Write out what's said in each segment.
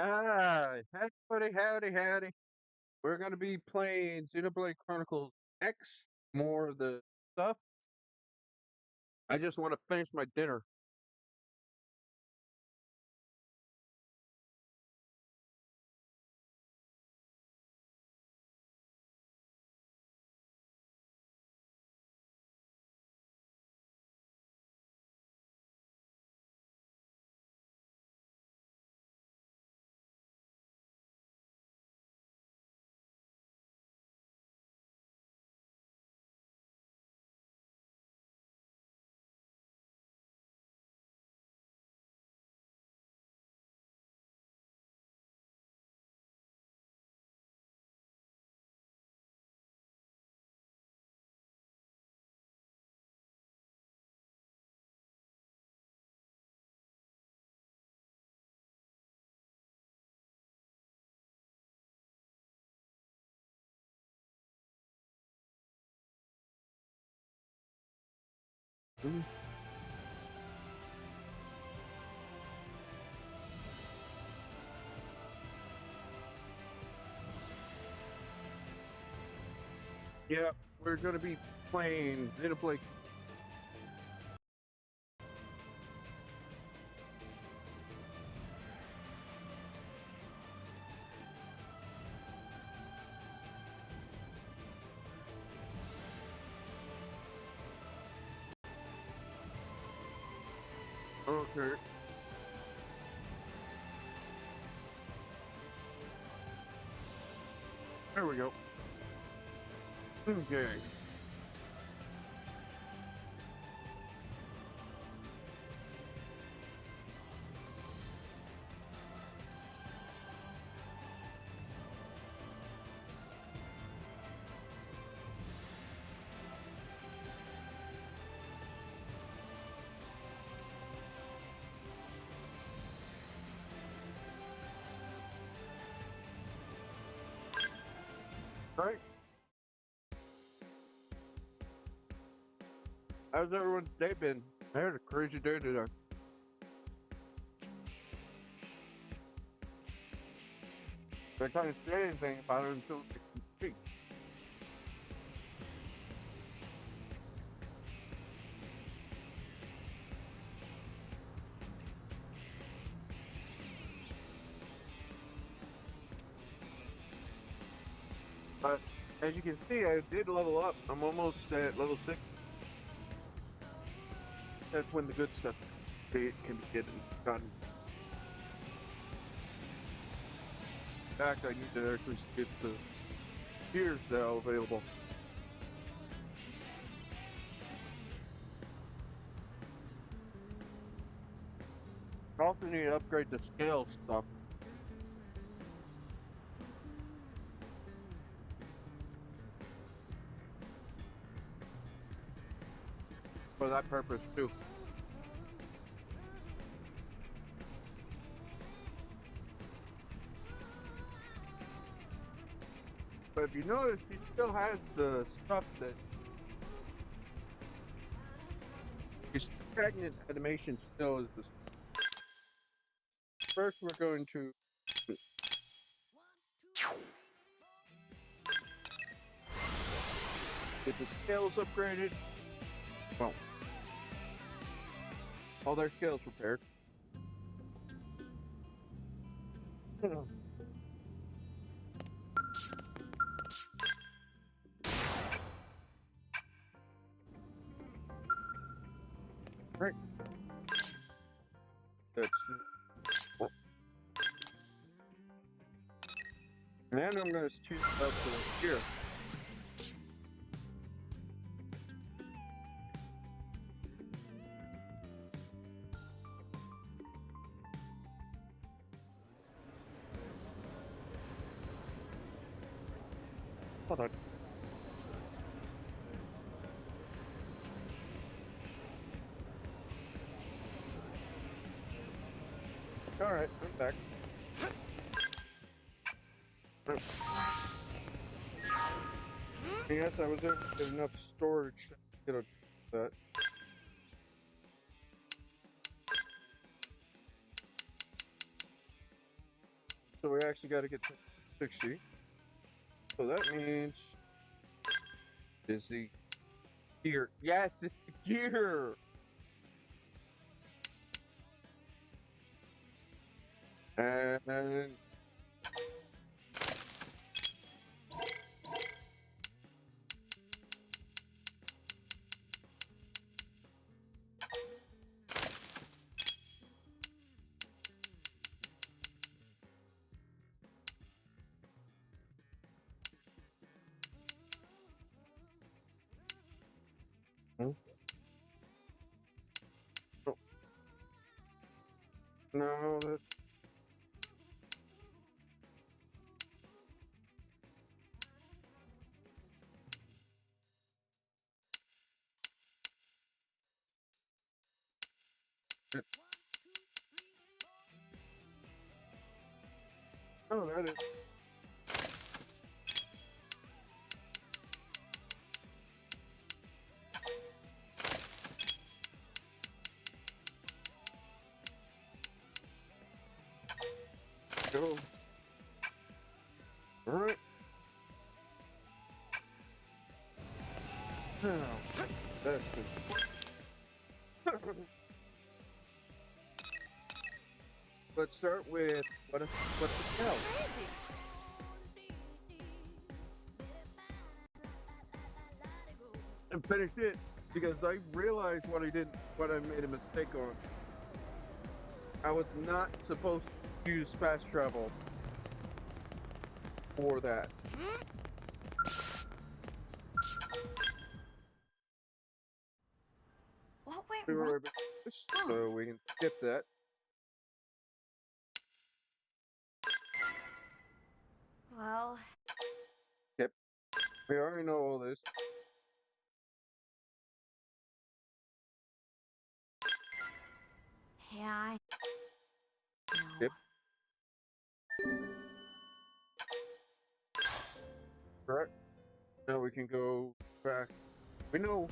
Hi, howdy, howdy, howdy. We're gonna be playing Xenoblade Chronicles X. More of the stuff. I just want to finish my dinner. Mhm. Yeah, we're gonna be playing Xenoblade. Okay, there we go. Okay. All right. How's everyone's day been? I had a crazy day today. I can't say anything about it until it's complete. But as you can see, I did level up. I'm almost at level 6. That's when the good stuff can be getting done. In fact, I need to actually get the gears now available. I also need to upgrade the scale stuff for that purpose too. But if you notice, he still has the stuff that his stagnant animation still is the. First, we're going to get the scales upgraded. Well, all their scales repaired. Right. That's. And then I'm going to choose up to here. Hold on. All right, I'm back. Yes, I was able to get enough storage to get that. So we actually got to get to 60. So that means is the gear. Yes, it's the gear. And oh, no, that's it. Oh, that is. Go. All right. Now, that's it. Let's start with what's the count? And finish it because I realized what I made a mistake on. I was not supposed to use fast travel for that. What went We wrong? were able to do this, so we can skip that. Well, Yep. We already know all this. yeah, I know. Yep. Correct. Now we can go back. We know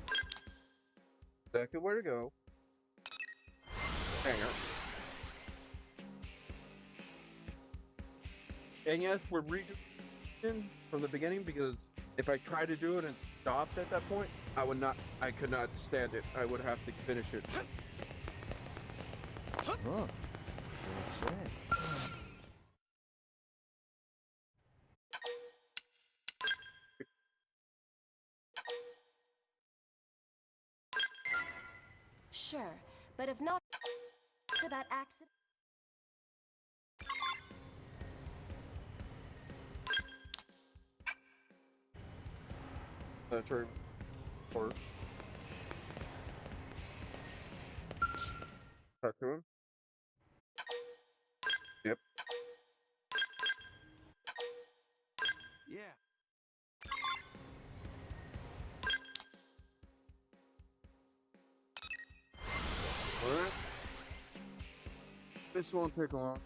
exactly where to go. Hang on. And yes, we're redoing from the beginning because if I tried to do it and stopped at that point, I could not stand it. I would have to finish it. Huh. Well said. Sure, but if not for that accident. That's right. Or talk to him. Yep. Yeah. Alright. This won't take long.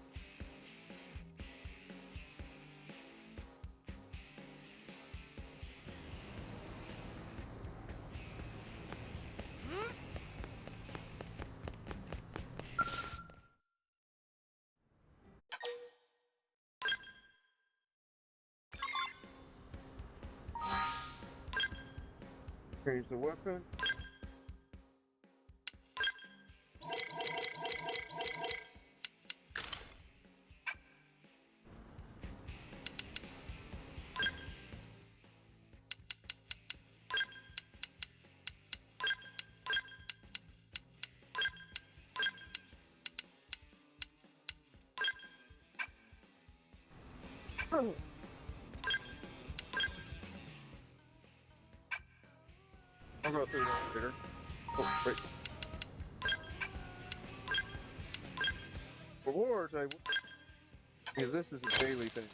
Change the weapon. I'll go through that later. Oh, wait. Rewards, because this is a daily thing.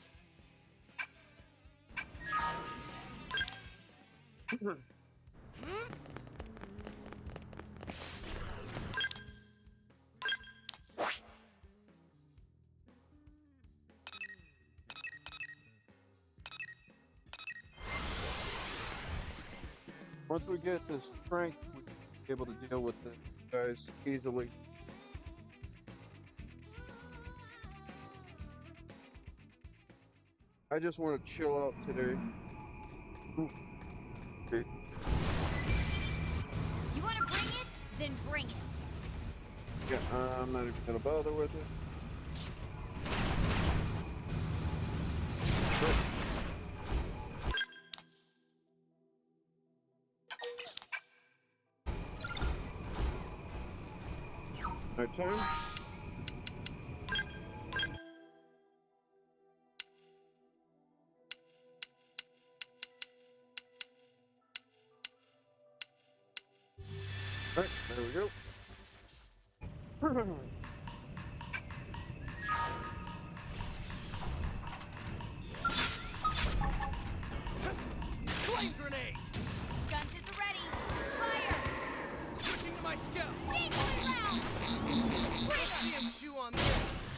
Once we get the strength, we'll be able to deal with the guys easily. I just want to chill out today. Ooh, okay. You want to bring it? Then bring it. Yeah, I'm not even gonna bother with it. My turn. Alright, there we go. Flame grenade! Guns at the ready. Fire! Switching to my skill! Dangling round! Let's see him chew on this!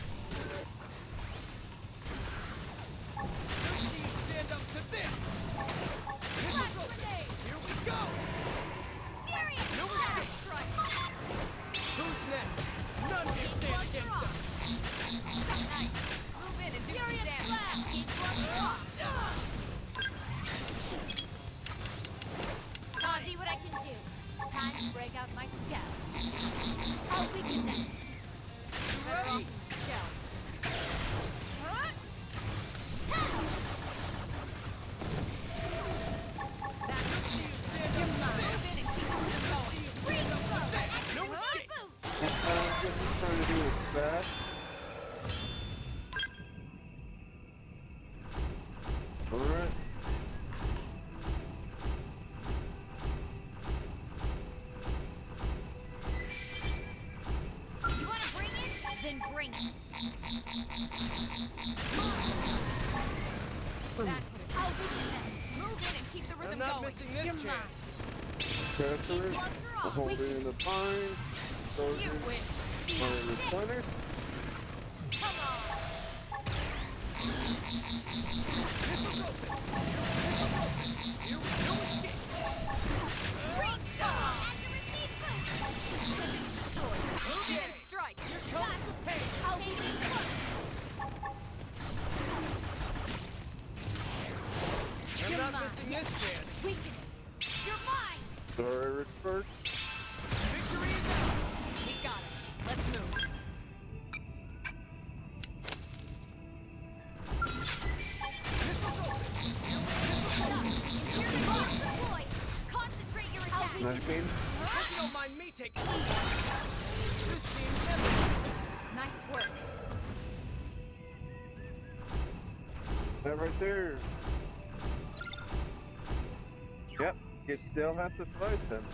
Let's see you stand up to this! Missiles open! Here we go! Furious! No escape! Strike! Who's next? None can stand against us! Nice! Move in and do some damage! King Blood off! I'll see what I can do. Time to break out my scalp. I'll weaken them. Ready? Scalp. Let's see you stand up to this! Move in and keep them going. Stand up to this! No escape! What I'm trying to do is fast. Alright. You want to bring it? Then bring it. I'll weaken them. Move in and keep the rhythm I'm not going. missing this You're chance. Transfer it. I'll hold it in the bind. Throw it You in wish. my recliner. Come on. Missiles open! Missiles open! Here we go! Escape! Range bomb. Accuracy boost. Weapons destroyed. Move in and strike. Here comes the pain! I'll be close. I'm You're not mine. missing this chance! Weaken it. You're mine. Sorry, reverse. Victory is ours! We got it. Let's move. Missiles open! You're mine. Deploy. Concentrate your attack. 19. Hope you don't mind me taking the lead. This team never loses! Nice work. That right there. Yep, you still have to fight them.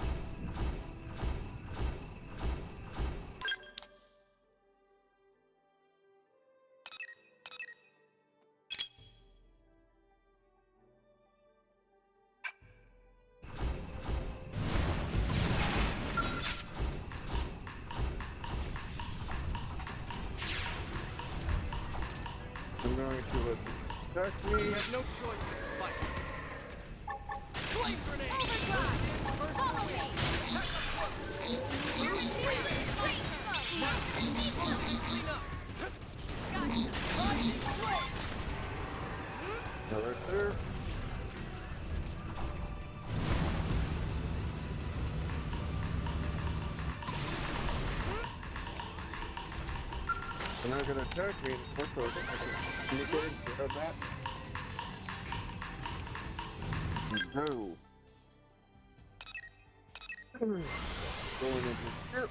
I'm going to attack me. We have no choice but to fight. Flame grenade! Overdrive. First Follow to win. me. Attack up close. You're great. Clean up. Gotcha. Rising flame! Now right there. They're not gonna attack me anymore, so I can sneak in, grab that. No. Going into here.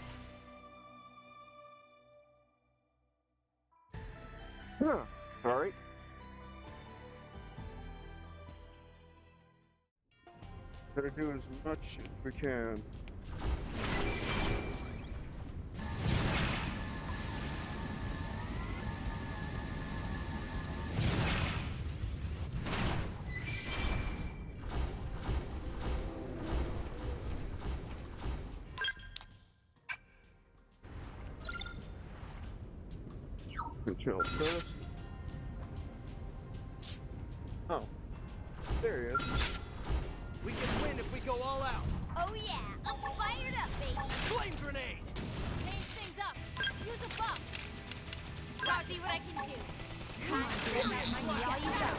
Huh. Alright. Gotta do as much as we can. Control first. Oh. There he is. We can win if we go all out. Oh yeah, I'm fired up, baby. Flame grenade! Change things up. Use a bump. I'll see what I can do. Come on, baby. Y'all you go.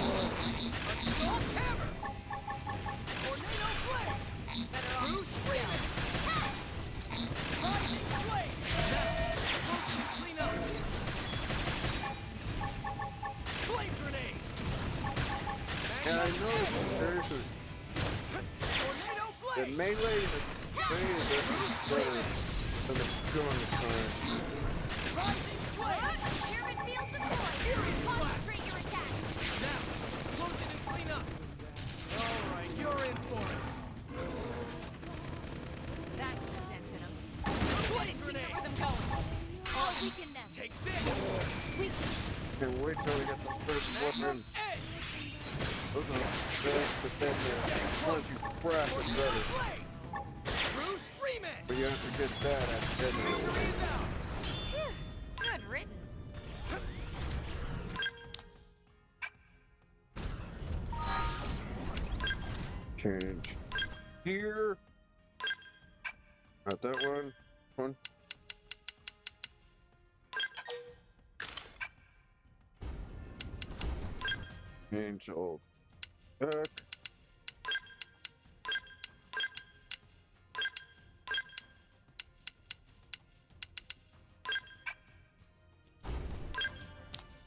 Assault hammer! Tornado blade! Bruce Freeman! Rising blade! Now, explosive cleanups! Flame grenade! And I noticed seriously, Tornado the blade! melee and the melee is better than the strongest kind. Rising blade! Pyramid field deployed. Furious blast! Concentrate your attacks. Now, explosive and cleanup! Alright, you're in for it! That dented him. Flame Keep the grenade! rhythm going. I'll weaken them. Take this! Weaken. And wait till we get the first weapon. Magnum edge! Those are bad, but then once you crack it better. Blade! Bruce Freeman! But you have to get that at the end. Victory is ours! Phew. Good riddance. Change. Here. Not that one. One. Change old. Back.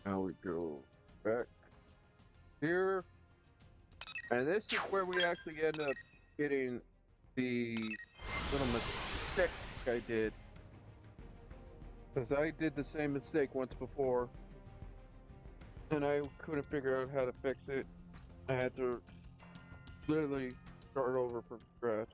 Now we go back here. And this is where we actually end up getting the little mistake I did. Because I did the same mistake once before. And I couldn't figure out how to fix it. I had to literally start over from scratch.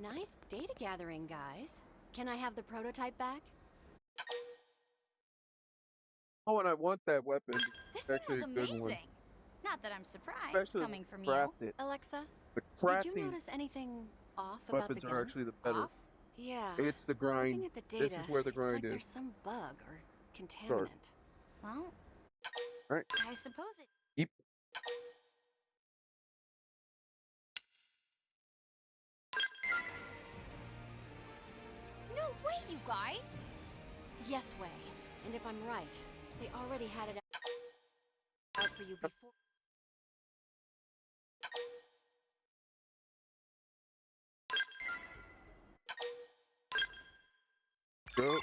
Nice data gathering, guys. Can I have the prototype back? Oh, and I want that weapon. This It's thing actually was a good one. amazing. Not that I'm surprised Especially coming from you. craft it. Alexa, The did you crafting notice anything off about the weapons gun? are actually the better. Off? Yeah. It's the grind. Looking at the data, This is where the it's grind like is. there's some bug or contaminant. Well, Right. I suppose it. Yep. No way, you guys. Yes, Way. And if I'm right, they already had it out for you before. Go.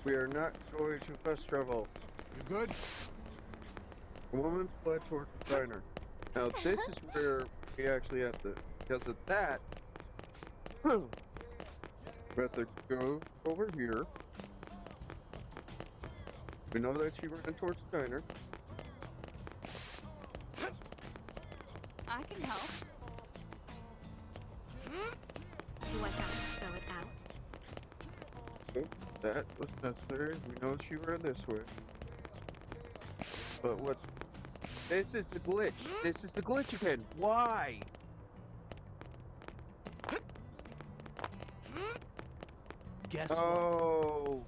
We are not going to fast travel. You good? A woman fled towards the diner. Now this is where we actually have to, because of that, we have to go over here. We know that she ran towards the diner. I can help. Do I have to spell it out? Okay, that was necessary. We know she ran this way. But what? This is the glitch. This is the glitch again. Why? Guess what? Oh.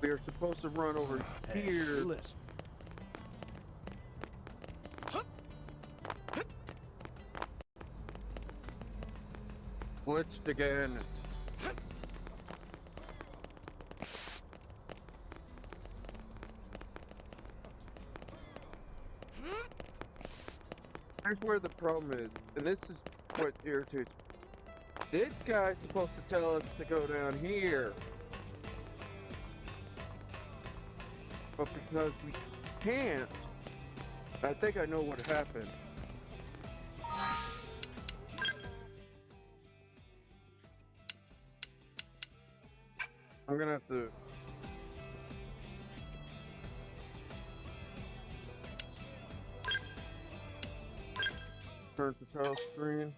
We are supposed to run over Hey, here. listen. Glitched again. Here's where the problem is, and this is what irritates me. This guy's supposed to tell us to go down here. But because we can't, I think I know what happened. I'm gonna have to... turn to title screen.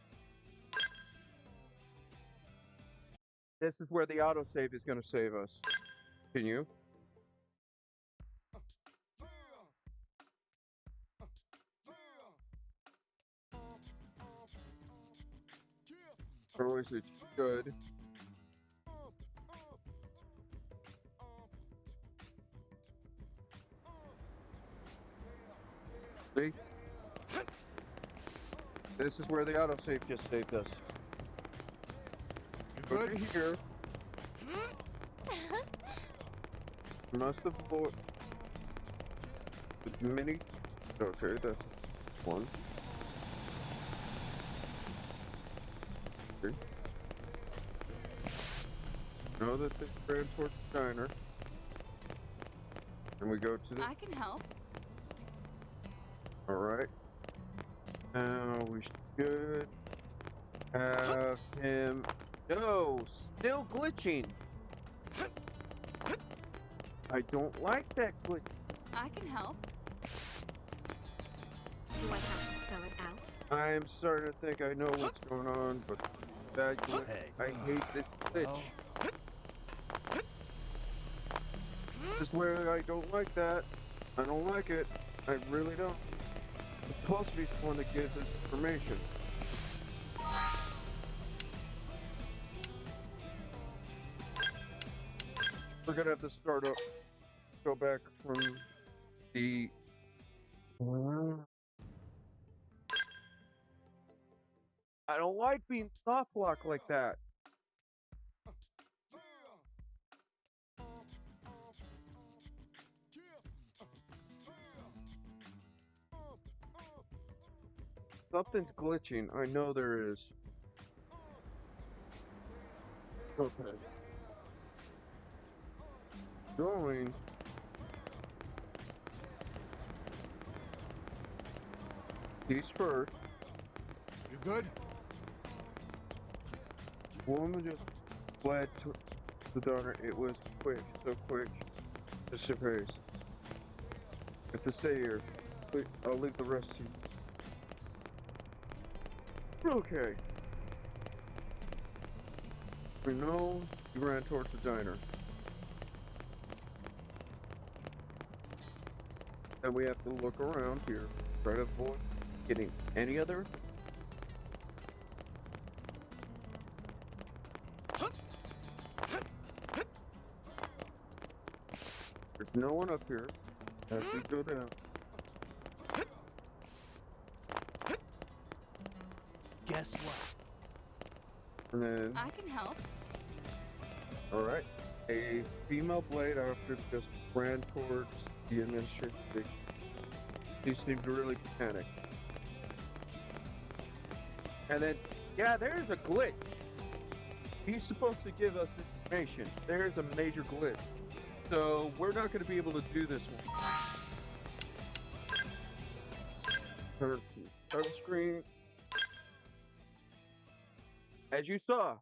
This is where the autosave is gonna save us. Can you? Or is it good? See? This is where the autosave just saved us. You Go good? to here. Must avoid the mini. Okay, that's one. Okay. Know that this ran towards the diner. And we go to the. I can help. Alright. Now we should have him. No! Still glitching! I don't like that glitch. I can help. Do I have to spell it out? I'm starting to think I know what's going on, but that glitch. Hey. I hate this glitch. Well, This is where I don't like that. I don't like it. I really don't. It's supposed to be someone that gives us information. We're gonna have to start up. Go back from the. I don't like being soft locked like that. Something's glitching. I know there is. Okay. Going. These first. you good? Woman just fled to the donor. It was quick, so quick. Mr. Pace. It's a stay here. Wait, I'll leave the rest to you. Okay. We know you ran towards the diner. And we have to look around here. Try to avoid getting any other. There's no one up here. As we go down. Guess what? And then, I can help. alright. A female blade outfit just ran towards the administration station. He seemed really panicked. And then, yeah, there's a glitch. He's supposed to give us information. There's a major glitch. So we're not going to be able to do this one. Start screen. As you saw,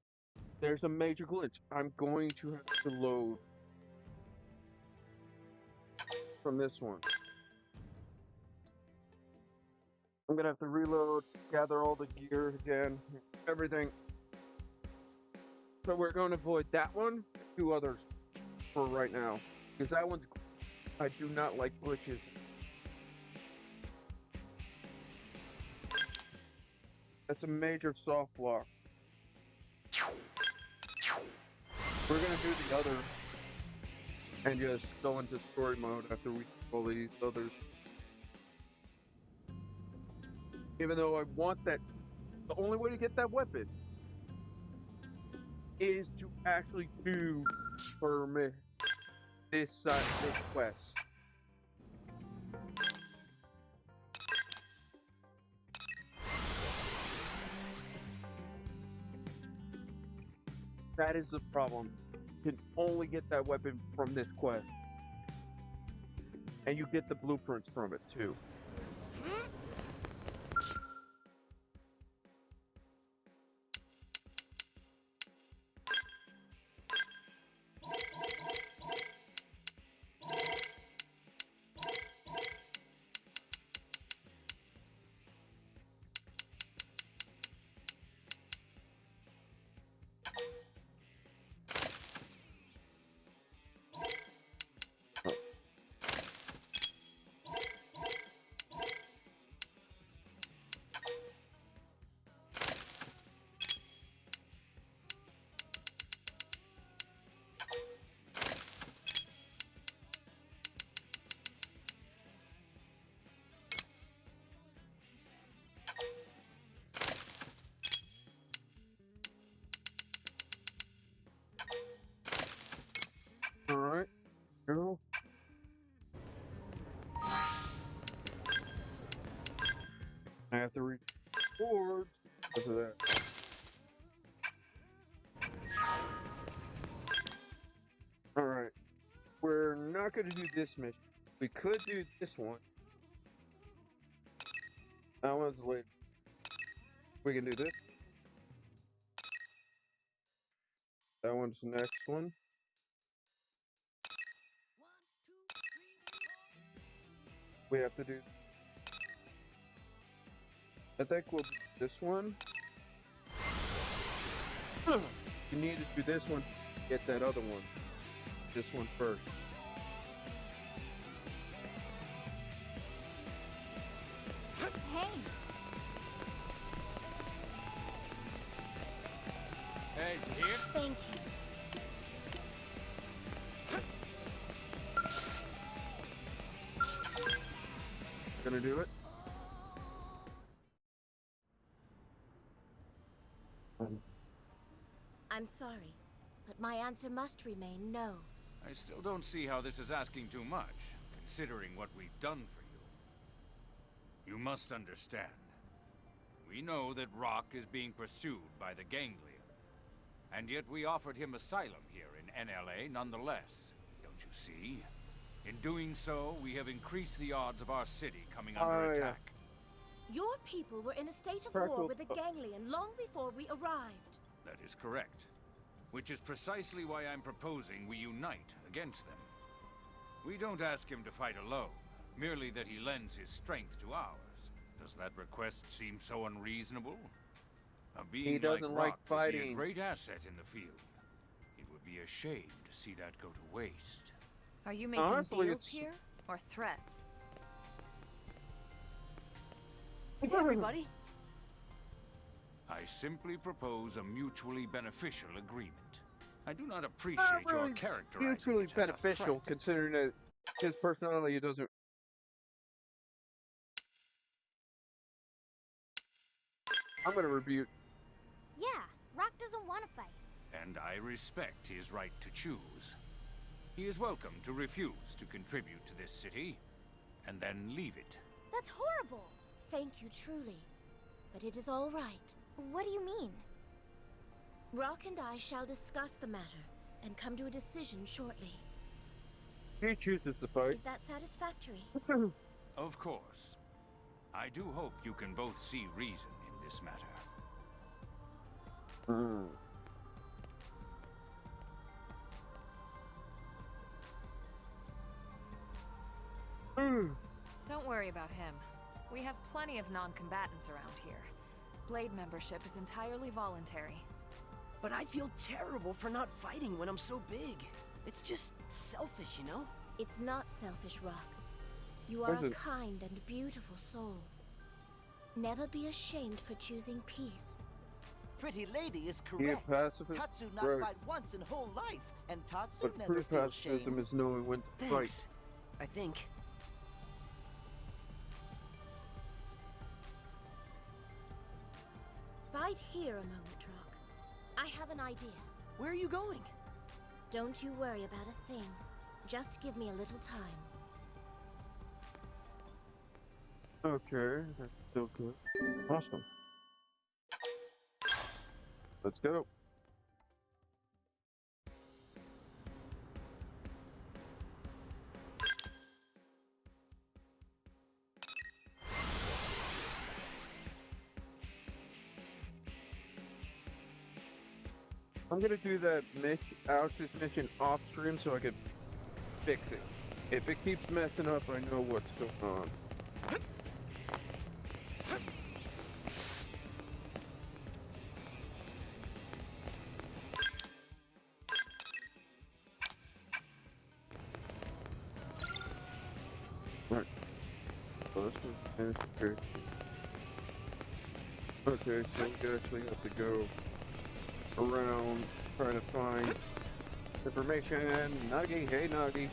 there's a major glitch. I'm going to have to load from this one. I'm gonna have to reload, gather all the gear again, everything. So we're going to avoid that one, two others for right now, because that one's. I do not like glitches. That's a major soft block. We're gonna do the other and just go into story mode after we do all these others. Even though I want that, the only way to get that weapon is to actually do for me this quest. That is the problem. You can only get that weapon from this quest. And you get the blueprints from it too. because of that. Alright. We're not going to do this mission. We could do this one. That one's later. We can do this. That one's the next one. We have to do. I think we'll do this one. You need to do this one. Get that other one. This one first. Hey, Hey, did you hear? thank you. Gonna do it. I'm sorry, but my answer must remain no. I still don't see how this is asking too much, considering what we've done for you. You must understand. We know that Rock is being pursued by the Ganglion. And yet we offered him asylum here in NLA nonetheless. Don't you see? In doing so, we have increased the odds of our city coming under attack. Your people were in a state of Crackle. war with the Ganglion long before we arrived. That is correct. Which is precisely why I'm proposing we unite against them. We don't ask him to fight alone, merely that he lends his strength to ours. Does that request seem so unreasonable? A being doesn't like like Rock would be a fighting. great asset in the field. It would be a shame to see that go to waste. Are you making Honestly, deals it's- here or threats? Hey, everybody. I simply propose a mutually beneficial agreement. I do not appreciate your really characterizing mutually it as a beneficial, threat. considering that his personality doesn't. I'm gonna rebuke. Yeah, Rock doesn't want to fight. And I respect his right to choose. He is welcome to refuse to contribute to this city, and then leave it. That's horrible. Thank you truly, but it is all right. What do you mean? Rock and I shall discuss the matter and come to a decision shortly. He chooses to fight. Is that satisfactory? Of course. I do hope you can both see reason in this matter. Don't worry about him. We have plenty of non-combatants around here. Blade membership is entirely voluntary. But I feel terrible for not fighting when I'm so big. It's just selfish, you know? It's not selfish, Rock. You are a Wasn't- kind and beautiful soul. Never be ashamed for choosing peace. Pretty lady is Be a correct. pacifist, Tatsu not right. fight once in whole life, and Tatsu But never true feels pacifism shame. is knowing when to fight. Thanks. I think. Bide here a moment, Rock. I have an idea. Where are you going? Don't you worry about a thing. Just give me a little time. Okay, that's still good. Awesome. Let's go. I'm gonna do that Alex's mission off stream so I can fix it. If it keeps messing up, I know what's going on. Right. So this one is good. Okay, so we actually have to go around trying to find information. Nuggy, hey Nuggy.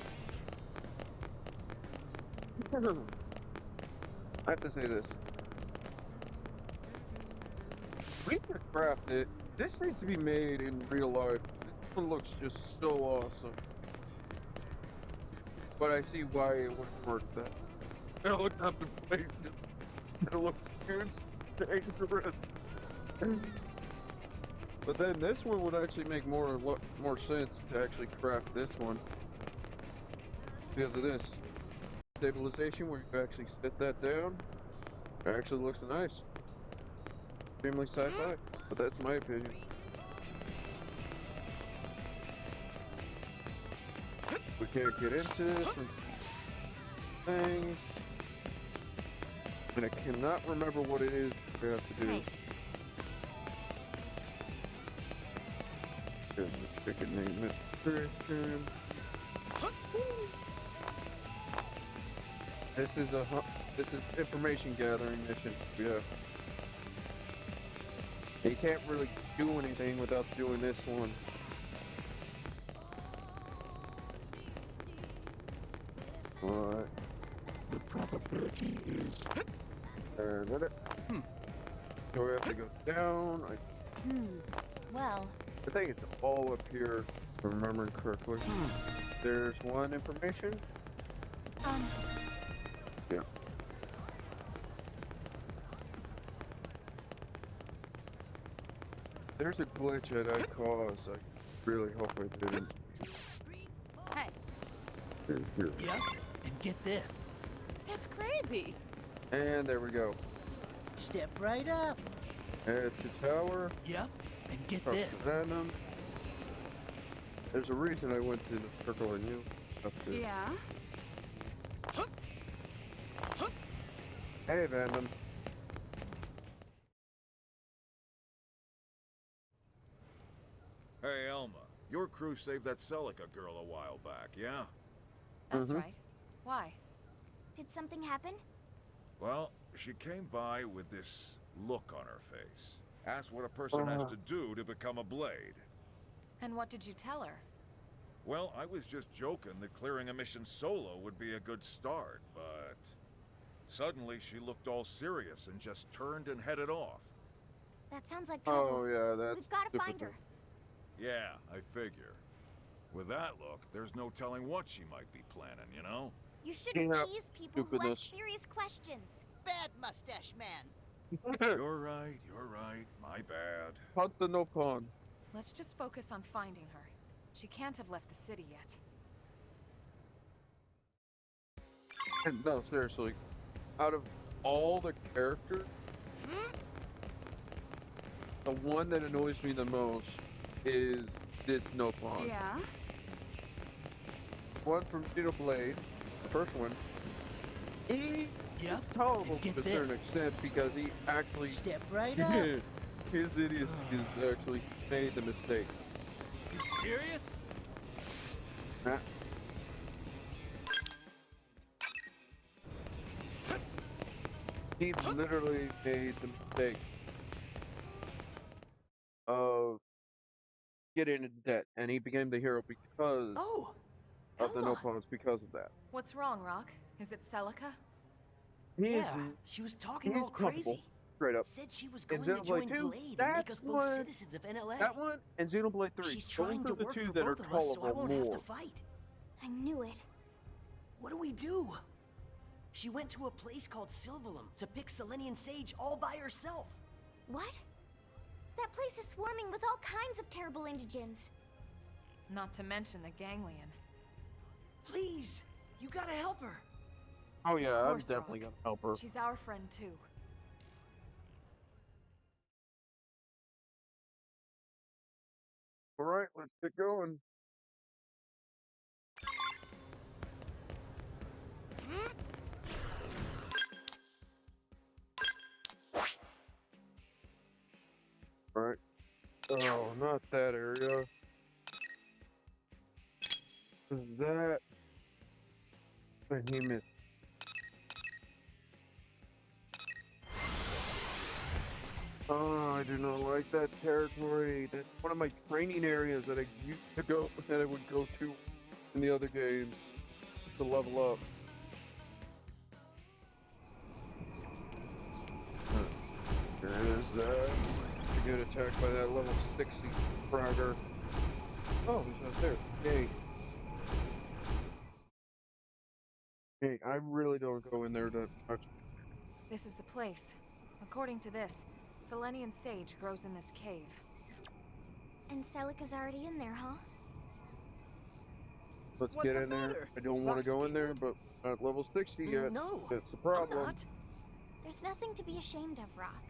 I have to say this. We could craft it. This needs to be made in real life. This one looks just so awesome. But I see why it wouldn't work that. I looked up the place. It looks huge, dangerous. But then this one would actually make more sense to actually craft this one because of this stabilization where you actually sit that down. It actually looks nice. Extremely sci-fi, but that's my opinion. We can't get into different things. And I cannot remember what it is we have to do. Hey. Here's the chicken name it Christian. This is information gathering mission. Yeah. You can't really do anything without doing this one. Alright. The probability is. There's it. So we have to go down. Well, I think it's all up here, if I'm remembering correctly. There's one information. Yeah. There's a glitch that I caused. I really hope I didn't. hey, Here. Yep. And get this. That's crazy. And there we go. Step right up. Head to tower. Yep. And get Talk to this. Venom. There's a reason I went to the circle and you up there. Yeah? Hey, Venom. Hey, Elma. Your crew saved that Celica girl a while back, yeah? That's right. Why? Did something happen? Well, she came by with this look on her face. Asked what a person has to do to become a blade. And what did you tell her? Well, I was just joking that clearing a mission solo would be a good start, but... Suddenly, she looked all serious and just turned and headed off. That sounds like trouble. Oh, yeah, that's We've got to find her. typical. Yeah, I figure. With that look, there's no telling what she might be planning, you know? You shouldn't Yeah, tease people who stupidness. ask serious questions. Bad mustache man. You're right. My bad. Hunt the no pawn. Let's just focus on finding her. She can't have left the city yet. No, seriously. Out of all the characters, the one that annoys me the most is this no pawn. Yeah? One from xenoblade, the first one. He Yep. is tolerable And get to a certain this. extent because he actually Step right up. his idiot is actually made the mistake. You serious? Nah. He literally made the mistake of getting into debt, and he became the hero because Oh. of the no Elma. pawns, because of that. What's wrong, Rock? Is it Celica? He Yeah. is She was talking he's all comfortable, crazy. straight up. Said she was And going to Xenoblade join 2, Blade and make that's us both what- citizens of NLA. That one and Xenoblade 3. She's Those trying are to the work two for that are both of us so I tolerable won't have more. to fight. I knew it. What do we do? She went to a place called Silvalum to pick Selenian sage all by herself. What? That place is swarming with all kinds of terrible indigents. Not to mention the ganglion. Please, you gotta help her. Oh yeah, I'm course, definitely Rock. gonna help her. She's our friend too. Alright, let's get going. Alright. Oh, not that area. Is that behemoth? Oh, I do not like that territory. That's one of my training areas that I used to go, that I would go to in the other games to level up. There is that. To get attacked by that level 60 frogger. Oh, he's not there. Yay. Hey, I really don't go in there to touch. This is the place. According to this, Selenian sage grows in this cave. And Celica's already in there, huh? Let's What get the in there. matter? I don't want Rock to go in there, scared? but at level 60 yet. No, That's the I'm problem. not. There's nothing to be ashamed of, Rock.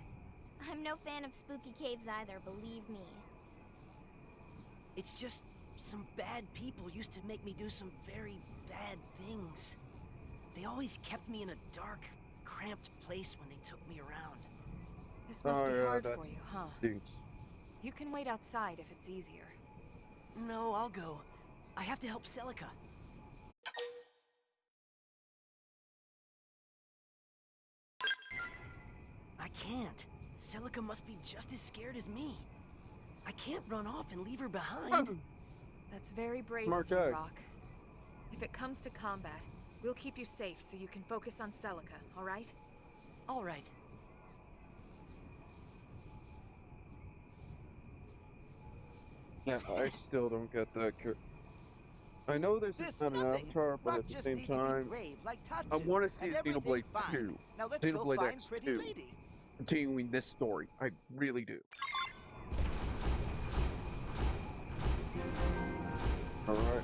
I'm no fan of spooky caves either, believe me. It's just some bad people used to make me do some very bad things. They always kept me in a dark, cramped place when they took me around. This must Oh, be yeah, hard that for you, huh? stinks. You can wait outside if it's easier. No, I'll go. I have to help Celica. I can't. Celica must be just as scared as me. I can't run off and leave her behind. That's very brave Smart of you, guy. Rock. If it comes to combat, we'll keep you safe so you can focus on Celica, alright? All right. Yeah, I still don't get that. I know this is This not an nothing. Avatar, but Rock at the just same need to be time, brave like Tatsu, I want to see and a everything Xenoblade fine. 2. Now let's go Xenoblade find X2. Pretty Lady. Continuing this story. I really do. Alright.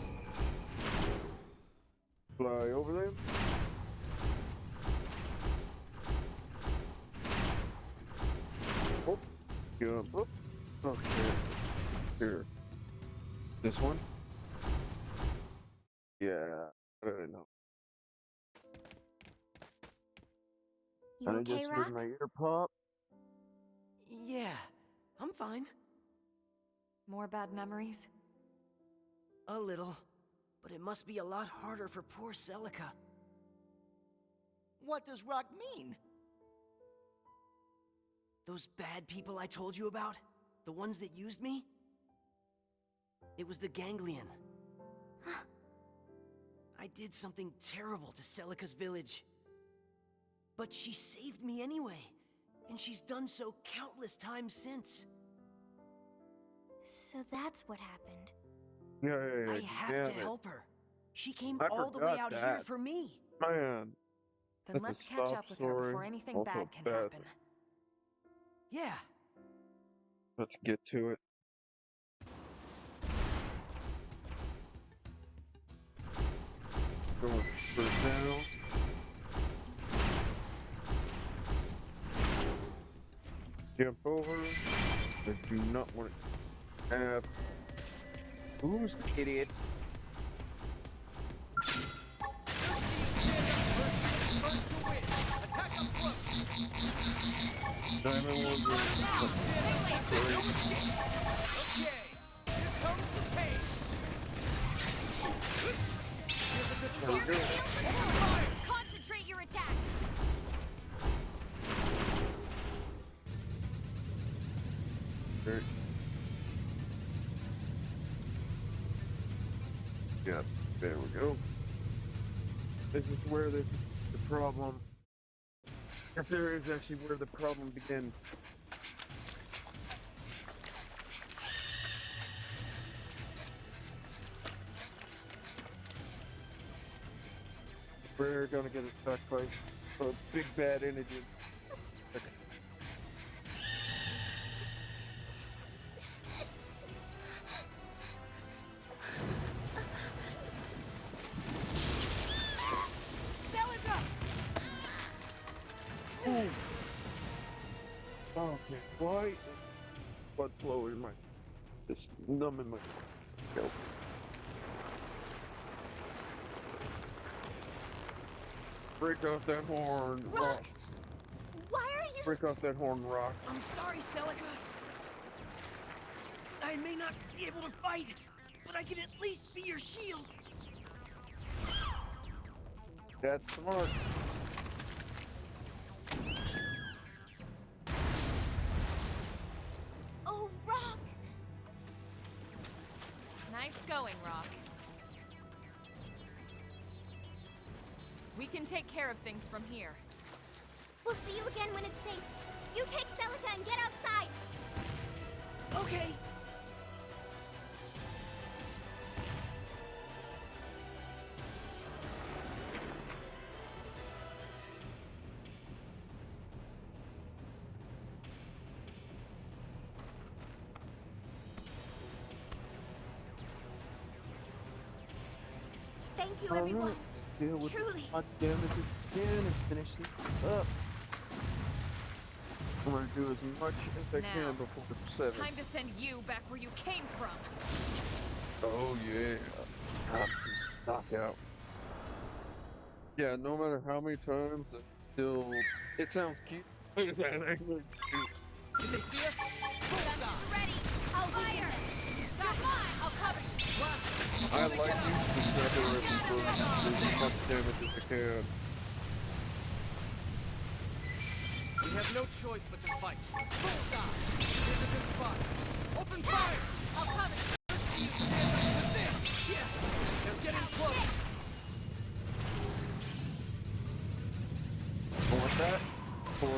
Fly over there. Oh, jump up. Okay. Here. This one? Yeah, I don't know. You I okay, just Rock? heard my ear pop. Yeah, I'm fine. More bad memories? A little. But it must be a lot harder for poor Celica. What does Rock mean? Those bad people I told you about? The ones that used me? It was the Ganglion. I did something terrible to Celica's village. But she saved me anyway. And she's done so countless times since. So that's what happened. Yeah. I have to help her. She came I all the way forgot out here that. for me. Man, Then that's a let's catch soft up with her story, before anything also bad can bad. happen. Yeah. Let's get to it. Going first down. Jump over. I do not want to have. Who's the idiot? Diamond one. There we go. Concentrate your attacks! There. Yeah, there we go. This is where the problem. This area is actually where the problem begins. We're gonna get attacked by a big bad energy. Celica! Ooh. Okay, why? Blood flow in my, it's numb in my scalp. Break off that horn, Rock! Why are you... Break off that horn, Rock. I'm sorry, Celica. I may not be able to fight, but I can at least be your shield. That's smart. Oh, Rock! Nice going, Rock. We can take care of things from here. We'll see you again when it's safe. You take Celica and get outside! Okay. Thank you, Alright, everyone. deal with Truly. as much damage as you can and finish this up. I'm gonna do as much as I Now, can before the 7. Time to send you back where you came from. Oh yeah. Knockout. Yeah, no matter how many times, it's still. It sounds cute. That actually cute. Did they see us? Ready. I'll fire. Come on. I'll cover you. I like these to separate as much damage as I can. We have no choice but to fight. Bullseye! Here's a good spot. Open fire! I'll cover you. Let's see you stand up to this! Yes! They're getting close! Want that? For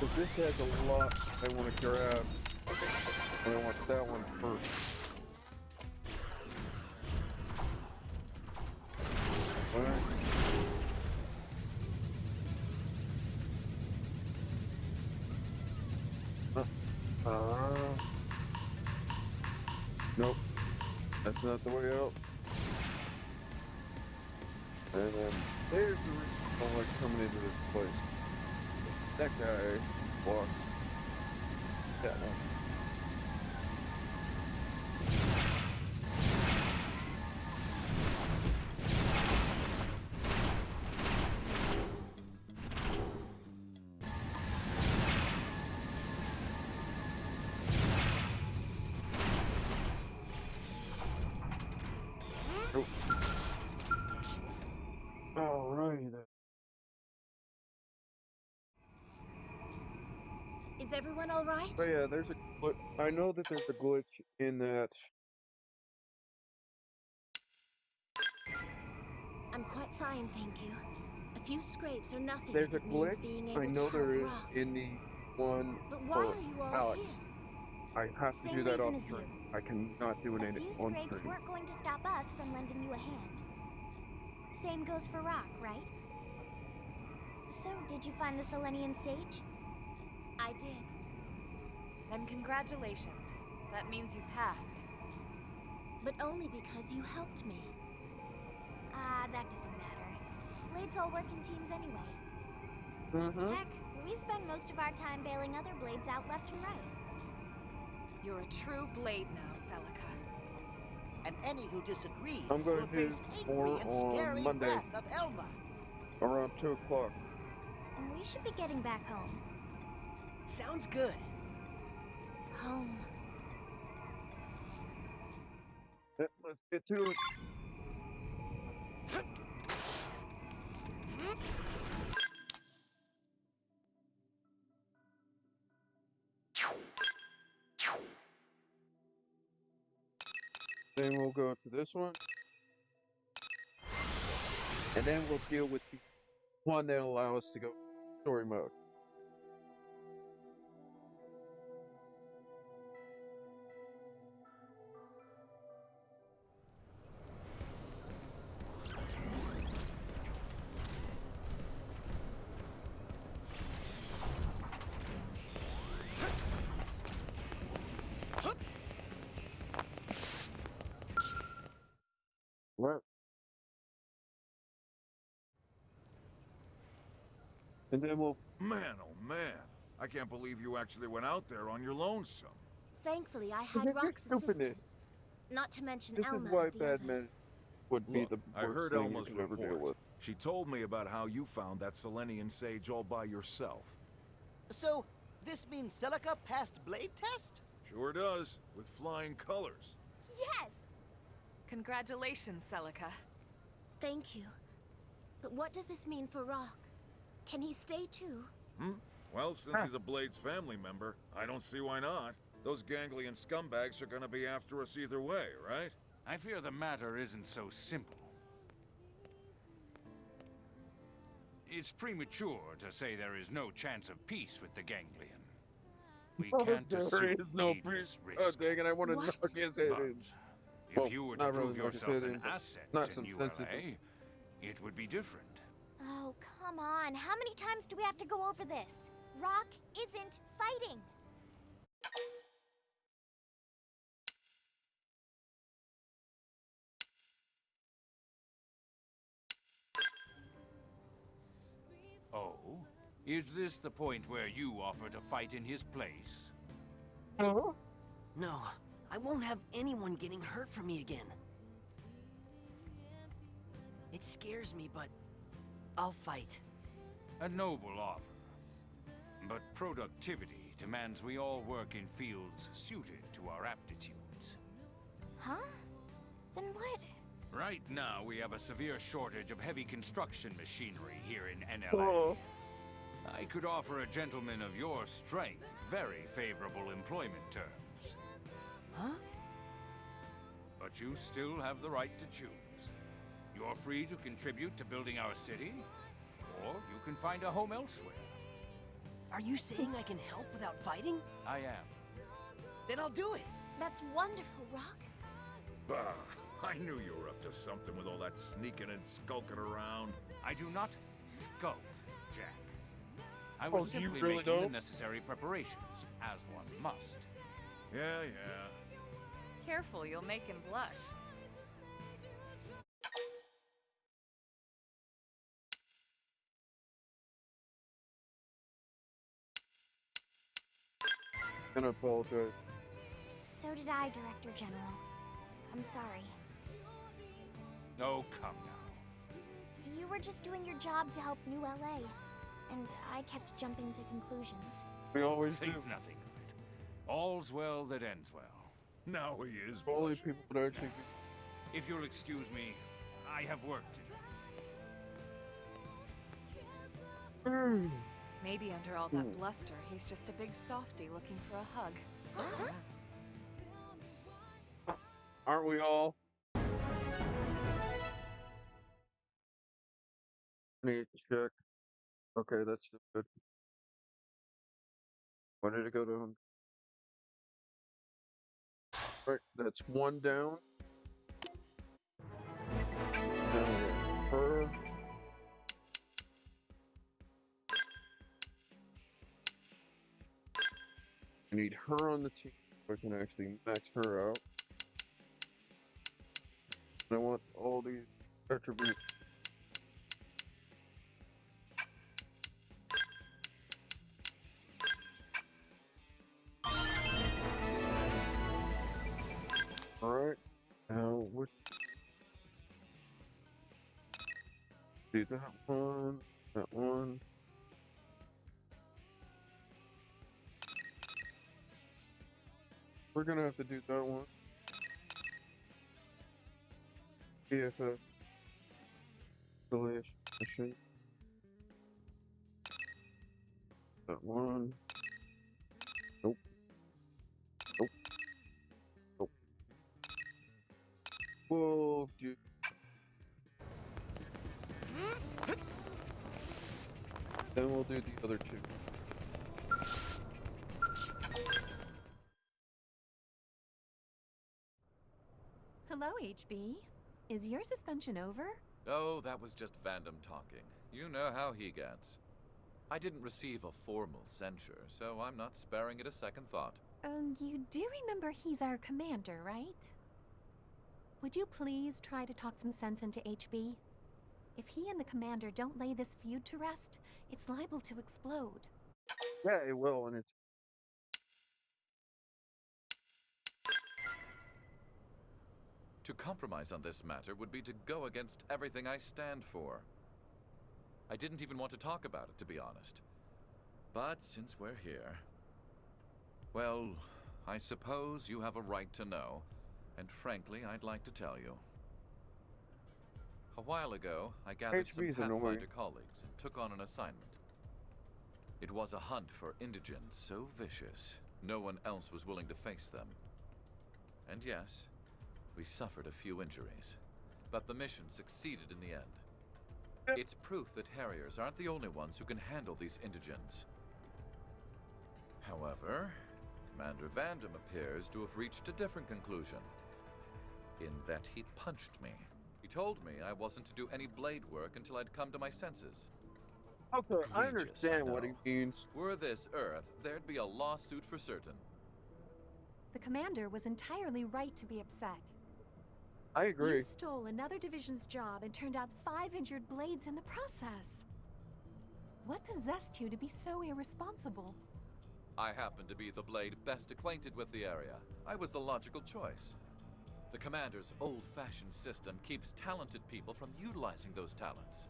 because this has a lot I want to grab. And I want that one first. Alright. Nope. That's not the way out. And then there's the reason I don't like coming into this place. That guy walks. Yeah, no. Alrighty then. Is everyone all right? But yeah, there's a glitch. I know that there's a glitch in that. I'm quite fine, thank you. A few scrapes are nothing. There's if a it means glitch. being able I know to there help is Rock. in the one But why for are you all Alex. here? I have to Same do that reason off as screen. you. I cannot do it A in few on scrapes screen. weren't going to stop us from lending you a hand. Same goes for Rock, right? So, did you find the Selenian sage? I did. Then congratulations. That means you passed. But only because you helped me. Ah, that doesn't matter. Blades all work in teams anyway. Mm-hmm. Heck, we spend most of our time bailing other blades out left and right. You're a true blade now, Celica. And any who disagree I'm going will to face do more angry and on scary Monday. wrath of Elma. Around 2 o'clock. We should be getting back home. Sounds good. Home. Let's get to it. Then we'll go to this one. And then we'll deal with the one that allows us to go story mode. Right. And then we'll. Man, oh man. I can't believe you actually went out there on your lonesome. Thankfully, I Look had at your Rock's stupidness. assistance. Not to mention This Elma is why and the bad men others. would be Look, the I worst heard thing Elma's you could ever deal report. with. She told me about how you found that Selenian sage all by yourself. So, this means Celica passed blade test? Sure does, with flying colors. Yes! Congratulations, Celica. Thank you. But what does this mean for Rock? Can he stay too? Well, since he's a Blade's family member, I don't see why not. Those ganglion scumbags are gonna be after us either way, right? I fear the matter isn't so simple. It's premature to say there is no chance of peace with the ganglion. We can't There assume is no needless peace. Oh, risk. dang it, I want to What? knock his head But in. if Well, you were to not really prove knock his yourself head an in, but asset not in some ULA, sensitive. it would be different. Oh, come on. How many times do we have to go over this? Rock isn't fighting. Is this the point where you offer to fight in his place? Huh? No, I won't have anyone getting hurt from me again. It scares me, but I'll fight. A noble offer. But productivity demands we all work in fields suited to our aptitudes. Huh? Then what? Right now, we have a severe shortage of heavy construction machinery here in NLA. Oh. I could offer a gentleman of your strength very favorable employment terms. Huh? But you still have the right to choose. You're free to contribute to building our city, or you can find a home elsewhere. Are you saying I can help without fighting? I am. Then I'll do it. That's wonderful, Rock. Bah, I knew you were up to something with all that sneaking and skulking around. I do not skulk, Jack. I was you simply really making the don't? necessary preparations, as one must. Yeah, yeah. Careful, you'll make him blush. Gonna apologize. So did I, Director General. I'm sorry. Oh, come now. You were just doing your job to help New LA, and I kept jumping to conclusions. We always do. Think nothing of it. All's well that ends well. Now he is Only blushing. people would actually be. If you'll excuse me, I have work to do. Maybe under all that bluster, he's just a big softy looking for a hug. Aren't we all? Need to check. Okay, that's good. Why did it go down? Right, that's one down. Now we have her. I need her on the team so I can actually max her out. And I want all these attributes. Alright, now which. Do that one, that one. We're gonna have to do that one. BFF. Affiliation. That one. Nope. Nope. Nope. We'll do. Then we'll do the other two. Hello, HB. Is your suspension over? Oh, that was just Vandam talking. You know how he gets. I didn't receive a formal censure, so I'm not sparing it a second thought. You do remember he's our commander, right? Would you please try to talk some sense into HB? If he and the commander don't lay this feud to rest, it's liable to explode. Yeah, it will, and it's. To compromise on this matter would be to go against everything I stand for. I didn't even want to talk about it, to be honest. But since we're here... Well, I suppose you have a right to know, and frankly, I'd like to tell you. A while ago, I gathered some HB is annoying. Pathfinder colleagues and took on an assignment. It was a hunt for indigents so vicious, no one else was willing to face them. And yes, we suffered a few injuries, but the mission succeeded in the end. It's proof that Harriers aren't the only ones who can handle these indigents. However, Commander Vandam appears to have reached a different conclusion, in that he punched me. He told me I wasn't to do any blade work until I'd come to my senses. Okay, I Egregious, understand what he know. means. Were this Earth, there'd be a lawsuit for certain. The commander was entirely right to be upset. I agree. You stole another division's job and turned out 5 injured blades in the process. What possessed you to be so irresponsible? I happen to be the Blade best acquainted with the area. I was the logical choice. The Commander's old-fashioned system keeps talented people from utilizing those talents.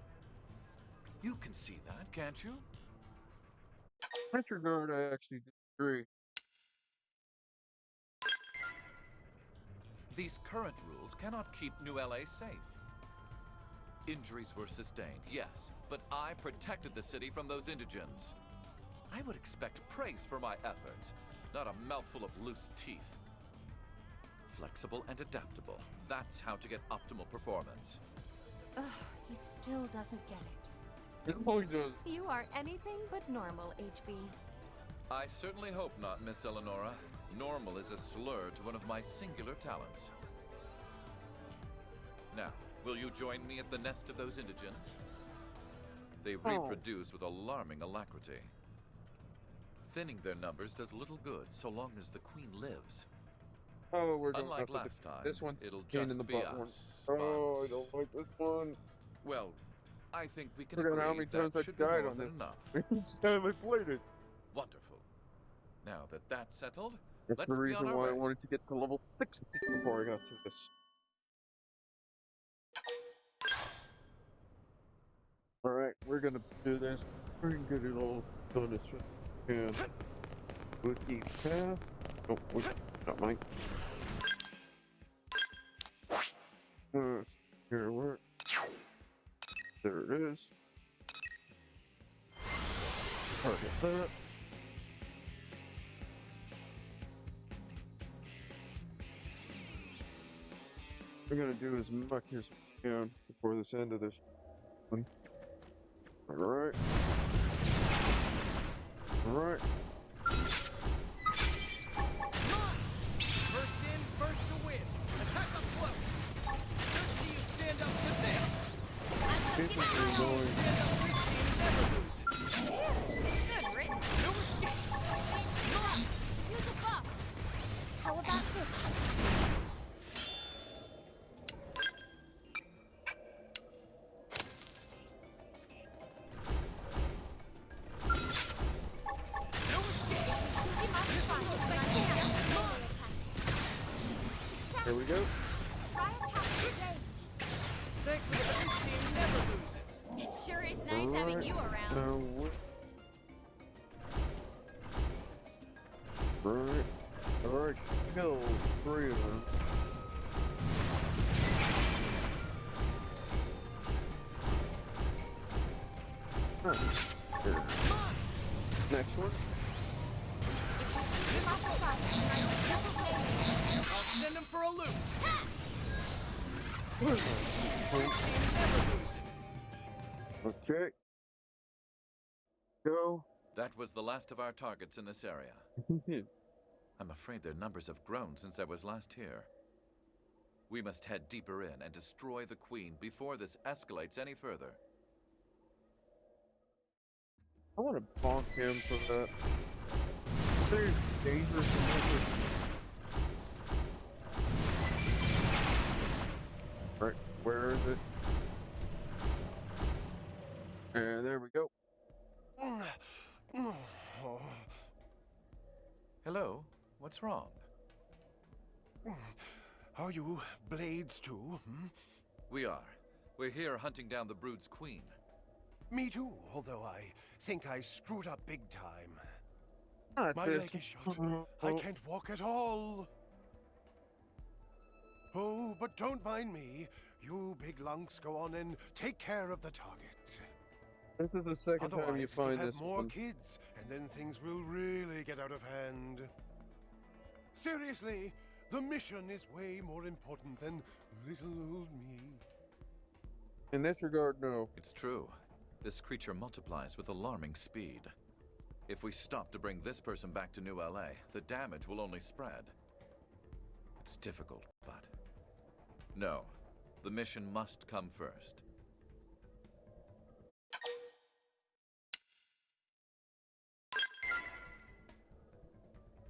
You can see that, can't you? In this regard, I actually disagree. These current rules cannot keep New LA safe. Injuries were sustained, yes, but I protected the city from those indigents. I would expect praise for my efforts, not a mouthful of loose teeth. Flexible and adaptable. That's how to get optimal performance. Ugh, he still doesn't get it. No, he does. You are anything but normal, HB. I certainly hope not, Miss Eleonora. Normal is a slur to one of my singular talents. Now, will you join me at the nest of those indigents? They reproduce with alarming alacrity. Thinning their numbers does little good so long as the queen lives. Oh, we're going Unlike to last time, this one's it'll pain just in the be butt one. us. Oh, I but- don't like this one. Well, I think we can Forgot agree how many that times I should be died more on than this. enough. Each time I played it. Wonderful. Now that that's settled, That's let's the be reason on our why way. I wanted to get to level 60 before I got to this. Alright, we're gonna do this. We're gonna get it all done as fast as we can. Wiki path. Oh, wait, not mine. Here, where? There it is. Target that. We're gonna do as much as we can before this end of this one. Alright. Alright. First in, first to win. Attack up close. Let's see you stand up to this. This is going. Stand up this team never loses. Good written. No escape. Use a buff. How about this? No escape. We must find melee attacks. Success. Here we go. Try attack with range. Thanks for that. This team never loses. It sure is nice having you around. Now what? Right. Alright, kill 3 of them. Huh. There. Next one. We must find melee. I'll send him for a loop. Where's my This team never loses. Okay. Go. That was the last of our targets in this area. I'm afraid their numbers have grown since I was last here. We must head deeper in and destroy the Queen before this escalates any further. I want to bonk him for that. Seriously, dangerous. Right, where is it? And there we go. Hello? What's wrong? Are you Blades too? We are. We're here hunting down the Brood's Queen. Me too, although I think I screwed up big time. Not My this. leg is shot. I can't walk at all. Oh, but don't mind me. You big lunks go on and take care of the target. This is the second time you Otherwise, we'll find have this more one. kids, and then things will really get out of hand. Seriously, the mission is way more important than little old me. In this regard, no. It's true. This creature multiplies with alarming speed. If we stop to bring this person back to New LA, the damage will only spread. It's difficult, but... No. The mission must come first.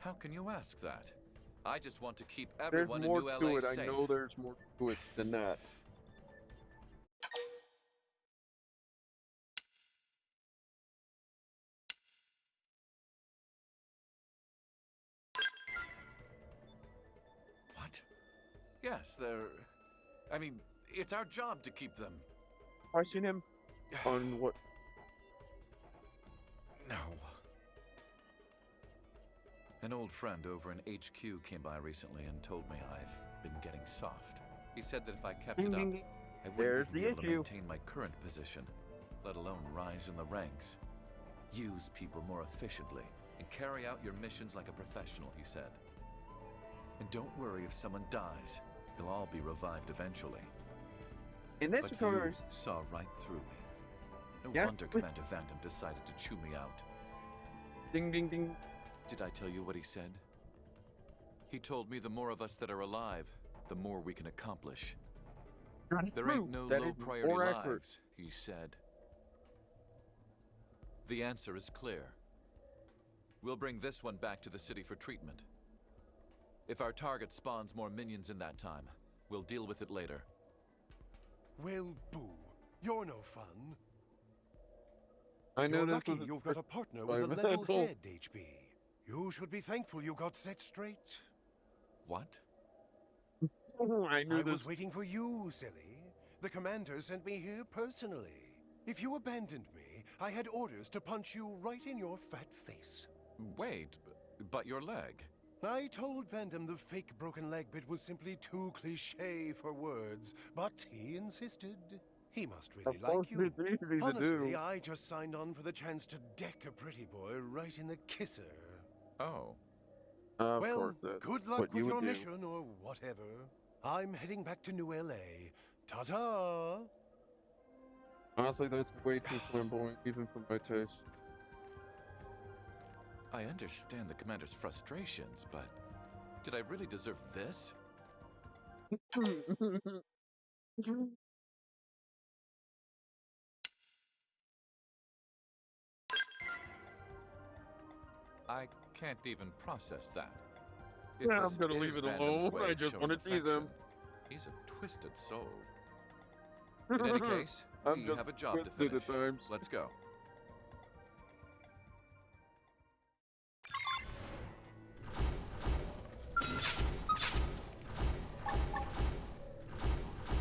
How can you ask that? I just want to keep There's everyone in more New to LA it. safe. I know there's more to it than that. Yes, they're... I mean, it's our job to keep them. Question him on what? No. An old friend over in HQ came by recently and told me I've been getting soft. He said that if I kept it up, I wouldn't even be able to maintain my current position, let alone rise in the ranks. Use people more efficiently and carry out your missions like a professional, he said. And don't worry if someone dies. They'll all be revived eventually. In this But regard, you saw right through me. No Yeah, wonder Commander Phantom decided to chew me out. ding ding ding. Did I tell you what he said? He told me the more of us that are alive, the more we can accomplish. That's There true. ain't no That low is priority more accurate. lives, he said. The answer is clear. We'll bring this one back to the city for treatment. If our target spawns more minions in that time, we'll deal with it later. Well, boo. You're no fun. I know You're this lucky was you've got a partner by with a level metal. head, HB. You should be thankful you got set straight. What? I knew I this. was waiting for you, silly. The commander sent me here personally. If you abandoned me, I had orders to punch you right in your fat face. Wait, but your leg. I told Vandam the fake broken leg bit was simply too cliché for words, but he insisted. He must really Of course, like you. it's easy to Honestly, do. I just signed on for the chance to deck a pretty boy right in the kisser. Oh. Of Well, course, that's good luck what with you your would do. mission or whatever. I'm heading back to New LA. Ta-ta! Honestly, that's way too flamboyant, even for my taste. I understand the commander's frustrations, but did I really deserve this? I can't even process that. If Yeah, I'm this gonna is leave it Phantom's alone. way I of just showing wanna tease him. affection, he's a twisted soul. In any case, I'm we just have a job to twisted finish. at times. Let's go.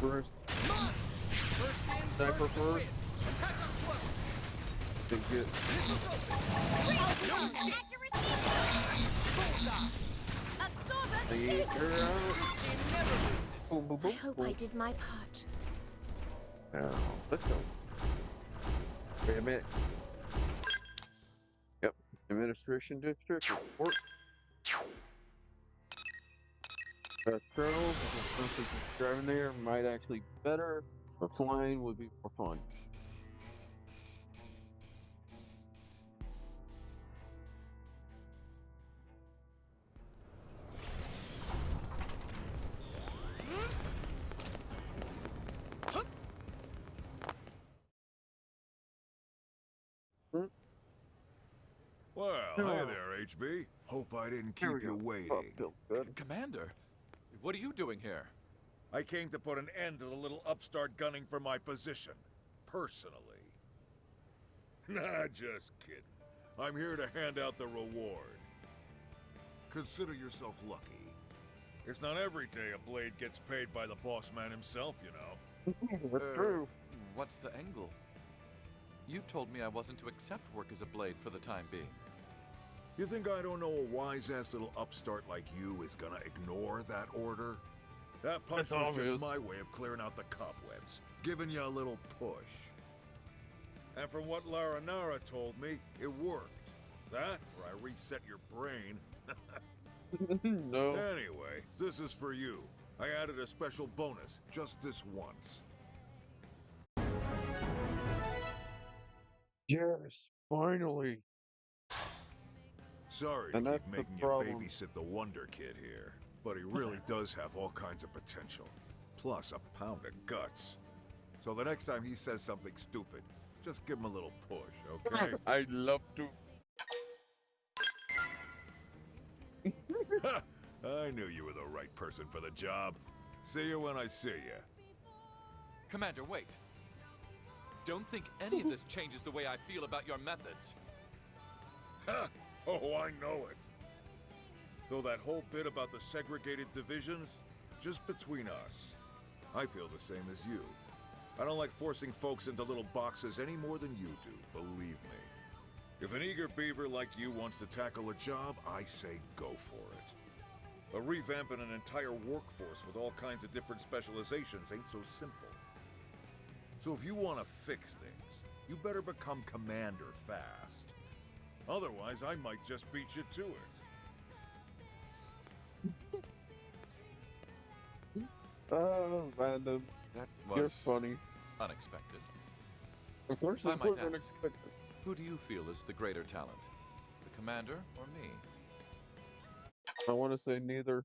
First, First in, Sniper first to first. win. Attack up close. they get Missiles open. No escape. Bullseye. the air out. Christian never loses. Boom, boom, I boom, hope boom. I did my part. Now, let's go. Wait a minute. Yep. Administration district report. Colonel, just driving there might actually be better, but flying would be more fun. Well, Oh. hey there, HB. Hope I didn't Here we keep you go. waiting. Oh, feels good. Commander, what are you doing here? I came to put an end to the little upstart gunning for my position. Personally. Nah, just kidding. I'm here to hand out the reward. Consider yourself lucky. It's not every day a blade gets paid by the boss man himself, you know. That's true. What's the angle? You told me I wasn't to accept work as a blade for the time being. You think I don't know a wise-ass little upstart like you is gonna ignore that order? That punch That's was obvious. just my way of clearing out the cobwebs, giving you a little push. And from what Lara Nara told me, it worked. That, or I reset your brain. No. Anyway, this is for you. I added a special bonus, just this once. Yes, finally. Sorry And to that's keep the making you problem. babysit the Wonder Kid here, but he really does have all kinds of potential. Plus a pound of guts. So the next time he says something stupid, just give him a little push, okay? I'd love to. Ha! I knew you were the right person for the job. See you when I see you. Commander, wait. Don't think any of this changes the way I feel about your methods. Ha! Oh, I know it. Though that whole bit about the segregated divisions, just between us, I feel the same as you. I don't like forcing folks into little boxes any more than you do, believe me. If an eager beaver like you wants to tackle a job, I say go for it. But revamping an entire workforce with all kinds of different specializations ain't so simple. So if you want to fix things, you better become commander fast. Otherwise, I might just beat you to it. Oh, random. That You're was funny. unexpected. Of course, If I it might was ask, unexpected. who do you feel is the greater talent? The commander or me? I want to say neither.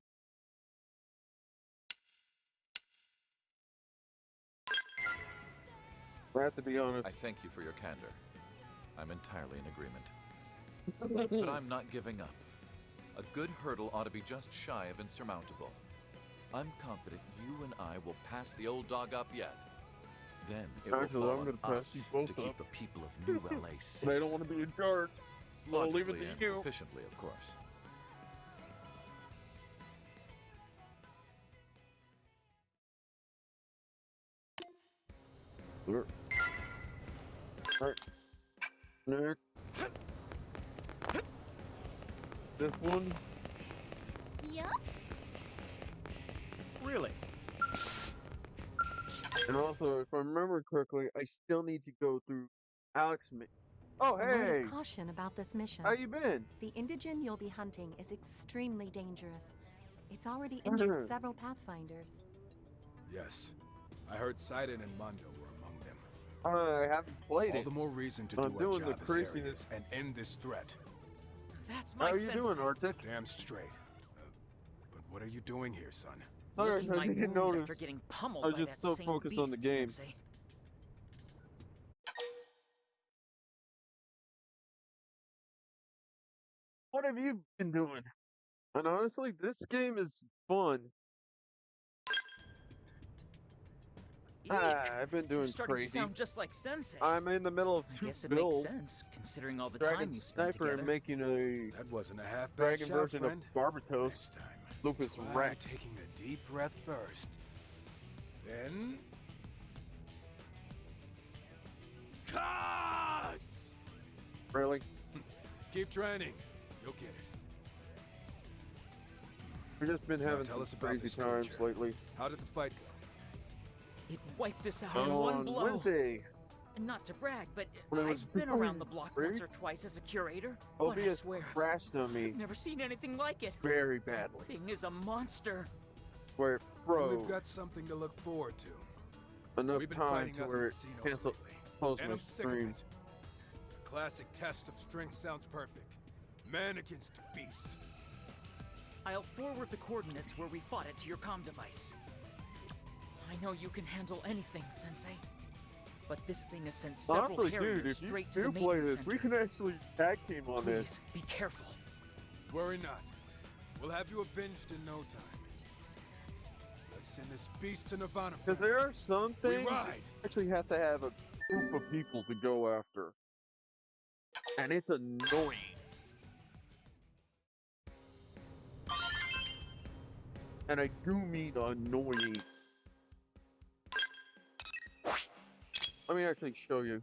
I have to be honest. I thank you for your candor. I'm entirely in agreement. But I'm not giving up. A good hurdle ought to be just shy of insurmountable. I'm confident you and I will pass the old dog up yet. Then it Actually, will I'm fall gonna on pass us you both to keep up. the people of New LA safe. But I don't want to be in charge. So I'll leave it Logically to and you. efficiently, of course. Sure. Alright. Next. This one. Yup. Really? And also, if I remember correctly, I still need to go through Alex. Oh, A word hey! of caution about this mission. How you been? The indigen you'll be hunting is extremely dangerous. It's already injured several pathfinders. Yes. I heard Sidon and Mondo were among them. I haven't played All it. the more reason to I'm do our doing the job as craziness. Harriers and end this threat. That's How my are you doing, sensei. Arctic? Damn straight. But what are you doing here, son? Alright, Licking I my didn't wounds notice. after getting pummeled I was by just that so same focused beast, on the game. Sensei. What have you been doing? And honestly, this game is fun. Eek, I've been you're doing starting crazy. to sound just like Sensei. I'm in the middle of I two guess it makes builds. sense, considering all the time Dragon you've spent Sniper and together. making a That wasn't a half-bad dragon shot, version friend. of Barbatos. Next time, Lucas try Rex. taking a deep breath first. Then... Cuts! Really? Keep training. You'll get it. We've just been Now having tell some us about crazy this times creature. lately. How did the fight go? It wiped us out in one On blow. Wednesday, And not to brag, but when it was I've been around the block once great, or twice as a curator, but I OBS swear, crashed on me I've never seen anything like it. very badly. Thing is a monster. Where it Then froze we've got something to look forward to. enough We've been time fighting to nothing where but it Xenos canceled, lately, closed and my I'm sick of stream. it. The classic test of strength sounds perfect. Man against beast. I'll forward the coordinates where we fought it to your comm device. I know you can handle anything, Sensei. But this thing has sent several Honestly, Harriers dude, if you straight to do the play maintenance this, center. we can actually tag team on this. Please, be careful. Worry not. We'll have you avenged in no time. Let's send this beast to Nirvana. Because friend. there are some We things ride. you actually have to have a group of people to go after. And it's annoying. And I do mean annoying. Let me actually show you.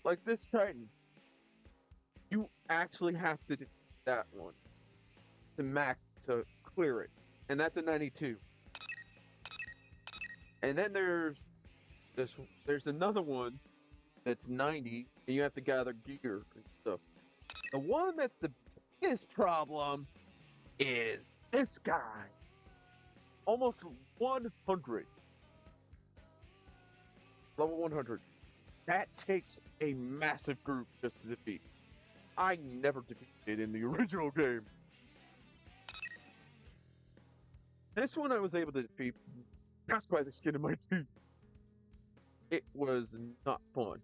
Like this Titan. You actually have to do that one to max to clear it. And that's a 92. And then there's another one that's 90, and you have to gather gear and stuff. The one that's the biggest problem is this guy. Almost 100. Level 100. That takes a massive group just to defeat. I never defeated it in the original game. This one I was able to defeat just by the skin of my teeth. It was not fun.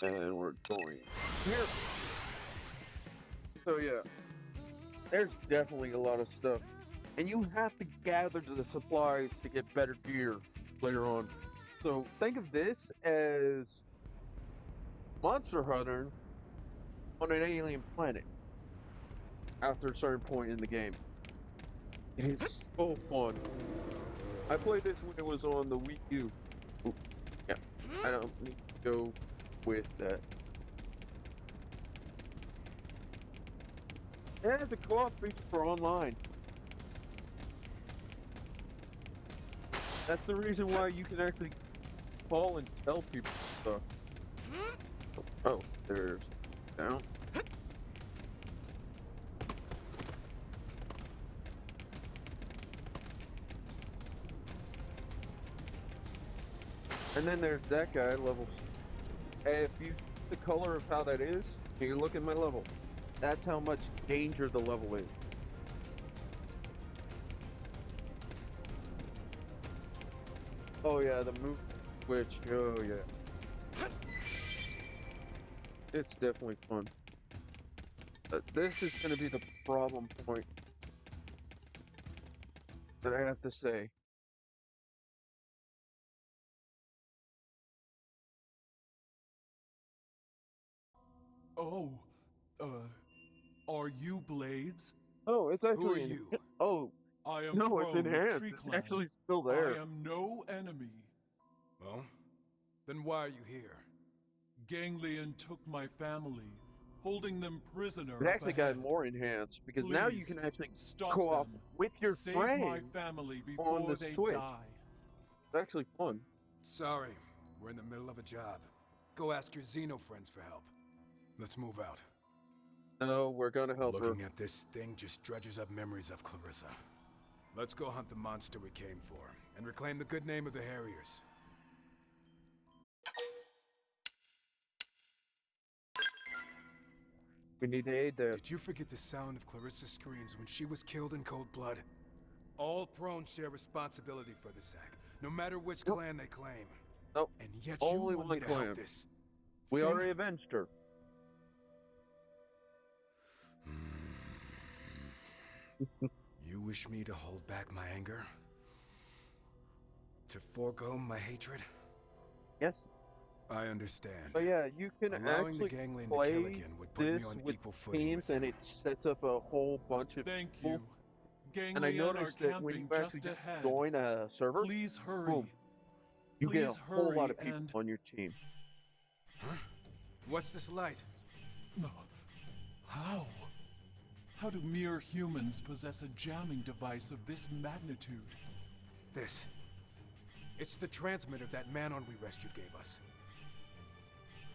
And we're going here. So yeah, there's definitely a lot of stuff. And you have to gather the supplies to get better gear later on. So think of this as Monster Hunter on an alien planet. after a certain point in the game. It is so fun. I played this when it was on the Wii U. Ooh, yeah, I don't need to go with that. It has a co-op feature for online. That's the reason why you can actually call and tell people stuff. Oh, there's down. And then there's that guy, level. If you see the color of how that is, you look at my level. That's how much danger the level is. Oh yeah, the move switch. Oh yeah. It's definitely fun. This is going to be the problem point that I have to say. Oh, are you Blades? Oh, it's Who are actually you? oh, I am no, it's Pro with enhanced. Tree It's Clan. actually still I there. am no enemy. Well, then why are you here? Ganglion took my family, holding them prisoner It up actually ahead. got more enhanced because now you Please, can actually stop co-op them. with your Save my friend family on before the they Switch. die. It's actually fun. Sorry, we're in the middle of a job. Go ask your Xeno friends for help. Let's move out. No, we're gonna help her. Looking at this thing just dredges up memories of Clarissa. Let's go hunt the monster we came for, and reclaim the good name of the Harriers. We need to aid that. Did you forget the sound of Clarissa's screams when she was killed in cold blood? All Prone share responsibility for this act, no matter which clan they claim. Nope. And yet Only you want one me to clan. help this We thing? already avenged her. You wish me to hold back my anger? To forego my hatred? Yes. I understand. But yeah, you can Allowing the actually Ganglion to kill play again would put this me on with equal footing teams, with and him. it sets up a whole bunch of Thank people. you. And I Ganglion are noticed that when you camping actually just just ahead. join a server, Please hurry. boom, you get Please a whole lot of hurry people and... on your team. Huh? What's this light? How? How do mere humans possess a jamming device of this magnitude? This. It's the transmitter that man-on we rescued gave us.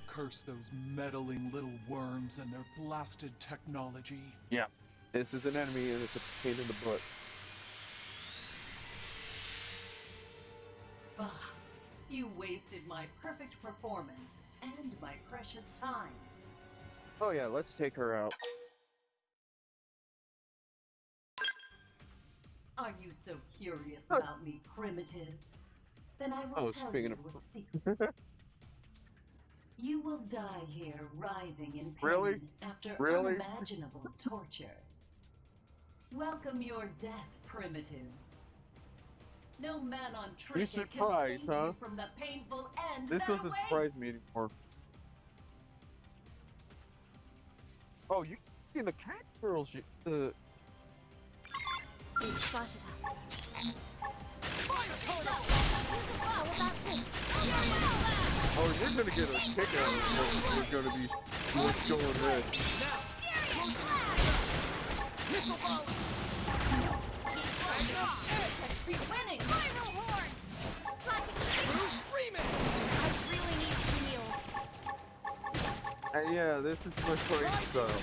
Curse those meddling little worms and their blasted technology. Yeah. This is an enemy, and it's a pain in the butt. Bah, you wasted my perfect performance and my precious time. Oh yeah, let's take her out. Are you so curious about me, primitives? Then I will tell you a secret. You will die here writhing in pain after unimaginable torture. Welcome your death, primitives. No man on trinket can save you from the painful end This that doesn't surprise awaits. me anymore. Oh, you see the cat girls? They spotted us. Oh, you're gonna get a kick out of it. You're gonna be what's going red. Missile volley! Be winning! Viral horn! Who's screaming? I really need some meals. Yeah, this is my fighting style.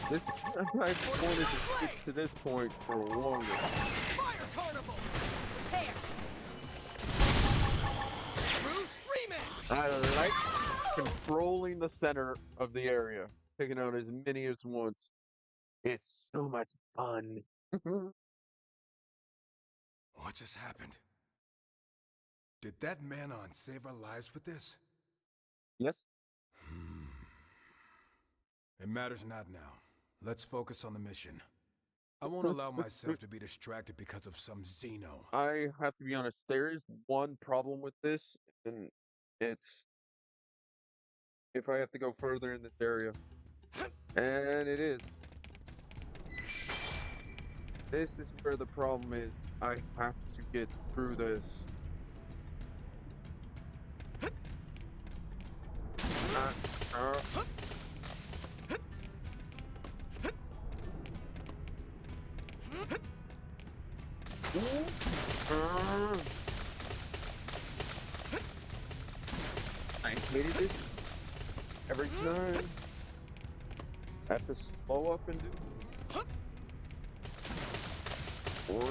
This I've wanted to stick to this point for longer. Fire carnival! There! Through screaming! I like controlling the center of the area, taking out as many as once. It's so much fun. What just happened? Did that man-on save our lives with this? Yes. It matters not now. Let's focus on the mission. I won't allow myself to be distracted because of some Xeno. I have to be honest, there is one problem with this, and it's if I have to go further in this area. And it is. This is where the problem is. I have to get through this. I hated this every time. I have to slow up and do. Or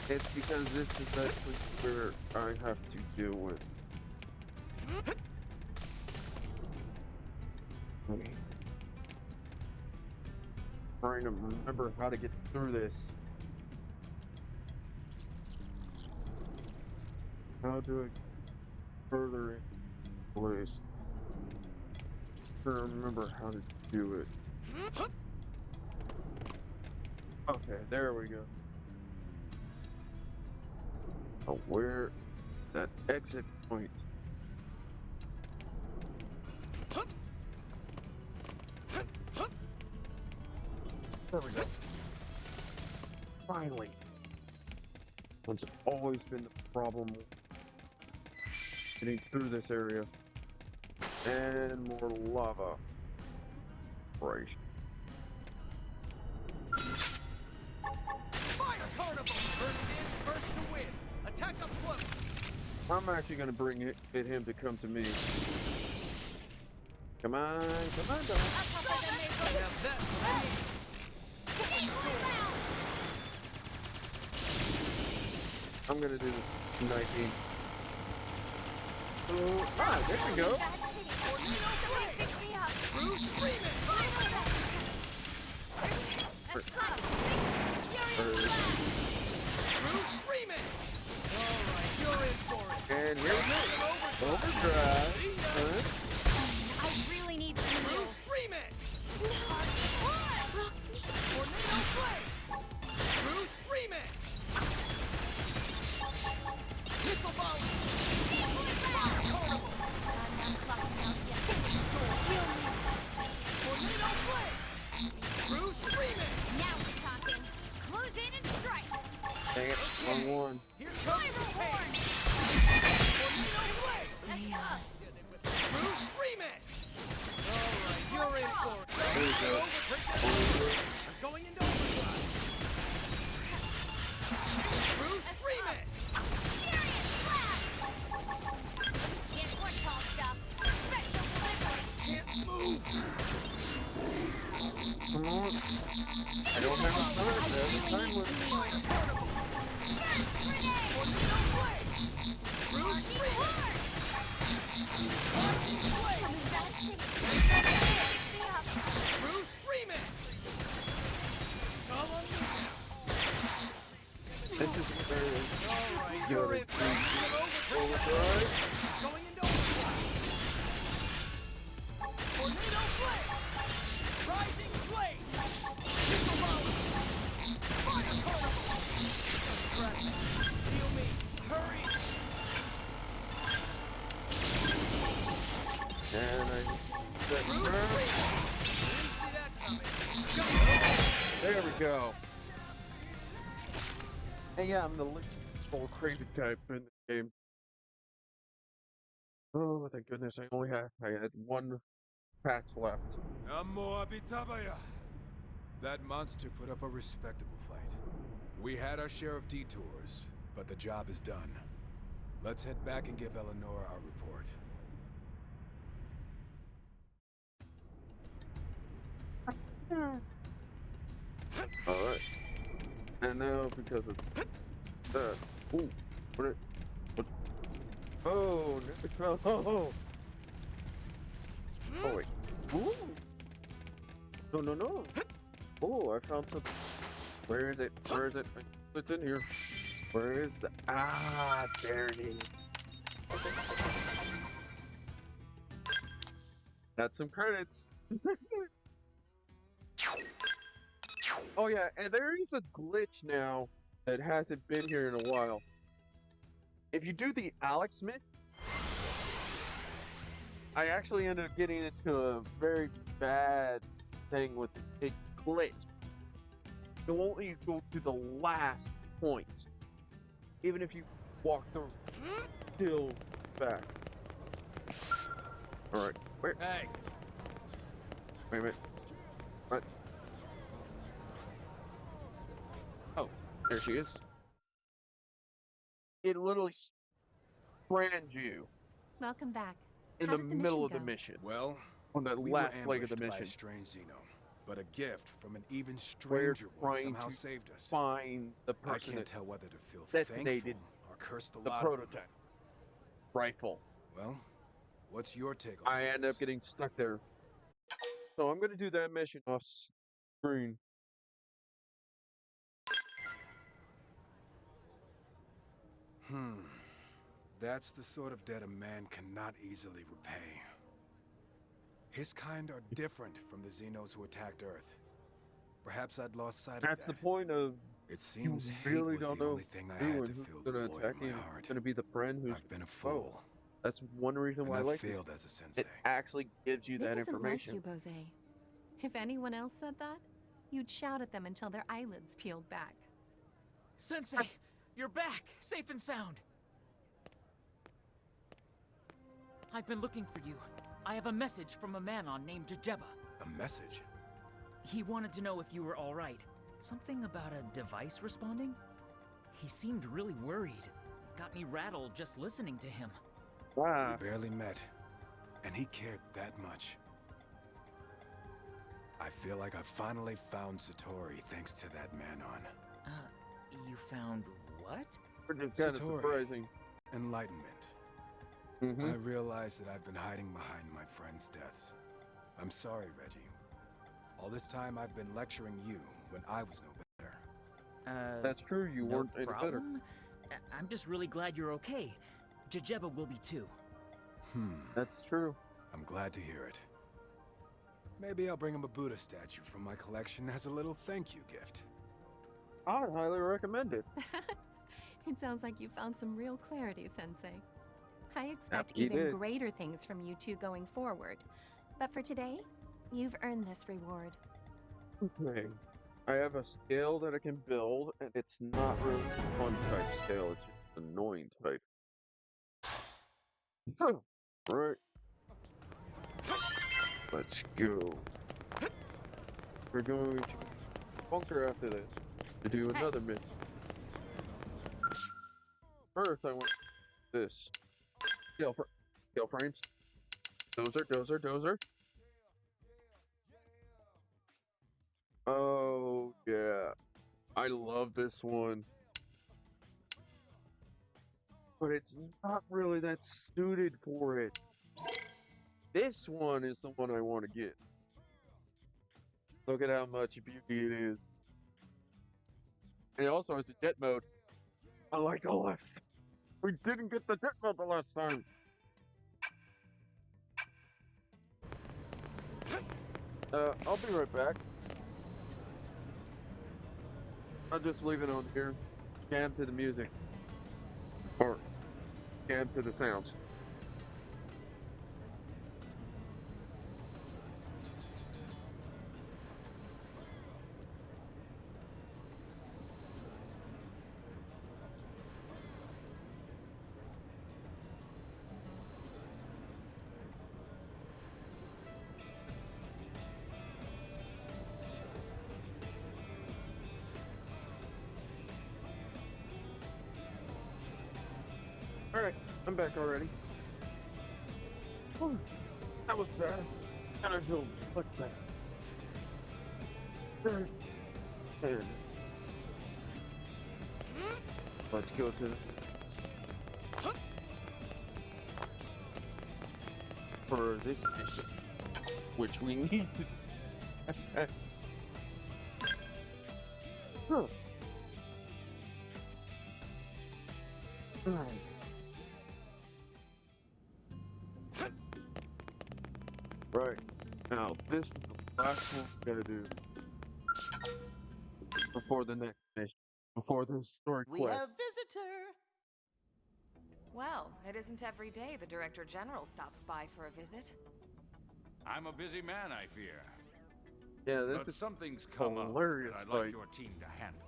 it's because this is actually where I have to deal with. Trying to remember how to get through this. How do I get further in place? Trying to remember how to do it. Okay, there we go. Oh, where that exit point? There we go. Finally. That's always been the problem. Getting through this area. And more lava. Right. Fire carnival! First in, first to win. Attack up close. I'm actually gonna get him to come to me. Come on, dog. I'm gonna do 19. There we go. And here we go. Overdrive. I really need some heals. Bruce Freeman! Missile volley! Tornado blade! Bruce Freeman! Now we're talking. Close in and strike. Dang it, wrong one. Here comes the pain! Tornado blade! Bruce Freeman! Alright, you're in for it. There we go. I'm going into overdrive. Bruce Freeman! Serious blast. Get more tall stuff. Special delivery. Can't move! Come on. I don't have a time. There's time limit. Tornado blade! Bruce Freeman! Bruce Freeman! It's all on you now. This is very Alright, you're in for it. overdrive. Going into overdrive. Tornado blade! Rising blade! Missile volley! Fire carnival! Crap. Heal me. Hurry! And I Bruce Freeman! Didn't see that coming. there we go. And yeah, I'm the full crazy type in the game. Oh, thank goodness! I had one patch left. That monster put up a respectable fight. We had our share of detours, but the job is done. Let's head back and give Eleanor our report. Alright. And now, because of that. Ooh, what? Oh, no, oh, oh, wait. Ooh. No. Oh, I found something. Where is it? Where is it? It's in here. Where is the... Ah, there it is. Got some credits. Oh yeah, and there is a glitch now that hasn't been here in a while. If you do the Alex Smith, I actually ended up getting into a very bad thing with it. It glitched. It won't let you go to the last point. Even if you walk through, still back. Alright, wait. Hey. Wait a minute. What? Oh, there she is. It literally stranded you Welcome back. in How the did the middle mission of the go? mission. Well, On the we were last leg of the ambushed by a mission. strange Xeno, but a gift from an even We're stranger one trying somehow to saved us. find the I person can't that tell whether to feel detonated thankful or curse the the lot of them. prototype rifle. Well, what's your take on I all ended up this? getting stuck there. So I'm gonna do that mission off screen. That's the sort of debt a man cannot easily repay. His kind are different from the Xenos who attacked Earth. Perhaps I'd lost sight of That's that. the point of It seems you hate really was don't the know only thing I who had and to who's fill the gonna void attack in you. my Who's heart. gonna be the friend who's I've been a foe. fool. That's one reason why I And I've like this. failed as a sensei. It actually gives you This that isn't like information. you, Bose. If anyone else said that, you'd shout at them until their eyelids peeled back. Sensei, you're back, safe and sound. I've been looking for you. I have a message from a man named Jejeba. A message? He wanted to know if you were all right. Something about a device responding? He seemed really worried. It got me rattled just listening to him. Wow. We barely met, and he cared that much. I feel like I finally found Satori thanks to that Manon. You found what? Which is kind of Satori. surprising. Enlightenment. I realize that I've been hiding behind my friends' deaths. I'm sorry, Reggie. All this time I've been lecturing you when I was no better. That's true, you no weren't any better. problem? I'm just really glad you're okay. Jejeba will be too. That's true. I'm glad to hear it. Maybe I'll bring him a Buddha statue from my collection as a little thank you gift. I highly recommend it. It sounds like you found some real clarity, Sensei. I expect he even did. greater things from you two going forward. But for today, you've earned this reward. Okay. I have a scale that I can build, and it's not really a fun type scale, it's just an annoying type. Right. Let's go. We're going to bunker after this to do another mission. First, I want this. Scale frames. Dozer. Oh, yeah. I love this one. But it's not really that suited for it. This one is the one I want to get. Look at how much beauty it is. And it also has a jet mode. Unlike the last. We didn't get the jet mode the last time. I'll be right back. I'll just leave it on here. Jam to the music. Or jam to the sounds. Alright, I'm back already. Whew, that was bad. And I feel much better. And let's go to for this mission, which we need to. Huh. Right. Now, this is the last one we gotta do before the next mission, before the story We quest. have visitor. Well, it isn't every day the Director General stops by for a visit. I'm a busy man, I fear. Yeah, this But is something's come up hilarious that I'd fight. like your team to handle.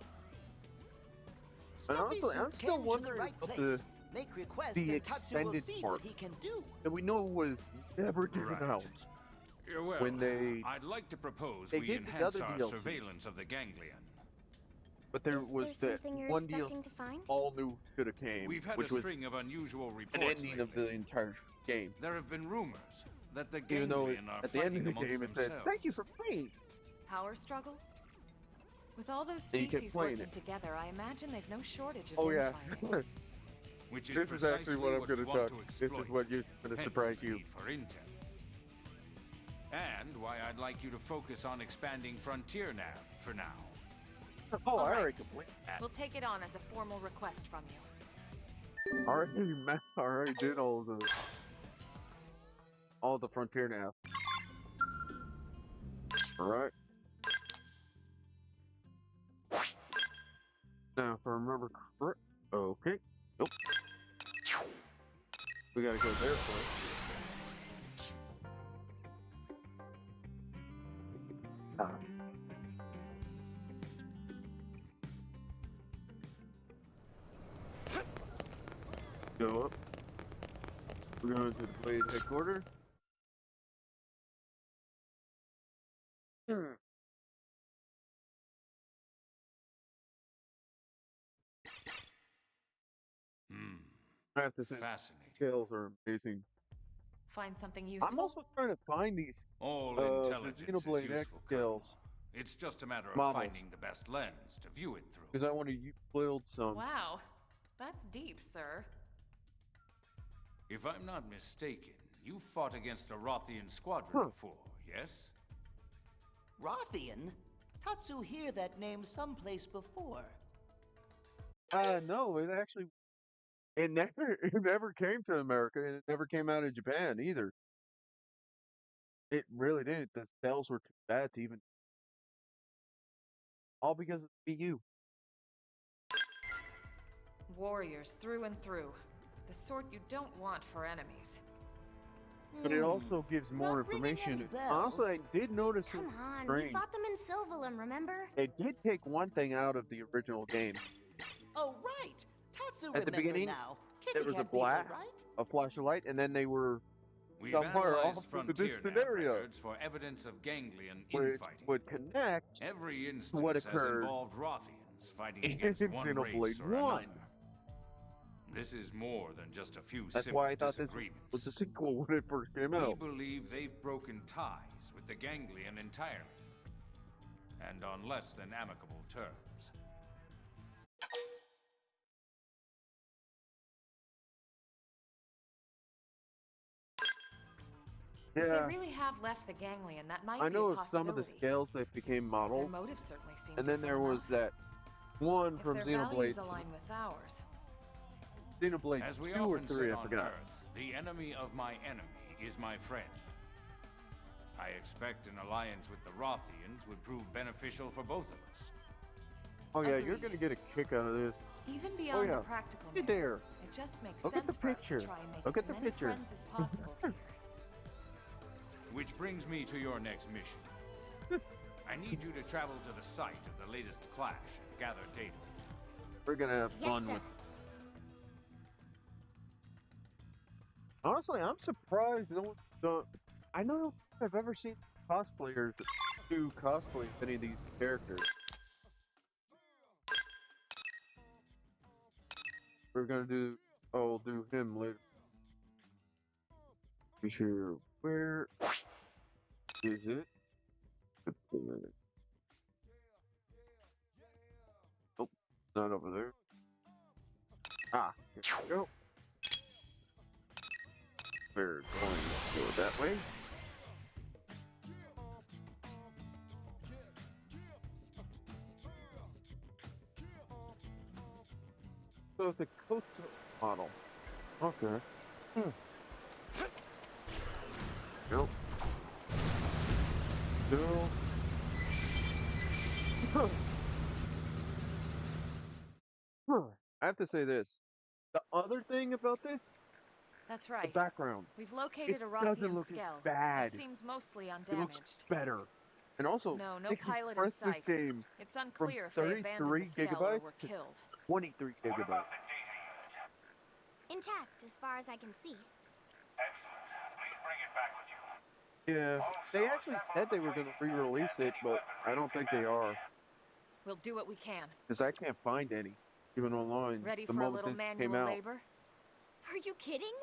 And honestly, Stuffy I'm Suit still came to wondering the right about place. Make request the and Tatsu will extended see part what he can do. that we know was never given Right. out. Yeah, well, When I'd like to propose they we did the enhance other our DLC. surveillance of the ganglion. But there Is was there that something you're one deal expecting to find? all new should have came, We've had which a was string of unusual an reports ending lately. of the entire game. There have been rumors that the Even though ganglion are at the end fighting of the amongst game it themselves. said, "Thank you for playing." Power struggles? With all those And you kept species playing working it. together, I imagine they've no shortage of Oh yeah. infighting. Which is This is actually precisely what I'm we going to want talk. to This exploit. is what is going to Hence surprise the you. need for intel. And why I'd like you to focus on expanding Frontier Nav for now. Oh, All I right. already complained. We'll take it on as a formal request from you. I already did all the Frontier now. All right. Now, if I remember correct, okay. Nope. We gotta go there first. Ah. Go up. We're going to the Blade headquarters. I have to say, Fascinating. scales are amazing. Find something useful? I'm also trying to find these All the intelligence is Xenoblade X useful, scales It's just a matter of models. finding the best lens to view it through. Because I want to build some. Wow, that's deep, sir. If I'm not mistaken, you fought against a Rothian squadron before, yes? Rothian? Tatsu hear that name someplace before. No, it never came to America, and it never came out of Japan either. It really didn't. The sales were too bad to even. All because of the EU. Warriors through and through. The sort you don't want for enemies. But it also gives more Not ringing any information. bells. Honestly, I did notice Come something on, we strange. fought them in Sylvalum, remember? They did take one thing out of the original game. Oh, right. Tatsu At the remember beginning, now. there Kitty was a cat people, blast, right? a flash of light, and then they were We've somewhere analyzed off in the Frontier distant Nav area, records for evidence of ganglion which infighting. would connect Every to instance what has occurred involved Rothians fighting in against one race Xenoblade or 1. another. This is more than just a few That's simple why I thought this disagreements. was a sequel when it first came We out. believe they've broken ties with the ganglion entirely, and on less than amicable terms. If they Yeah, really have left the ganglion, that might I be know a of some of the possibility. scales that became Their models, motives certainly seem and then there different was enough. that one If from their values Xenoblade, align with ours. Xenoblade As we 2 or often 3, say I on forgot. Earth, the enemy of my enemy is my friend. I expect an alliance with the Rothians would prove beneficial for both of us. Oh yeah, Agreed. you're gonna get a kick out of this. Even beyond yeah. the practical Hey there. merits, it just makes Look at sense the for us to picture. try and make Look as at the many picture. friends as possible here. Which brings me to your next mission. I need you to travel to the site of the latest clash and gather data. We're gonna have Yes, fun sir. with. Honestly, I'm surprised no one's done. I don't know if I've ever seen cosplayers do cosplay of any of these characters. We're gonna do. Oh, we'll do him later. Be sure. Where is it? Oh, not over there. Ah, here we go. We're going to go that way. So it's a coastal model. Okay. Nope. Still. I have to say this. The other thing about this, That's the right. background. We've located It a doesn't Rothian look as skell. bad. It seems mostly It looks undamaged. better. And also, No they pilot in compressed this sight. game It's from unclear if they abandoned 33 the skell or gigabytes were to killed. 23 gigabytes. Intact, as far as I can see. Yeah, they actually said they were going to re-release it, but I don't think they are. We'll do what we can. Because I can't find any, even online. Ready the for a moment little this came manual out. labor? Are you kidding?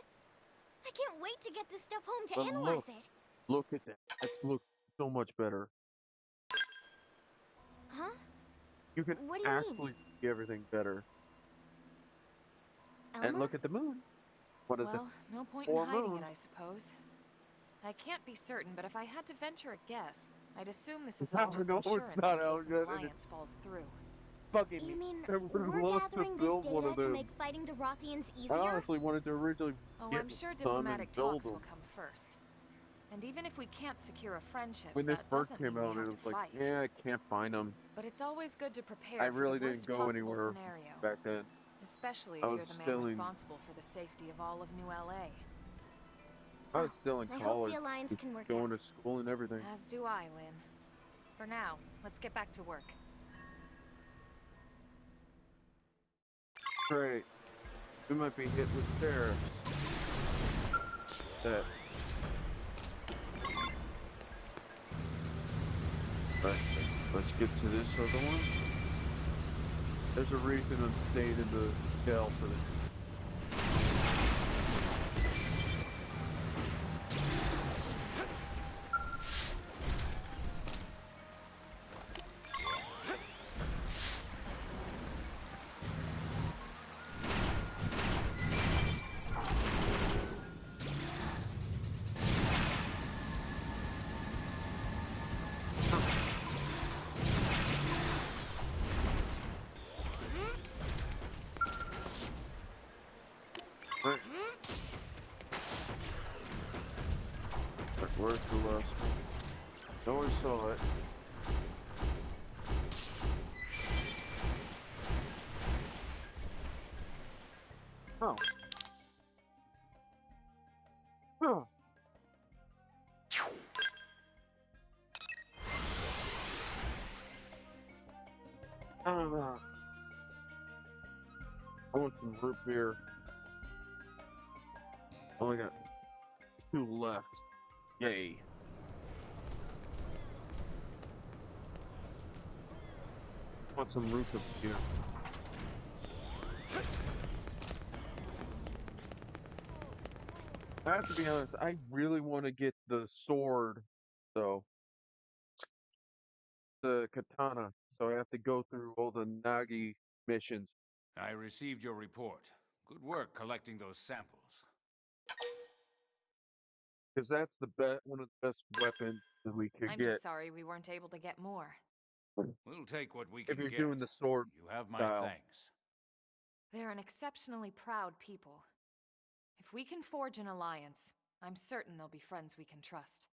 I can't wait to get this stuff home to But analyze it. look at that. It looks so much better. Huh? You can What do you actually see everything better. Elma? And look at the moon. What is Well, it? no point in Or hiding moon. it, I suppose. I can't be certain, but if I had to venture a guess, I'd assume this is No, all just no, it's insurance in not case an Alexander. alliance falls through. Fucking You mean I would've we're loved to gathering this build one data of to them. make fighting the Rothians I easier? honestly wanted to originally Oh, get I'm sure with Sun diplomatic and build talks them. will come first. And even if we can't secure a friendship, When this that first doesn't came mean we out, have it to was like, fight. yeah, I can't find them. But it's always good to prepare I for really the worst didn't go possible anywhere scenario. back then. Especially I if was you're the man still in- responsible for the safety of all of New LA. I was still in I hope college, the Alliance just can work going out. to school and everything. As do I, Lynn. For now, let's get back to work. Great. We might be hit with tariffs. That. Right, let's get to this other one. There's a reason I'm staying in the shell for this. Right. But where's the last one? No one saw it. Oh. Huh. I want some root beer. Only got 2 left. Yay. Want some root beer. I have to be honest, I really want to get the sword, though. The katana. So I have to go through all the Nagi missions. I received your report. Good work collecting those samples. Because that's the one of the best weapons that we could I'm get. just sorry we weren't able to get more. We'll take what we can If you're get. doing the sword You have my style. thanks. They're an exceptionally proud people. If we can forge an alliance, I'm certain they'll be friends we can trust.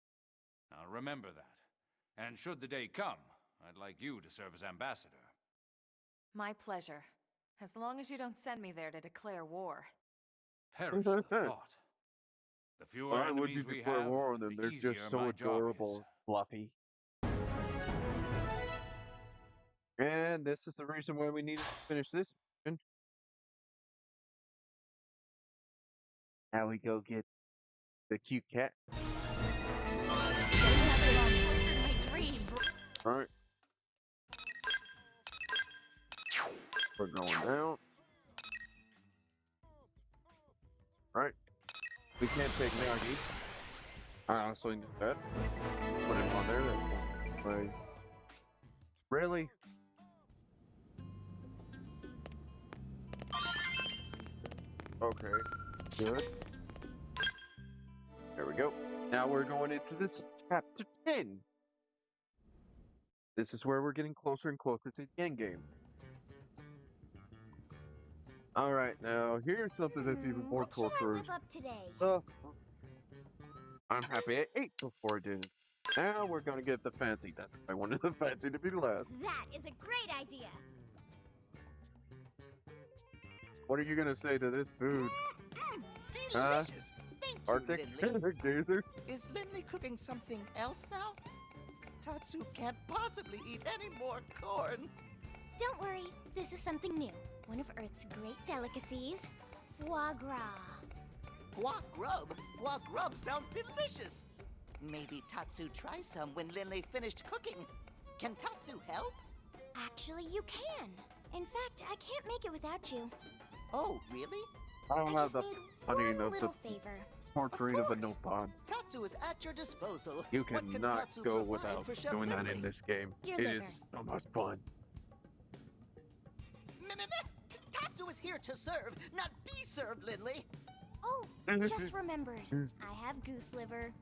I'll remember that. And should the day come, I'd like you to serve as ambassador. My pleasure. As long as you don't send me there to declare war. Perish the thought. The fewer Well, I would enemies be we declare have, war on them. the They're easier just so my adorable, job and fluffy. And this is the reason why we needed to finish this mission. Now we go get the cute cat. Alright. We're going down. Alright. We can't take Nagi. I honestly knew that. Put him on there. That's right. Really? Okay. Good. There we go. Now we're going into this chapter 10. This is where we're getting closer and closer to the end game. Alright, now here's something that's even more What should I torturous. whip up today? I'm happy I ate before I did. Now we're gonna get the fancy. That's why I wanted the fancy to be last. That is a great idea. What are you gonna say to this food? Delicious. Thank you, Arctic Lindley. Gazer? Is Lindley cooking something else now? Tatsu can't possibly eat any more corn. Don't worry, this is something new. One of Earth's great delicacies, foie gras. Foie grub? Foie grub sounds delicious. Maybe Tatsu tries some when Lindley finished cooking. Can Tatsu help? Actually, you can. In fact, I can't make it without you. Oh, really? I don't have just the need funny one enough little favor. portrait of a nopon. Tatsu is at your disposal. You What can cannot Tatsu go provide without for Chef doing that Lindley? in this game. Your It liver. is so much fun. Tatsu is here to serve, not be served, Lindley. Oh, just remembered. I have goose liver.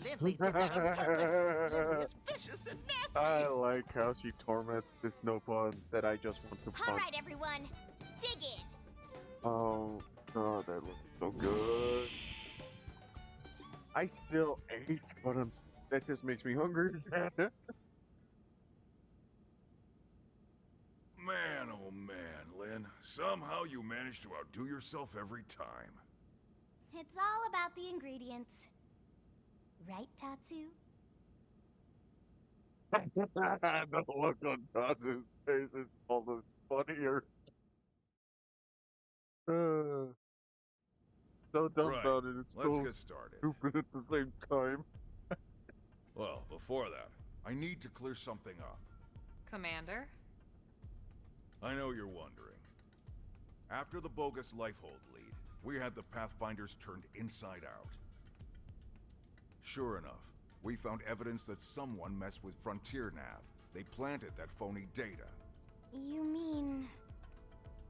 Lindley did that on purpose. Lindley is vicious and nasty. I like how she torments this nopon that I just want to All punch. right, everyone, dig in. Oh, God, that looks so good. I still ate, but that just makes me hungry. Man, oh man, Lynn. Somehow you manage to outdo yourself every time. It's all about the ingredients. Right, Tatsu? The look on Tatsu's face is almost funnier. So dumbfounded, it's Let's so get started. stupid at the same time. Well, before that, I need to clear something up. Commander? I know you're wondering. After the bogus Lifehold lead, we had the Pathfinders turned inside out. Sure enough, we found evidence that someone messed with Frontier Nav. They planted that phony data. You mean...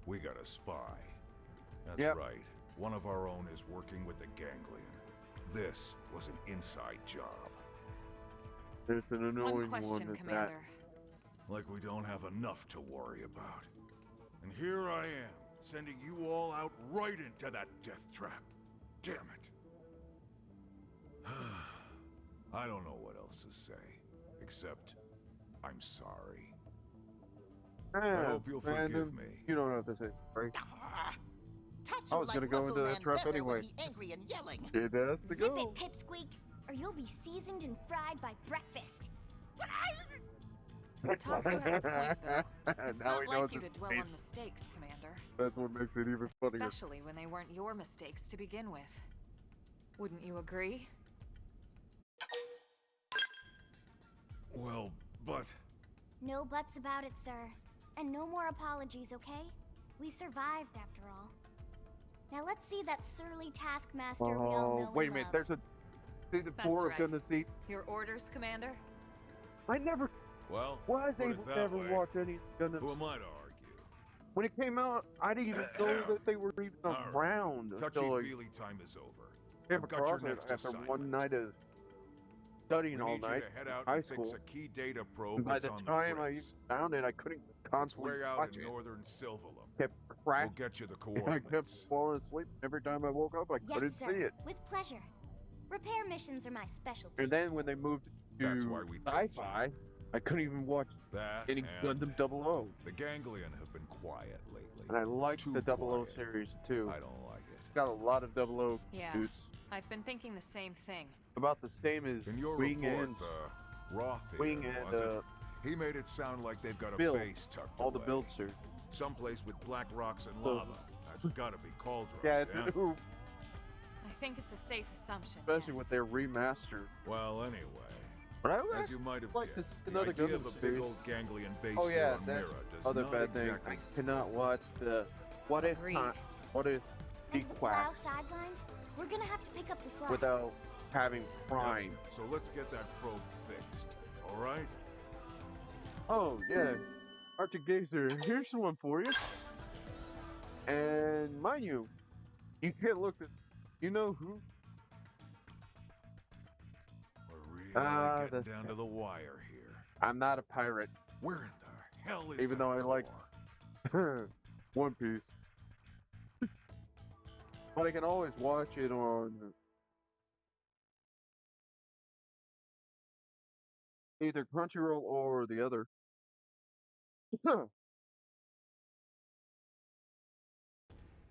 We got a spy. That's Yep. right. One of our own is working with the Ganglion. This was an inside job. It's an annoying One question, one. Commander. Like we don't have enough to worry about. And here I am, sending you all out right into that death trap. Damn it. I don't know what else to say, except I'm sorry. I hope you'll forgive me. You don't have to say sorry. Tatsu I was gonna go into that trap anyway. Be angry and yelling. It has to Zip go. it, Pipsqueak, or you'll be seasoned and fried by breakfast. Tatsu has a point, though. It's Now not we know like you to it's dwell face. on mistakes, Commander. That's what makes it even funnier. Especially when they weren't your mistakes to begin with. Wouldn't you agree? Well, but... No buts about it, sir. And no more apologies, okay? We survived, after all. Now let's see that surly taskmaster we all know Wait a and minute. love. There's a season That's 4 right. of Gundam Seed. Your orders, Commander? I never Well, was put it able to that ever way. watch any Gundam. Who am I to argue? When it came out, I didn't even know that they were even All right. around until I Touchy-feely time is over. came I've got your across it next after assignment. one night of studying We all need you night to head out in high and school. fix a key data probe And by that's the on time the I fritz. found it, I couldn't It's constantly way out watch in it. northern Silvalum. Kept We'll crashing. get you the I kept coordinates. falling asleep. Every time I woke up, I Yes, couldn't sir. see it. With pleasure. Repair missions are my specialty. And then when they moved That's to why we picked sci-fi, I couldn't even watch That any and Gundam 00. the Ganglion have been quiet lately. And I liked Too the 00 quiet. series too. I don't like it. It's got a lot of 00 Yeah. dudes. I've been thinking the same thing. About the same as In your Wing report, and Roth here, Wing and was it? He made it sound like they've got a Bill. base tucked all away. the builds are. Someplace with black rocks and So- lava. That's gotta be Cauldron. Yeah, it's a new, I think it's a safe assumption. especially yes. with their remaster. Well, anyway, But I would as you might have like to guessed, see the another idea of Gundam a big series. old ganglion base Oh here yeah, on that Mira does other not bad thing. exactly I cannot watch the what if Agreed. not what if the And with Lao quack sidelined, we're gonna have to pick up the slack. without having Yep. Prime. So let's get that probe fixed. All right? Oh yeah, Arctic Gazer. Here's the one for you. And mind you, you can't look at. You know who? We're really Ah, getting that's down to the wire here. I'm not a pirate, Where in the hell is even that though I like core? One Piece. But I can always watch it on either Crunchyroll or the other.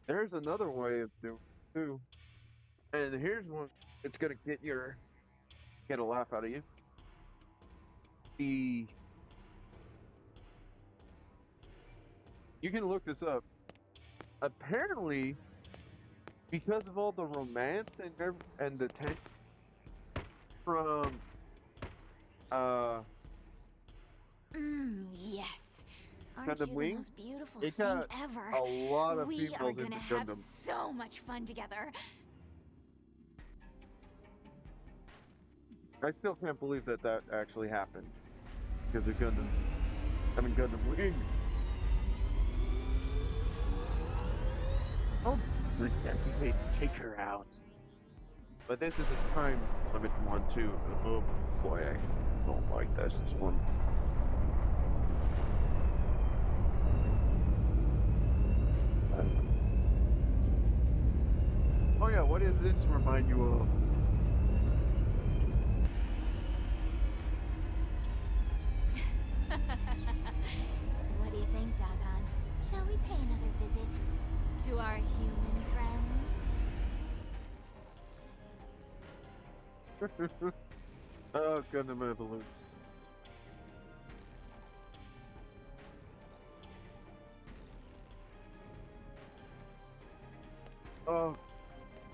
There's another way of doing it too. And here's one. It's gonna get a laugh out of you. You can look this up. Apparently, because of all the romance and the tension from Yes. Aren't Gundam you the Wing, most beautiful it thing got ever? a lot of We people are into gonna have Gundam. so much fun together. I still can't believe that actually happened because of Gundam. I mean Gundam Wing. Oh, they take her out. But this is a time limit one too. Oh boy, I don't like this one. Oh yeah, what does this remind you of? What do you think, Doggone? Shall we pay another visit to our human friends? Oh, Gundam Evolution. Oh,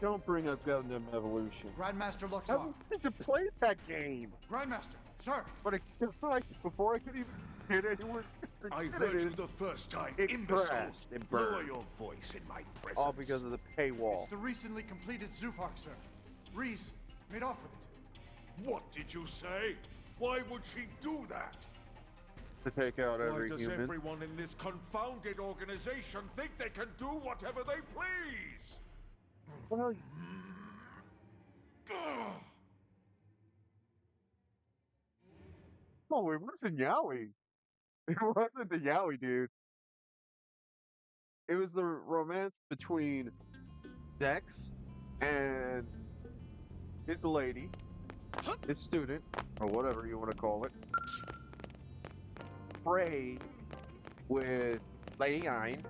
don't bring up Gundam Evolution. Grandmaster looks I on. wanted to play that game. Grandmaster, sir. But before I could even get anywhere, I heard you the first time, it imbecile. crashed and Lower burned. your voice in my presence. All because of the paywall. It's the recently completed Zufar, sir. Reese made off with it. What did you say? Why would she do that? To take out every Why does human. everyone in this confounded organization think they can do whatever they please? Well, oh, it wasn't Yowie. It wasn't the Yowie dude. It was the romance between Dex and his lady, his student, or whatever you want to call it. Prey with Lady Ein.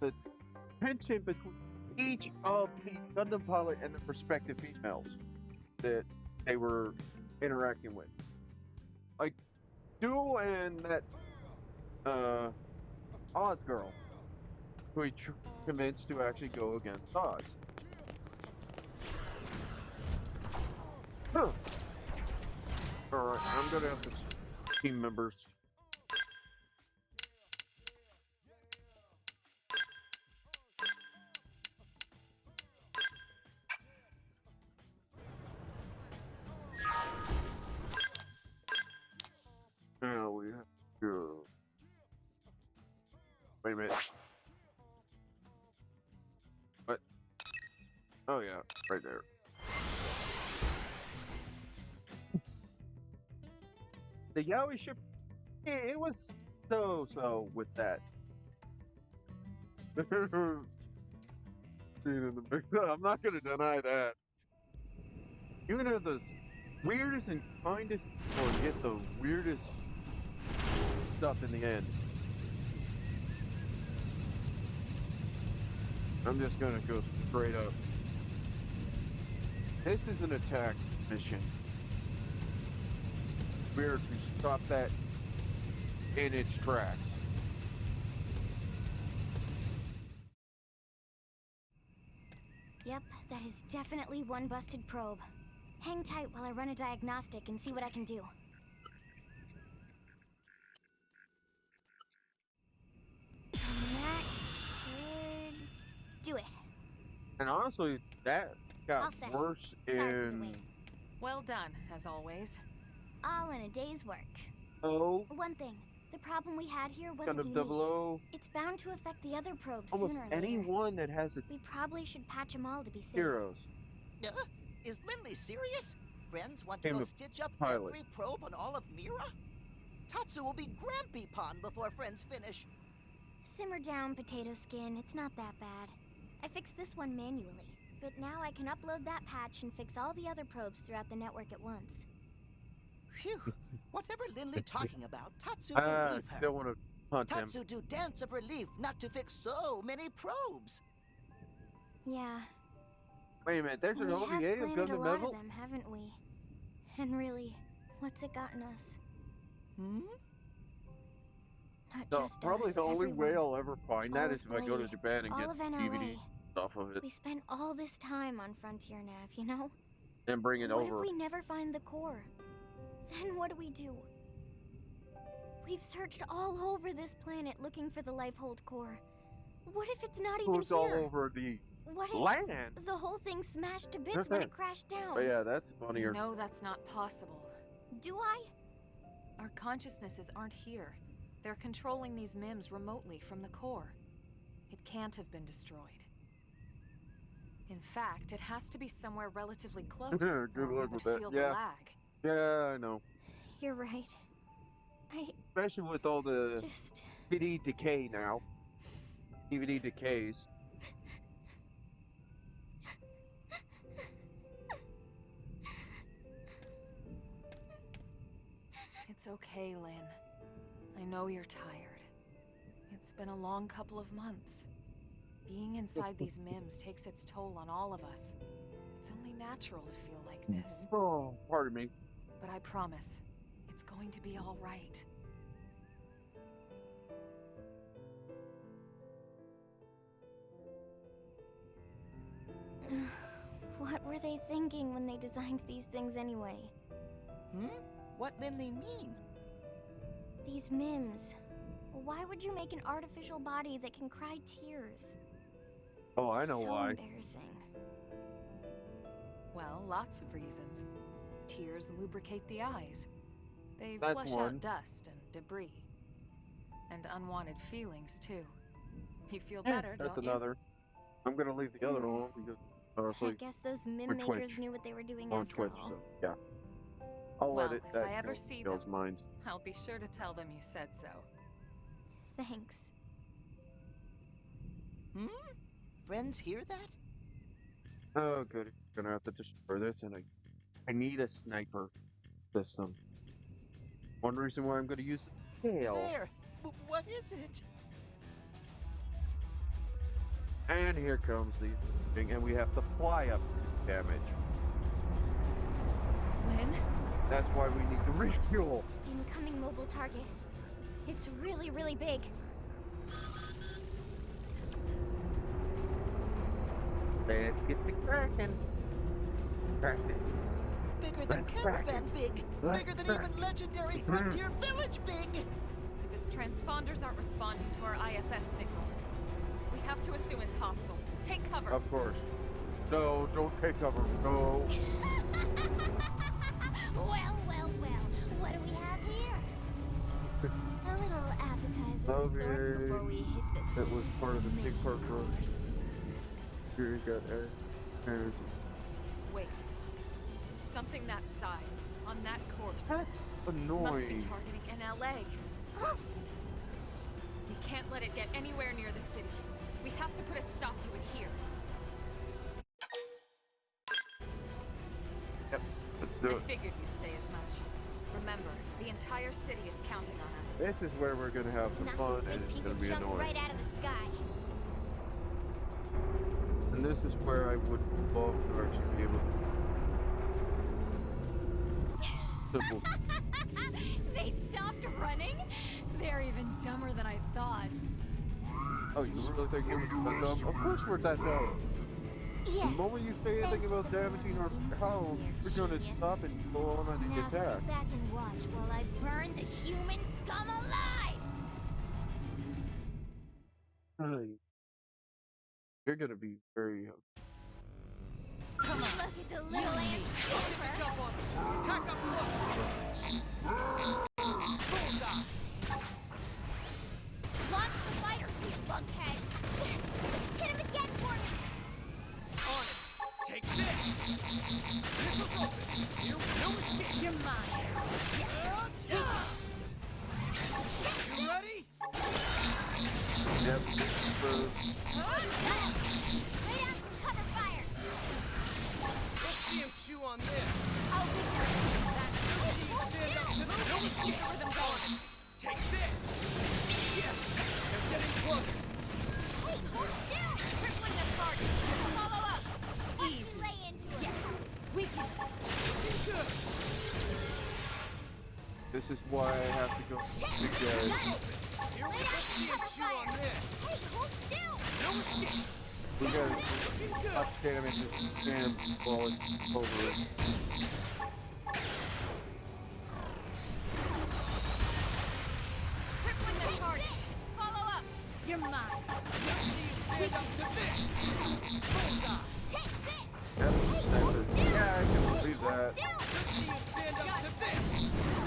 The tension between each of the Gundam pilot and the prospective females that they were interacting with. Like, Duel and that Oz girl, who he convinced to actually go against Oz. Huh. Alright, I'm gonna have to team members. Now we have to go. Wait a minute. What? Oh yeah, right there. The Yowie ship, yeah, it was so with that. I'm not gonna deny that. You're gonna have the weirdest and kindest people and get the weirdest stuff in the end. I'm just gonna go straight up. This is an attack mission. We're to stop that in its tracks. Yep, that is definitely one busted probe. Hang tight while I run a diagnostic and see what I can do. And that should do it. And honestly, that All got set. worse Sorry for the in. wait. Well done, as always. All in a day's work. Oh, One thing, the problem we had here wasn't Gundam unique. 00. It's bound to affect the other probes Almost sooner or later. anyone that has its We probably should patch them all to be safe. heroes. Is Lindley serious? Friends want to Became go a stitch up pilot. every probe on all of Mira? Tatsu will be Grampy Pon before Friends finish. Simmer down, Potato Skin. It's not that bad. I fixed this one manually, but now I can upload that patch and fix all the other probes throughout the network at once. Phew. Whatever Lindley talking about, Tatsu I believe her. still want to hunt him. Tatsu do dance of relief not to fix so many probes. Yeah. Wait a minute, there's an We have OVA of planted a Gundam lot Evo? of them, haven't we? And really, what's it gotten us? Hmm? Not So, just probably us, the only way everyone. I'll ever find All that of is if I go to Blade, Japan and all get of DVD NLA. stuff of it We spent all this time on Frontier Nav, you know? and bring it What over. if we never find the core? Then what do we do? We've searched all over this planet looking for the Lifehold core. What if it's not even Who's all here? over the What if land? the whole thing smashed to bits when it crashed down? But yeah, that's funnier. You know that's not possible. Do I? Our consciousnesses aren't here. They're controlling these MIMs remotely from the core. It can't have been destroyed. In fact, it has to be somewhere relatively close. Good or we luck would with that. feel Yeah. the lag. Yeah, I know. You're right. Especially with all the Just... DVD decay now. DVD decays. It's okay, Lynn. I know you're tired. It's been a long couple of months. Being inside these MIMs takes its toll on all of us. It's only natural to feel like this. Oh, pardon me. But I promise, it's going to be all right. What were they thinking when they designed these things anyway? Hmm? What Lindley mean? These MIMs. Why would you make an artificial body that can cry tears? Oh, I know so why. Embarrassing. Well, lots of reasons. Tears lubricate the eyes. They That's flush one. out dust and debris. And unwanted feelings, too. You feel better, That's don't another. I'm gonna leave the other one because I honestly, guess those MIM for makers Twitch. knew what they were doing on after Twitch. all. So, yeah. I'll Well, let it. if That I ever kills- see kills them, minds. I'll be sure to tell them you said so. Thanks. Hmm? Friends hear that? Oh, good. Gonna have to destroy this, and I need a sniper system. One reason why I'm gonna use the tail. There! What is it? And here comes the thing, and we have to fly up to damage. Lynn? That's why we need to refuel. Incoming mobile target. It's really, really big. Let's get to cracking. Practice. Bigger than Let's crack Caravan big! Let's Bigger than crack even legendary Frontier Village big! If its transponders aren't responding to our IFF signal, we have to assume it's hostile. Take cover. Of course. No, don't take cover. No. Well, well, well. What do we have here? A little appetizer of sorts before we hit the That was part of the big part for course. Here you got energy. Wait. Something that size, on that course. That's Must be annoying. targeting NLA. We can't let it get anywhere near the city. We have to put a stop to it here. Yep, let's do I it. figured you'd say as much. Remember, the entire city is counting on us. This is where we're gonna have some Knock fun, this and big it's piece gonna of be junk annoying. right out of the sky. And this is where I would love to actually be able to. Simple. They stopped running? They're even dumber than I thought. Oh, you really think it was that dumb? Of course we're that dumb. Yes. The moment you say anything Thanks about for the damaging our insight house, there, we're gonna genius. stop and go on an Now attack. sit back and watch while I burn the human scum alive! Hey. You're gonna be very. Come on. Look at the little ant scamper. Jump on him! Attack up close! Bullseye! Launch the fighter, you lunkhead! Yes! Hit him again for me! On it! Take this! Missiles open! No escape! You're mine! You ready? Yep. Lay down some cover fire! Let's see him chew on this! I'll be there! See you stand up to the no escape! Rhythm going. Take this! is why I have to go because we gotta stop damage and while it's over it. Crippling the target. Follow up. You're mine. Stand up to this. Bullseye. Yep, sniper. Yeah, I can believe that. Stand up to this.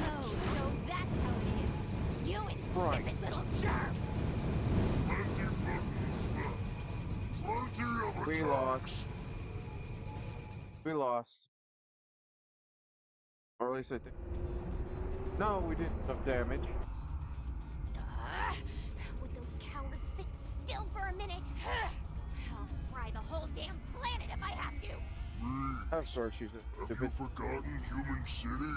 Oh, so that's how it is. You insipid little germs. We lost. We lost. Or at least I think. No, we did enough damage. Would those cowards sit still for a minute? I'll fry the whole damn planet if I have to. Of course she's a Have you forgotten Human City?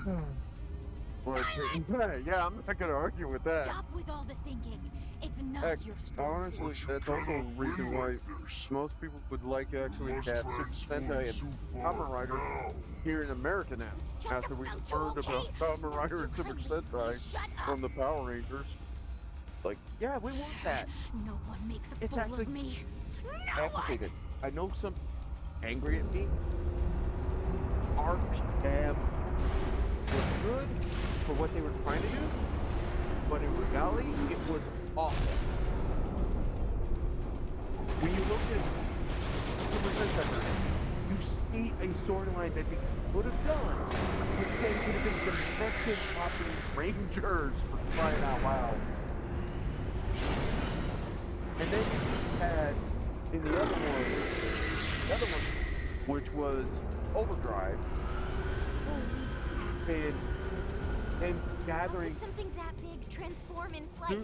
Yeah, I'm not gonna argue with that. Stop with all the thinking. It's not Heck, your strong honestly, suit. that's also a reason why most people would like actually have Super Sentai and Kamen Rider here in America now. After we learned about Kamen Rider and Super Sentai from the Power Rangers. Like, yeah, we want that. No one makes a It's fool actually, of me. I have to say this. I know some angry at me. RPM was good for what they were trying to do, but in reality, it was awful. When you look at Super Sentai, you see a storyline that they could have done. This thing could have been domestic popping Rangers for crying out loud. And then you had in the other one, which was Overdrive, and How gathering could something that big transform in flight?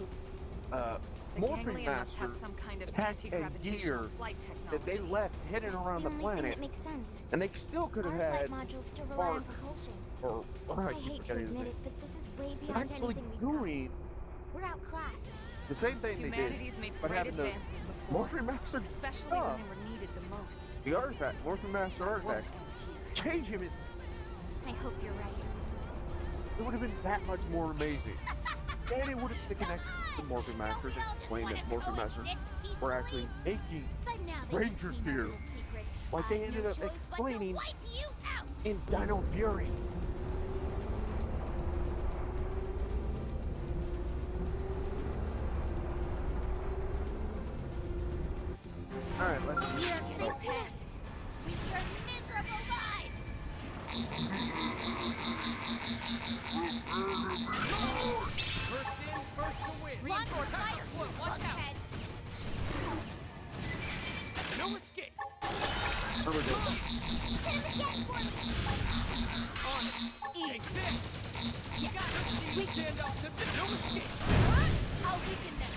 The Morphing ganglia must have Master some kind of attacked a anti-gravitational deer flight technology. that they left hidden It's around the the only thing planet, that makes sense. and they still could have Our had flight modules still rely on propulsion. or I hate to admit it, but this is way beyond actually anything we've doing got. We're outclassed. the same thing they did, Humanity's made but great having the advances before, Morphing Master especially when they were needed the most. the artifact, Morphing Master artifact, change him. I hope you're right. It would have been that much more amazing. And it would have connected to Morphing Masters and explained that Morphing Masters were actually making But now that you've Rangers seen our here. little secret, Like they I've ended no up choice but to explaining wipe you out. in Dino Fury. Alright, let's You're gonna see us with your miserable lives. First in, first to win. Reinforce fire. Watch out. Ahead. No escape. Here we go. Hit him again for me. On it. Take this. You got it. We Stand up to this. No escape. I'll weaken them.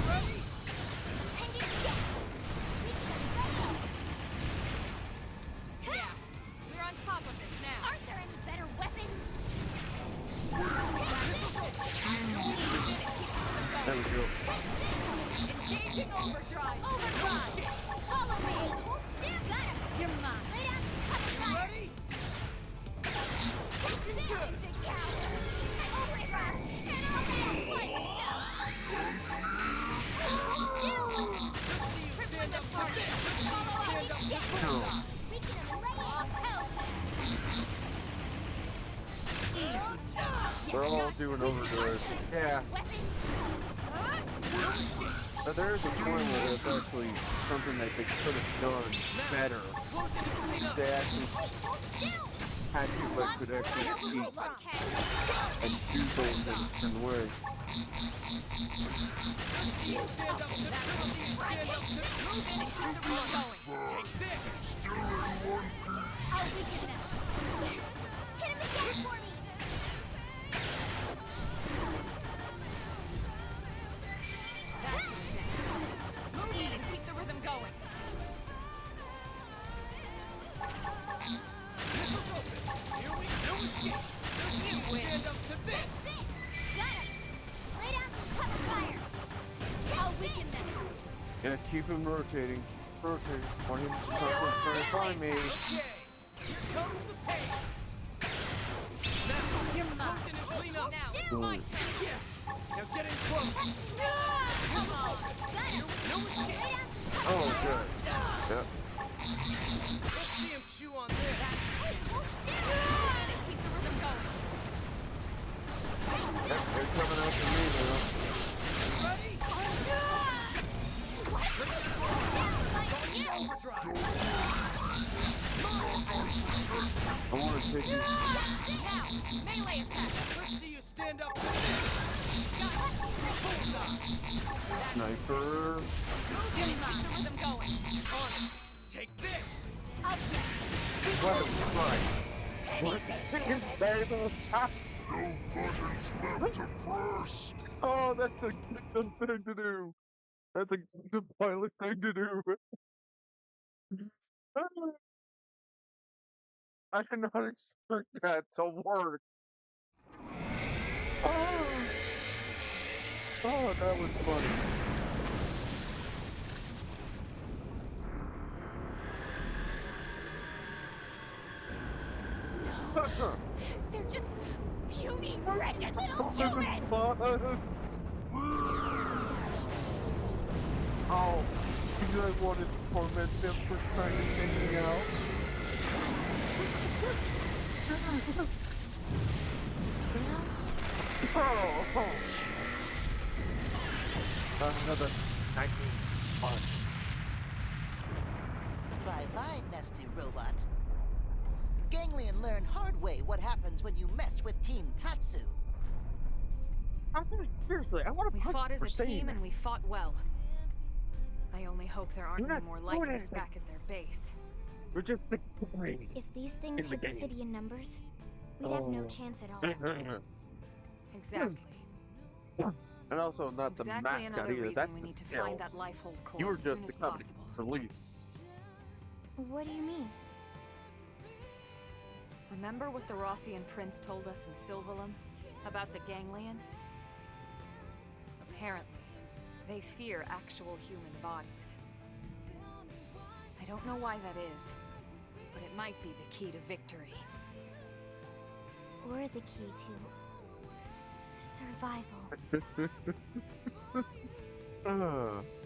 Ready? And you get. Yeah, we're on top of this now. Aren't there any better weapons? There we go. Engaging overdrive. Overdrive. Follow me. Hold still. Got him. You're mine. Lay down. Ready? Down to cower. Overdrive. And all that fun stuff. Hold still. Stand up to this. Follow up. Stand up to Get. bullseye. We can lay off help. We're all doing overdrive. Yeah. But there is a point where it's actually something that they could have done better. They actually had people that could actually eat and do things in a different way. Stand up to this. Stand up to Take this. Still in one piece. I'll weaken them. Yes. Hit him again for me. That's your day. Move in and keep the rhythm going. Missiles open. Here we go. No escape. You win. Stand up to this. Got him. Lay down some cover fire. I'll weaken them. Yeah, keep him rotating. Rotating. Want him to come trying to find me. Okay. Here comes the pain. My turn. Yes. Now get in close. Come on. No escape. Oh, good. Yep. Let's see him chew on this. Keep the rhythm going. They're coming after me now. Ready? I want to take you. Now, melee attack. Let's see you stand up. Sniper. Keep the rhythm going. Take this. What a fight. What? Table top. No buttons left to press. Oh, that's a good thing to do. That's a good pilot thing to do. I did not expect that to work. Oh, oh, that was funny. They're just puny, wretched little humans! Oh, you guys wanted to torment them for trying to take me out? Oh. Another nightmare punch. Bye-bye, nasty robot. Ganglion learned hard way what happens when you mess with Team Tatsu. Seriously, I want to We punch fought as for a saying team that. and we fought well. I only hope there aren't You're any not more doing like this anything. back at their base. We're just victorious. If these things In the hit the game. city in numbers, we'd have no chance at all. Exactly. And also not the Exactly mascot another either. reason That's we the need to skills. find that Lifehold core You were as just soon the as company possible. relief. What do you mean? Remember what the Rothian prince told us in Silvalum about the Ganglion? Apparently, they fear actual human bodies. I don't know why that is, but it might be the key to victory. Or the key to survival.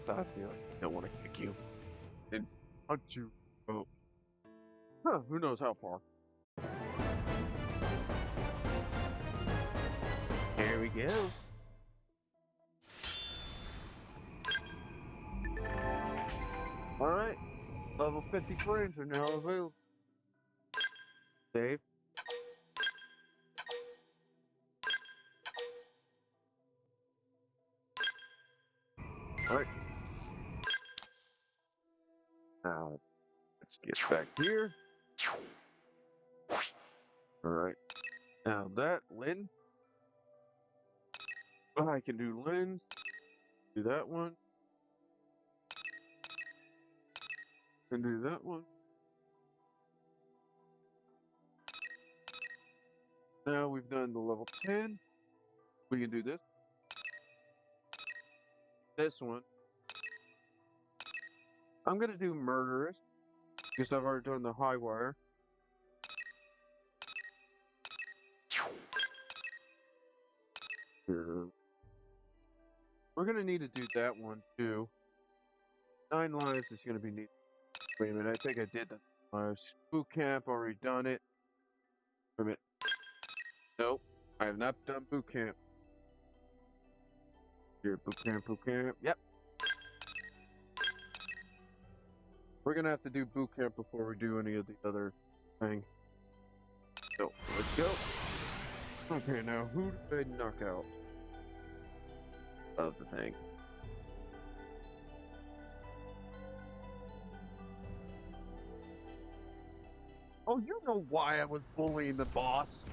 Sassy, I don't want to kick you. And punch you. Oh. Huh, who knows how far. There we go. Alright. Level 50 frames are now available. Save. Alright. Now, let's get back here. Alright. Now that, Lynn. Oh, I can do Lynn's. Do that one. And do that one. Now we've done the level 10. We can do this. This one. I'm gonna do Murderous. Because I've already done the high wire. Here. We're gonna need to do that one too. 9 lives is gonna be neat. Wait a minute, I think I did that. Boot camp, already done it. Wait a minute. Nope, I have not done boot camp. Here, boot camp. Yep. We're gonna have to do boot camp before we do any of the other thing. So, let's go. Okay, now who did I knock out of the thing? Oh, you know why I was bullying the boss.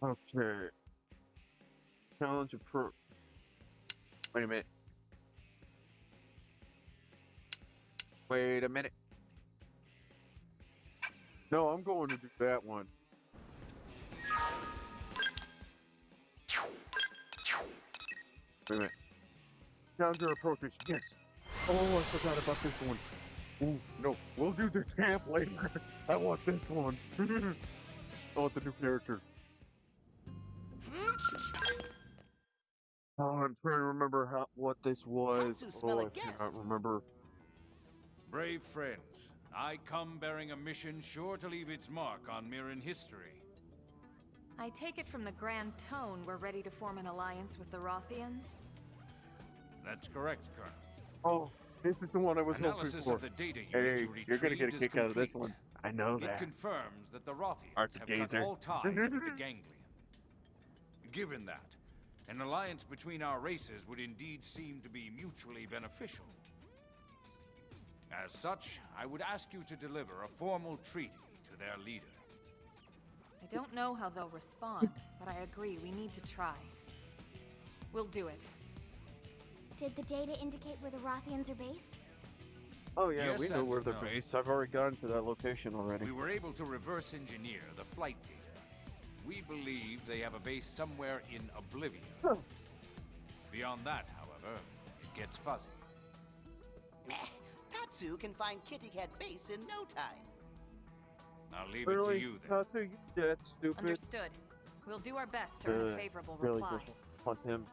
Okay. Challenge approved. Wait a minute. Wait a minute. No, I'm going to do that one. Wait a minute. Challenger approaches. Yes. Oh, I forgot about this one. Ooh, no, we'll do the camp later. I want this one. I want the new character. Oh, I'm trying to remember what this was. Oh, I cannot remember. Brave friends, I come bearing a mission sure to leave its mark on Mirren history. I take it from the grand tone we're ready to form an alliance with the Rothians? That's correct, Colonel. Oh, this is the one I was hoping Analysis for. of the data Hey, you you're gonna get a retrieved kick is out of this complete. one. I know It that. confirms that the Rothians Arthur have cut Gazer. all ties with the Ganglion. Given that, an alliance between our races would indeed seem to be mutually beneficial. As such, I would ask you to deliver a formal treaty to their leader. I don't know how they'll respond, but I agree we need to try. We'll do it. Did the data indicate where the Rothians are based? Oh yeah, Yes we know and where they're no. based. I've already gone to that location already. We were able to reverse engineer the flight data. We believe they have a base somewhere in Oblivion. Beyond that, however, it gets fuzzy. Meh. Tatsu can find Kitty Cat Base in no time. I'll leave Really? it to you then. Tatsu, you that stupid. Understood. We'll do our best to earn a favorable really reply. just fuck him.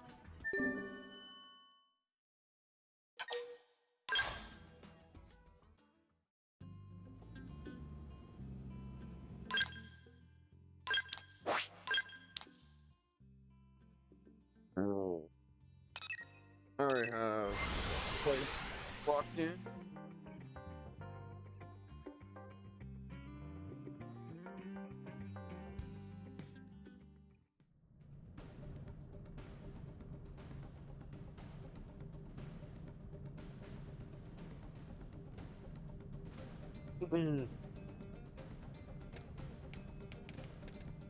Oh. Alright, place walked in.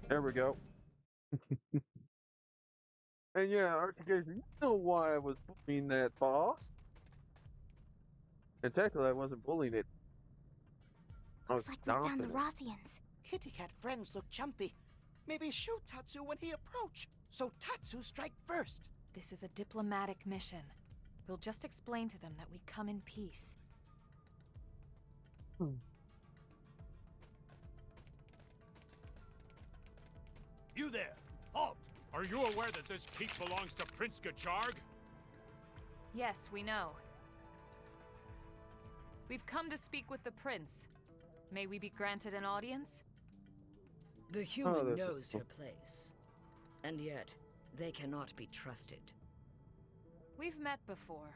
There we go. And yeah, Archie Gazer, you know why I was bullying that boss? And technically, I wasn't bullying it. I was Looks like we found the stomping it. Rothians. Kitty Cat friends look jumpy. Maybe shoot Tatsu when he approach. So Tatsu strike first. This is a diplomatic mission. We'll just explain to them that we come in peace. You there! Halt! Are you aware that this keep belongs to Prince Gajarg? Yes, we know. We've come to speak with the prince. May we be granted an audience? The human this is knows cool. her place. And yet, they cannot be trusted. We've met before.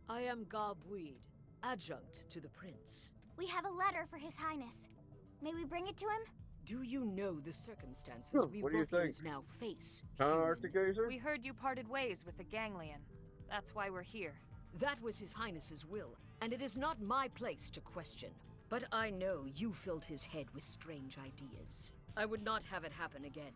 I am Gob Weed, adjunct to the prince. We have a letter for His Highness. May we bring it to him? Do you know the circumstances we what do you Rothians think? now face? Archie Gazer? We heard you parted ways with the Ganglion. That's why we're here. That was His Highness's will, and it is not my place to question. But I know you filled his head with strange ideas. I would not have it happen again.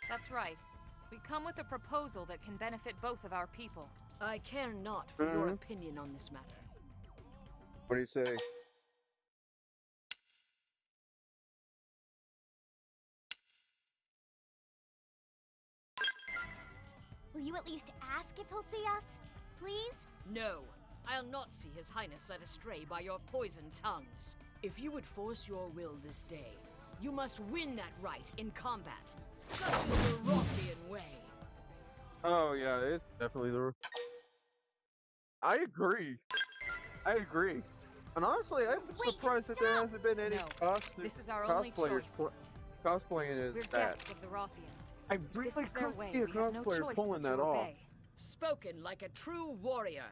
That's right. We come with a proposal that can benefit both of our people. I care not for your opinion on this matter. What do you say? Will you at least ask if he'll see us? Please? No, I'll not see His Highness led astray by your poisoned tongues. If you would force your will this day, you must win that right in combat. Such is the Rothian way. Oh yeah, it's definitely the. I agree. I agree. And honestly, I'm surprised that there hasn't been any This is our only choice. cosplaying as We're that. guests of the Rothians. I If really this is their couldn't way, see a we have no cosplayer choice pulling but to that off. obey. Spoken like a true warrior.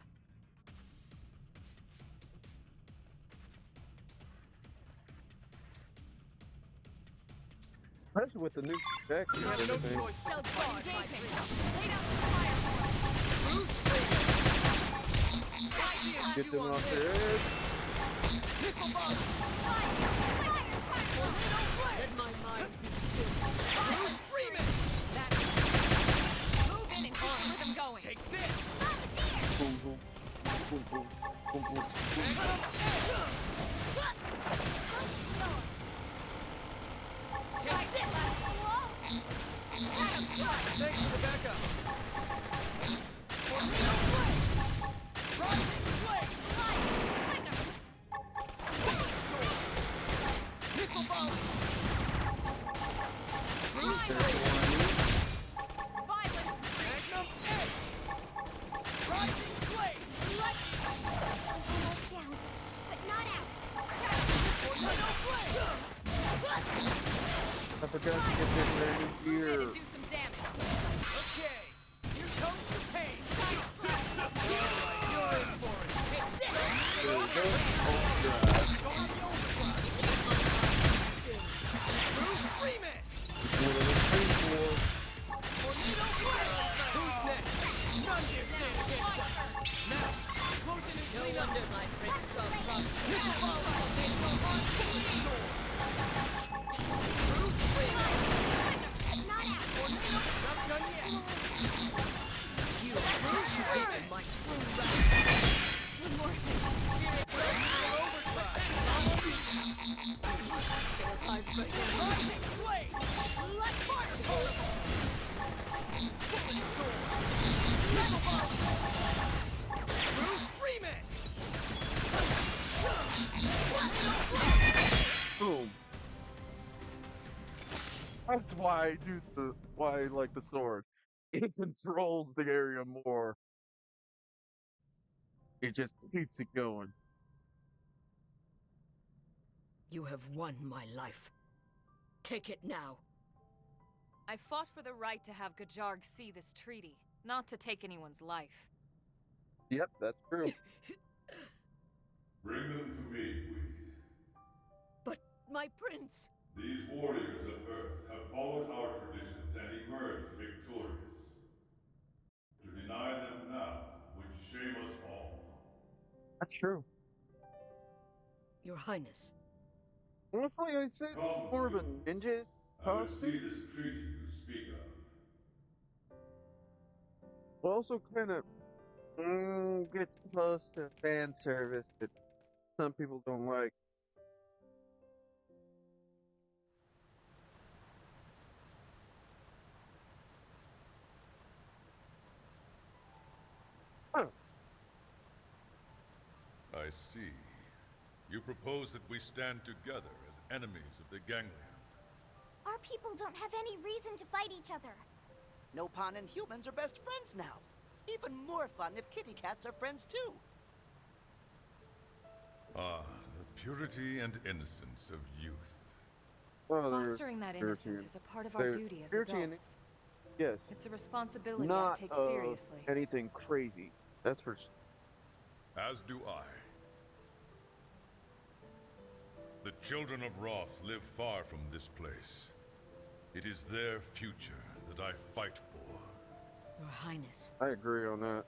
Especially with the new tech and everything. Shall guard my Lay down the fire. Get them off their edge. Missile bomb! Let my mind be still. Bruce Freeman! Move in and keep the rhythm going. Take this! Boom, boom. Boom, boom. Boom, boom. Thanks for the backup. Missile volley. Violence. Magnum edge. Rising blade. Almost down, but not out. Tornado blade. I forgot to get this ready Move in here. and do some damage. Okay, here comes the pain. Alright, you're in for it. Hit this. There we go. Overdrive. Bruce Freeman. What are we waiting for? Tornado blade. Who's next? None here stand against us. Now, close in and clean up. My prince saw promise. Missile volley. They will hunt fully storm. Bruce Freeman. Not out. Tornado. Not done yet. You, Bruce Freeman, my true rival. One more hit. Rising blade! Let fire pulse! Bullet storm! Missile bomb! Bruce Freeman! Boom. That's why I do why I like the sword. It controls the area more. It just keeps it going. You have won my life. Take it now. I fought for the right to have Gajarg see this treaty, not to take anyone's life. Yep, that's true. Bring them to me, Weed. But my prince... These warriors of Earth have followed our traditions and emerged victorious. To deny them now would shame us all. That's true. Your Highness. Honestly, I'd say Come, more of a humans. ninja I would costume. see this treaty you speak of. Also, kind of gets close to fan service that some people don't like. Oh. I see. You propose that we stand together as enemies of the Ganglion. Our people don't have any reason to fight each other. Nopon and humans are best friends now. Even more fun if kitty cats are friends too. Ah, the purity and innocence of youth. Well, Fostering that innocence is a part of our duty as adults. Yes. It's a responsibility Not I take seriously. anything crazy. That's for As do I. The children of Roth live far from this place. It is their future that I fight for. Your Highness. I agree on that.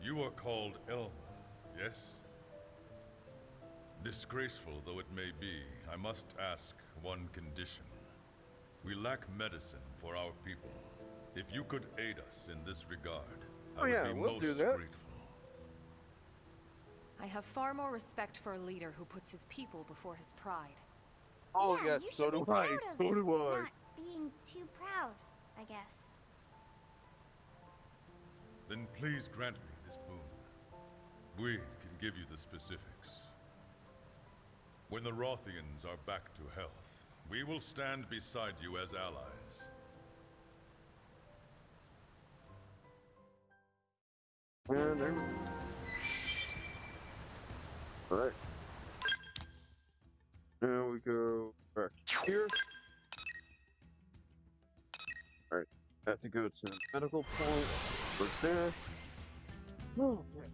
You are called Elma, yes? Disgraceful though it may be, I must ask one condition. We lack medicine for our people. If you could aid us in this regard, I would be we'll most do that. grateful. I have far more respect for a leader who puts his people before his pride. Oh yeah, yes, you so should do be I. proud of So do I. Not being too proud, I guess. Then please grant me this boon. Weed can give you the specifics. When the Rothians are back to health, we will stand beside you as allies. And there we go. Alright. Now we go back here. Alright. Have to go to the medical point. Right there. Oh, okay.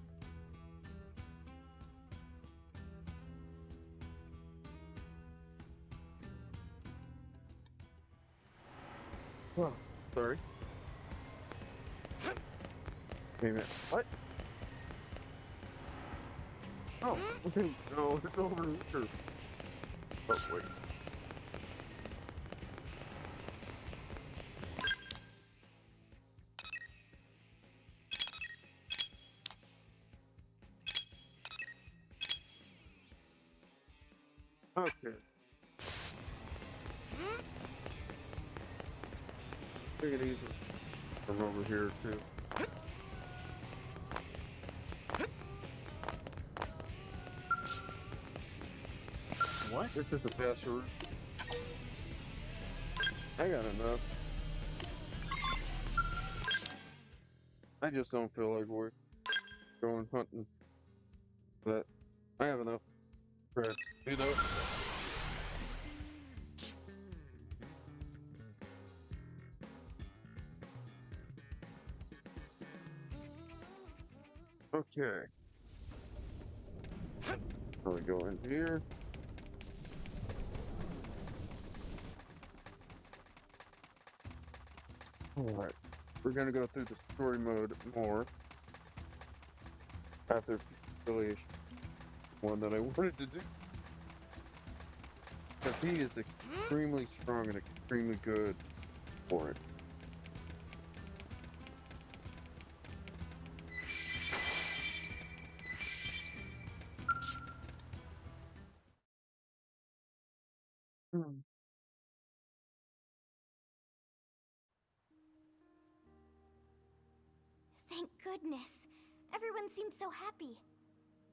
Oh, sorry. Wait a minute. What? Oh, no, it's over here. Oh, wait. Okay. Take it easy from over here too. What? This is a faster route. I got enough. I just don't feel like we're going hunting. But I have enough crap to do that. Okay. So we go in here. Alright. We're gonna go through the story mode more. After affiliation. One that I wanted to do. Because he is extremely strong and extremely good for it. Thank goodness. Everyone seems so happy.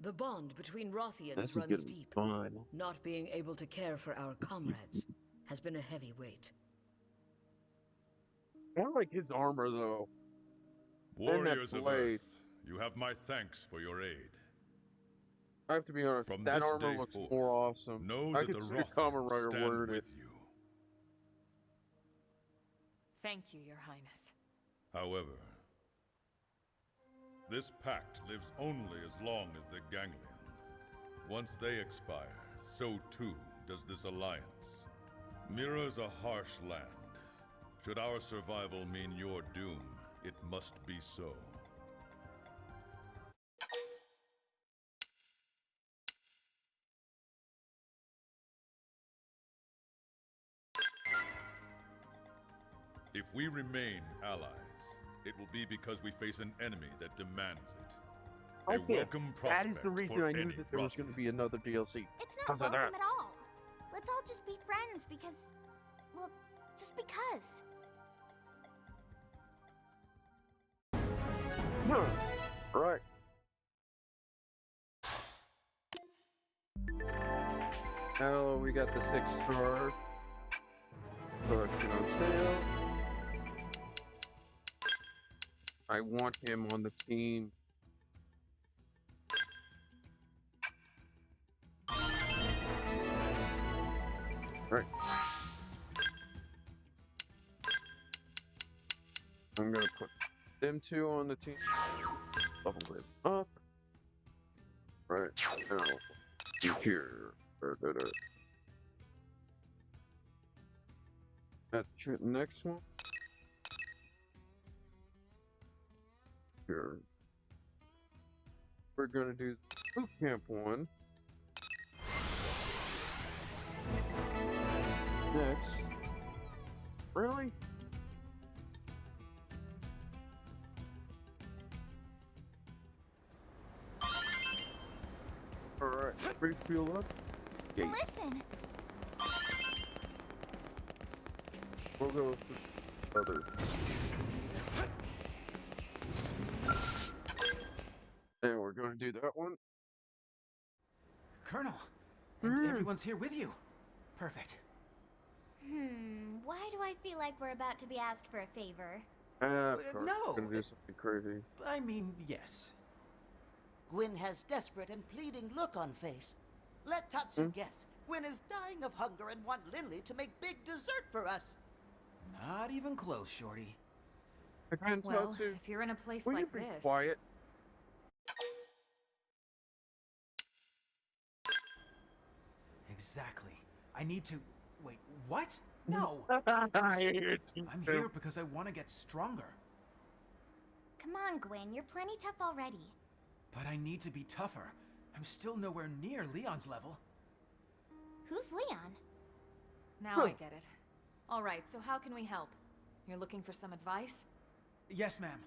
The bond between Rothians This is runs gonna be deep. fun. Not being able to care for our comrades has been a heavy weight. I don't like his armor though. Warriors of blade. Earth, you have my thanks for your aid. I have to be honest, From that this armor day looks forth, more awesome. know I that could the see a common Rothians writer stand word with it. you. Thank you, Your Highness. However, this pact lives only as long as the Ganglion. Once they expire, so too does this alliance. Mira's a harsh land. Should our survival mean your doom, it must be so. If we remain allies, it will be because we face an enemy that demands it. A welcome That is prospect the reason for I knew any that there was going to be another DLC. It's Because not of welcome that. at all. Let's all just be friends because, well, just because. Right. Now we got the 6-star collection on sale. I want him on the team. Right. I'm gonna put them two on the team. Level them up. Right now, here. That's the next one. Here. We're gonna do the boot camp one. Next. Really? Alright, refuel up. Gate. Listen. We'll go with the other. And we're gonna do that one. Colonel, and everyone's here with you. Perfect. Why do I feel like we're about to be asked for a favor? No. Gonna do something crazy. I mean, yes. Gwyn has desperate and pleading look on face. Let Tatsu guess. Gwyn is dying of hunger and want Linley to make big dessert for us. Not even close, Shorty. Well, if you're in a place Will like you be this... quiet? Exactly. I need to... Wait, what? No! I hate you I'm too. here because I want to get stronger. Come on, Gwyn, you're plenty tough already. But I need to be tougher. I'm still nowhere near Leon's level. Who's Leon? Now I get it. All right, so how can we help? You're looking for some advice? Yes, ma'am.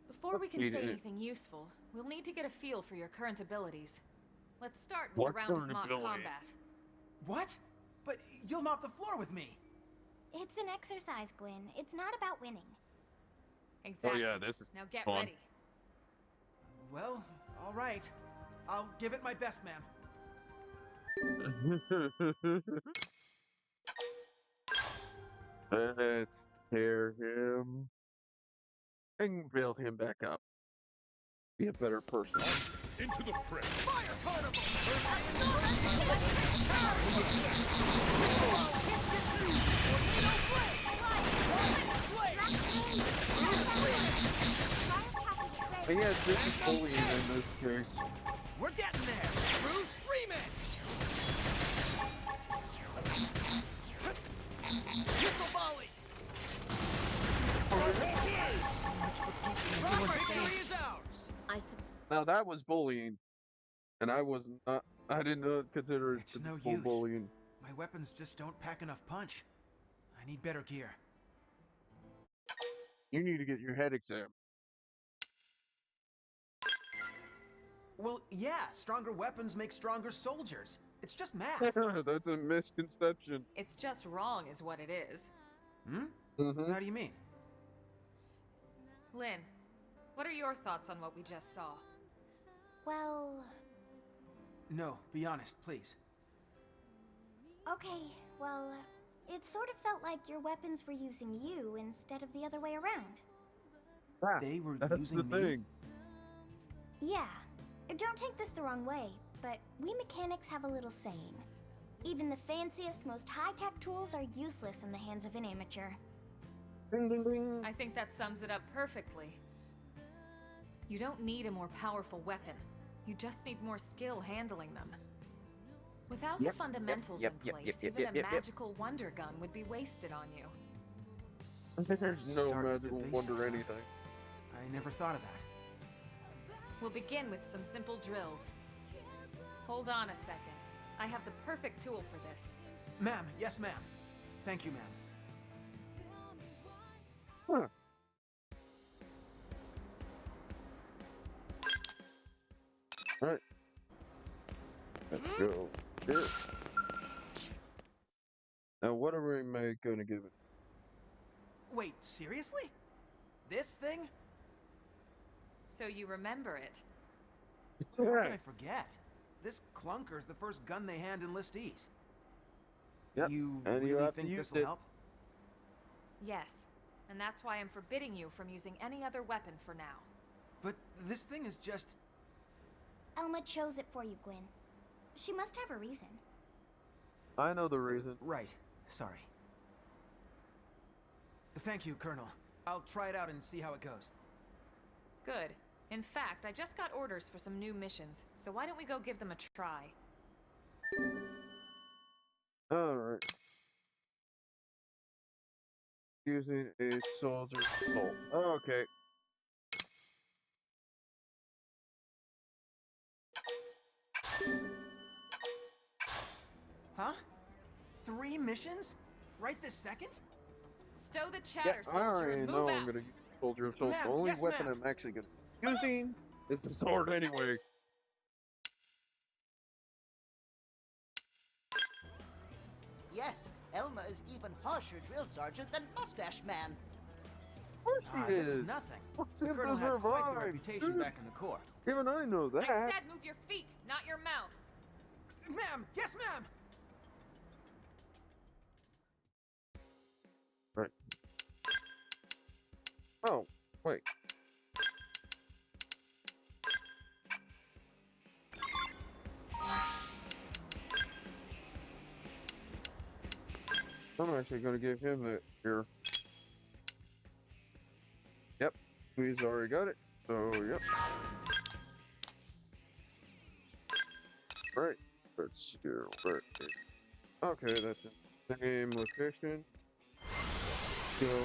Before we can say anything useful, we'll need to get a feel for your current abilities. Let's start with a round of mock combat. What? But you'll mop the floor with me. It's an exercise, Gwyn. It's not about winning. Exactly. Oh yeah, this is Now get fun. ready. Well, all right. I'll give it my best, ma'am. Let's tear him and build him back up. Be a better person. Into the prey. Fire carnival! And yeah, this is bullying in this case. We're getting there! Through Scream It! Missile volley! Victory is ours! Now that was bullying, and I was not. I didn't consider it It's no full use. bullying. My weapons just don't pack enough punch. I need better gear. You need to get your head examined. Well, yeah, stronger weapons make stronger soldiers. It's just math. That's a misconception. It's just wrong, is what it is. Hmm? Mm-hmm. How do you mean? Lynn, what are your thoughts on what we just saw? Well, No, be honest, please. okay, well, it sort of felt like your weapons were using you instead of the other way around. They were That's using the me? thing. Yeah, don't take this the wrong way, but we mechanics have a little saying. Even the fanciest, most high-tech tools are useless in the hands of an amateur. Ding, ding, ding. I think that sums it up perfectly. You don't need a more powerful weapon. You just need more skill handling them. Without the fundamentals in place, even a magical wonder gun would be wasted on you. There's no Start with the magical basics, wonder huh? anything. I never thought of that. We'll begin with some simple drills. Hold on a second. I have the perfect tool for this. Ma'am, yes, ma'am. Thank you, ma'am. Huh. Alright. Let's go. Here. Now, what are we gonna give it? Wait, seriously? This thing? So you remember it. How can I forget? This clunker's the first gun they hand enlistees. Yep, You and you really have to think use this'll it. help? Yes, and that's why I'm forbidding you from using any other weapon for now. But this thing is just... Elma chose it for you, Gwyn. She must have a reason. I know the reason. Right. Sorry. Thank you, Colonel. I'll try it out and see how it goes. Good. In fact, I just got orders for some new missions, so why don't we go give them a try? Alright. Using a soldier's soul. Okay. Huh? 3 missions? Right this second? Stow the Yeah, chatter, I soldier, already and know move I'm out! gonna use soldier of soul. Ma'am, The only yes, weapon ma'am. I'm actually gonna be using is the sword anyway. Yes, Elma is even harsher drill sergeant than Mustache Man. Of course she This is is. nothing. What's The in Colonel the had quite the survive, reputation dude? back in the Corps. Even I know that. I said move your feet, not your mouth! Ma'am! Yes, ma'am! Right. Oh, wait. I'm actually gonna give him that here. Yep, he's already got it. So, yep. Right. Let's go. Right. Okay, that's in the same location. Go.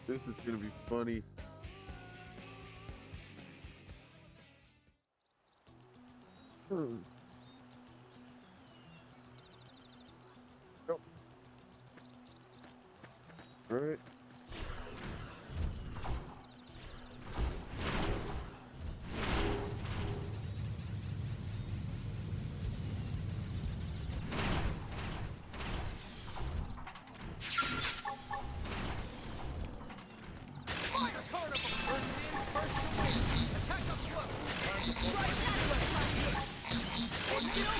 This is gonna be funny. Hmm. Go. Right.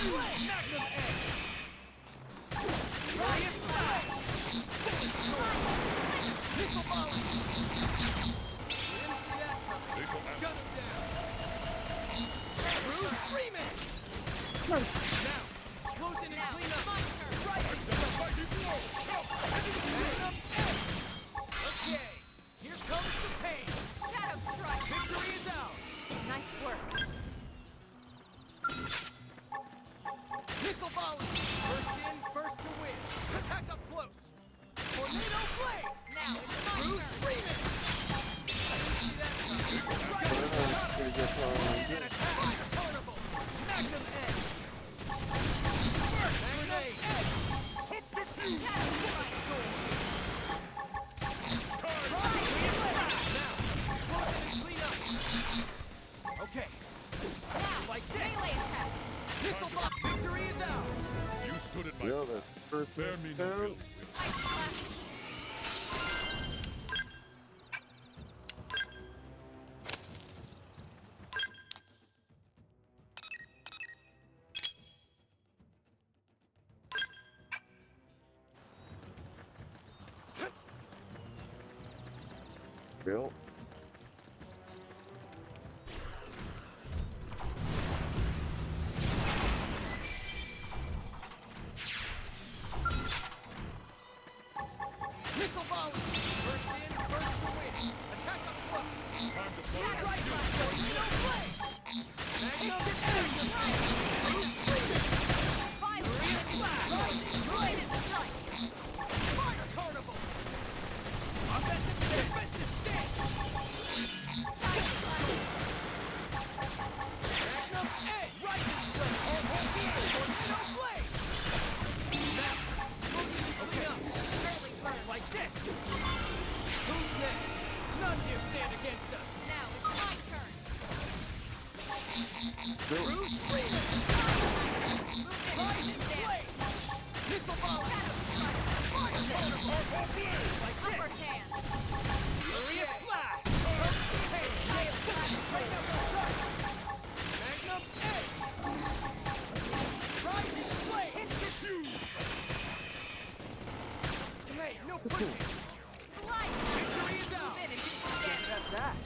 Flame! Magnum Edge! Furious Blast! Missile Volley! Didn't see that coming. Gun him down! Bruce Freeman! Now, close in and clean up! My turn! Right! Magnum Edge! Okay, here comes the pain! Shadow Strike! Victory is ours! Nice work. Missile Volley! First in, first to win. Attack up close. Tornado Blade! Now it's my Bruce turn. Freeman! I didn't see that coming. And attack! Fire Carnival! Magnum Edge! Magnum Edge! Shadow Strike! Now, close in and clean up. Okay. Now, Like this. melee attacks. Missile Box! Victory is ours! You stood at my Yeah, that's first Bear me no ill will. Ice Slash. Bill. Missile Volley! First in, first to win. Attack up close. Time to Shadow Right Strike. side, Tornado Blade! Magnum Edge! Bruce Freeman! Fire Furious Blast! Bladed Strike. Fire Carnival! Offensive stance! Defensive stance! Side Slash. Magnum Edge! Rising Blade! Tornado Blade! Now, okay. Early burn. Like this! Who's next? None here stand against us! Now it's my turn. Bruce Freeman! Rising Blade! Missile Volley! Shadow Strike. Fire Carnival! Like Upper this! hand. Furious Blast! Hey, nail straight up the front! Magnum Edge! Rising Blade! Hey, no pushing! Slide. Victory is Move ours! in and do some damage. That's that.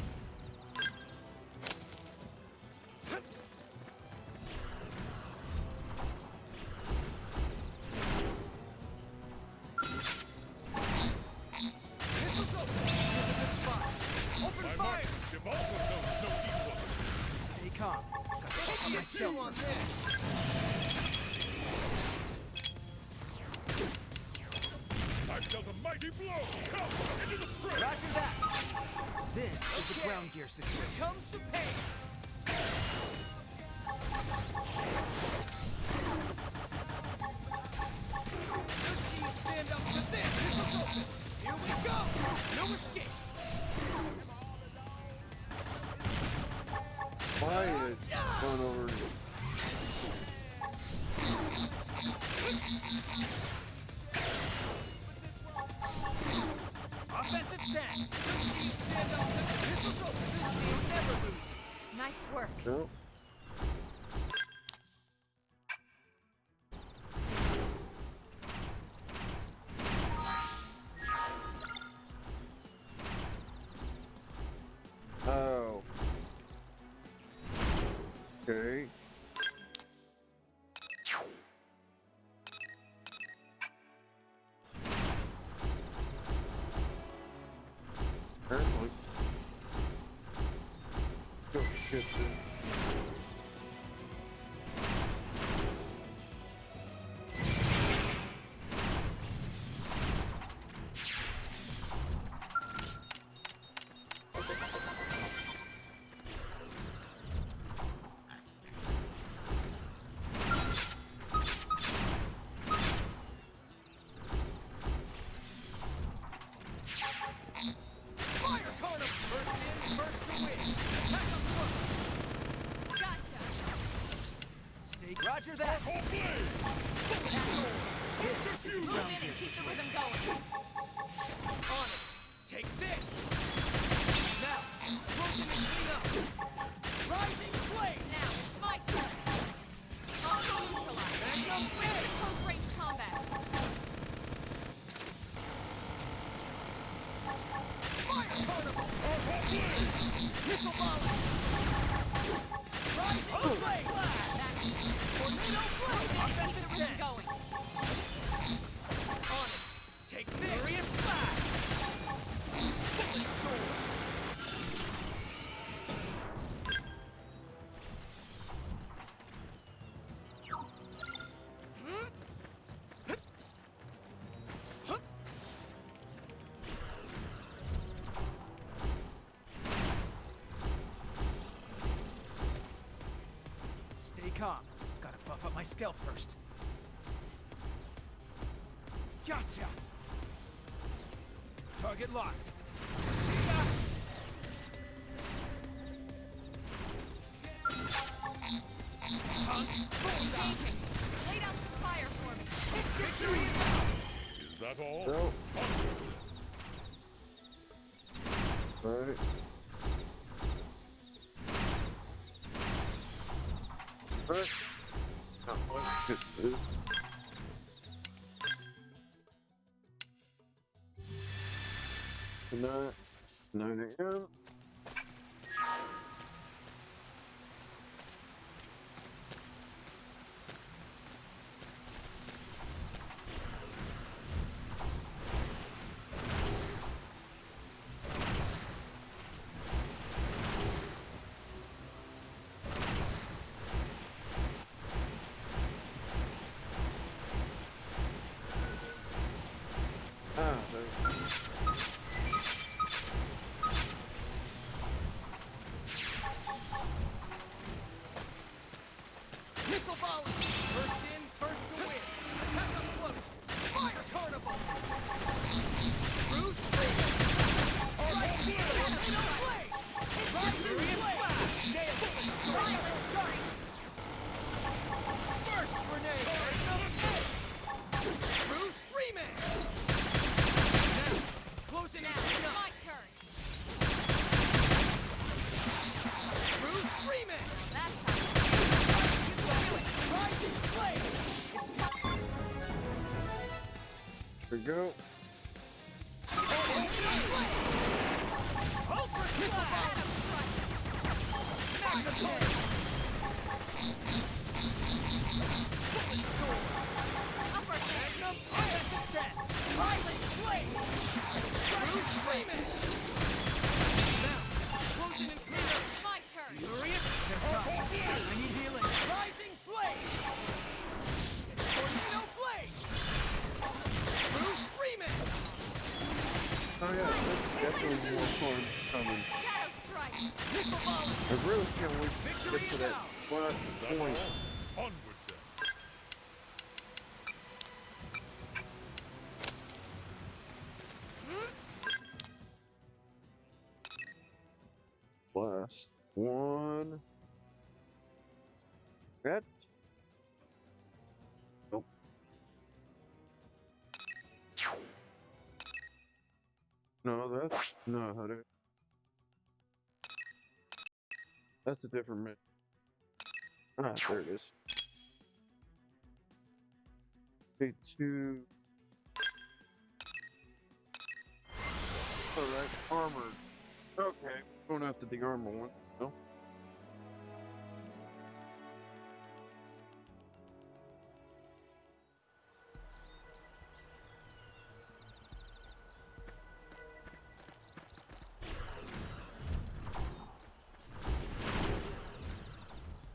Missiles open! Here's a good spot! Open My fire! marksmanship also knows no equal. Stay calm. Got to focus on Hit myself you on first. this! I've dealt a mighty blow. Come into the fray. Roger that. This is a ground gear situation. Here comes the pain! Let's see you stand up to this! Missiles open! Here we go! No escape! Quiet. Going over. Offensive stance! Let's see you stand up to this! Missiles open! This team never loses! Nice work. No. Oh. Okay. Apparently. Go get this. Fire Carnival! First in, first to win! Attack up close! Gotcha. Stay. Roger that. This is a Move ground in gear and keep the situation. rhythm going. On it! Take this! Now, closing and clean up! Rising Blade! Now it's my turn. I'll go neutral Missile volley! Rising blade! Tornado blade! Offensive stance! Going. On it! Take this! Furious blast! Bullet storm! Stay calm. Gotta buff up my stealth first. Gotcha! Target locked. See ya! Engaging. Lay down some fire for me. Victory is ours! Is that all? No. Alright. Alright. Now, let's get this. Tonight, 9 a.m. Missile volley! First in, first to win! Attack up close! Fire carnival! Bruce Freeman! Alright, tornado blade! Furious blast! Nail bullet storm! First grenade! Bruce Freeman! Now, closing out! My turn. Bruce Freeman! That's how Rising flame! it's time. Here we go. Ultra slash! Magna blade! Bullet storm! Upper Magnum offensive stance! Rising flame! Bruce Freeman! Now, closing and clear up! My turn. Furious! I need healing! Rising blade! Tornado blade! Bruce Freeman! Oh yeah, that's definitely more fun coming. Shadow strike. Missile volley! I really can't wait to Victory get to is that ours. last Is that point. all? Onward then. Last one. That. Nope. No, that's not how to. That's a different mission. Ah, there it is. Take two. Alright, armored. Okay, going after the armor one. No.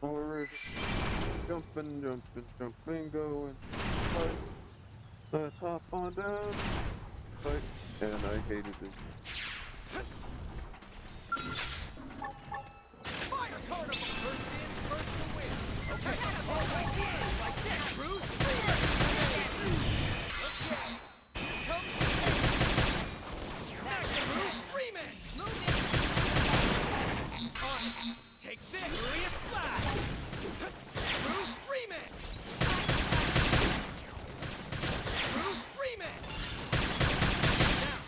Or is it jumping, going. Fight. Let's hop on down. Fight. And I hated it. Fire carnival! First in, first to win! Okay, always in! Like this! Bruce Freeman! Okay, here comes the hit! Magnum Bruce Freeman! Move in! On! Take this! Furious blast! Bruce Freeman! Bruce Freeman! Now,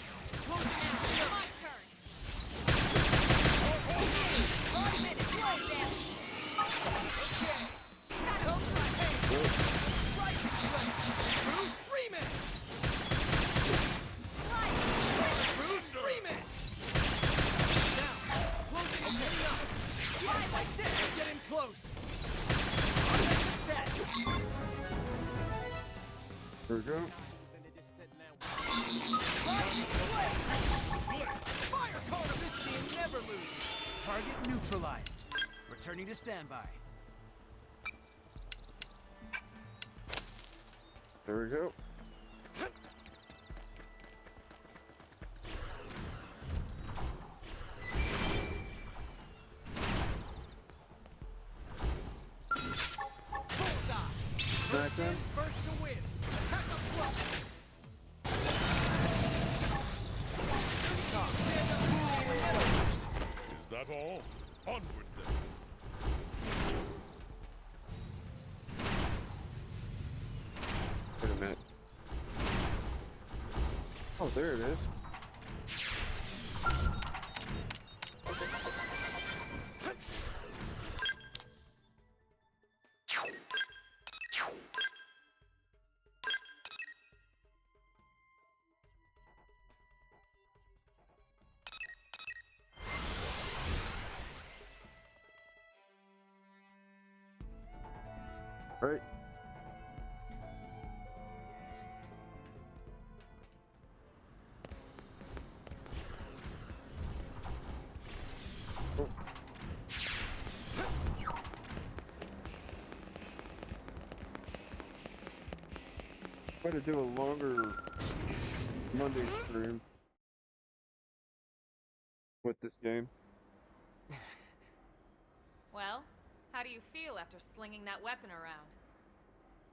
closing out! My turn. Bruce Freeman! Bruce Freeman! Now, closing Yes, like this! Now get in close! Offensive stats! There we go. Fire cone of this team never loses! Target neutralized. Returning to standby. There we go. First in, first to win. Attack up close. Is that all? Onward then. Wait a minute. Oh, there it is. Right. Oh. Try to do a longer Monday stream with this game. Well, how do you feel after slinging that weapon around?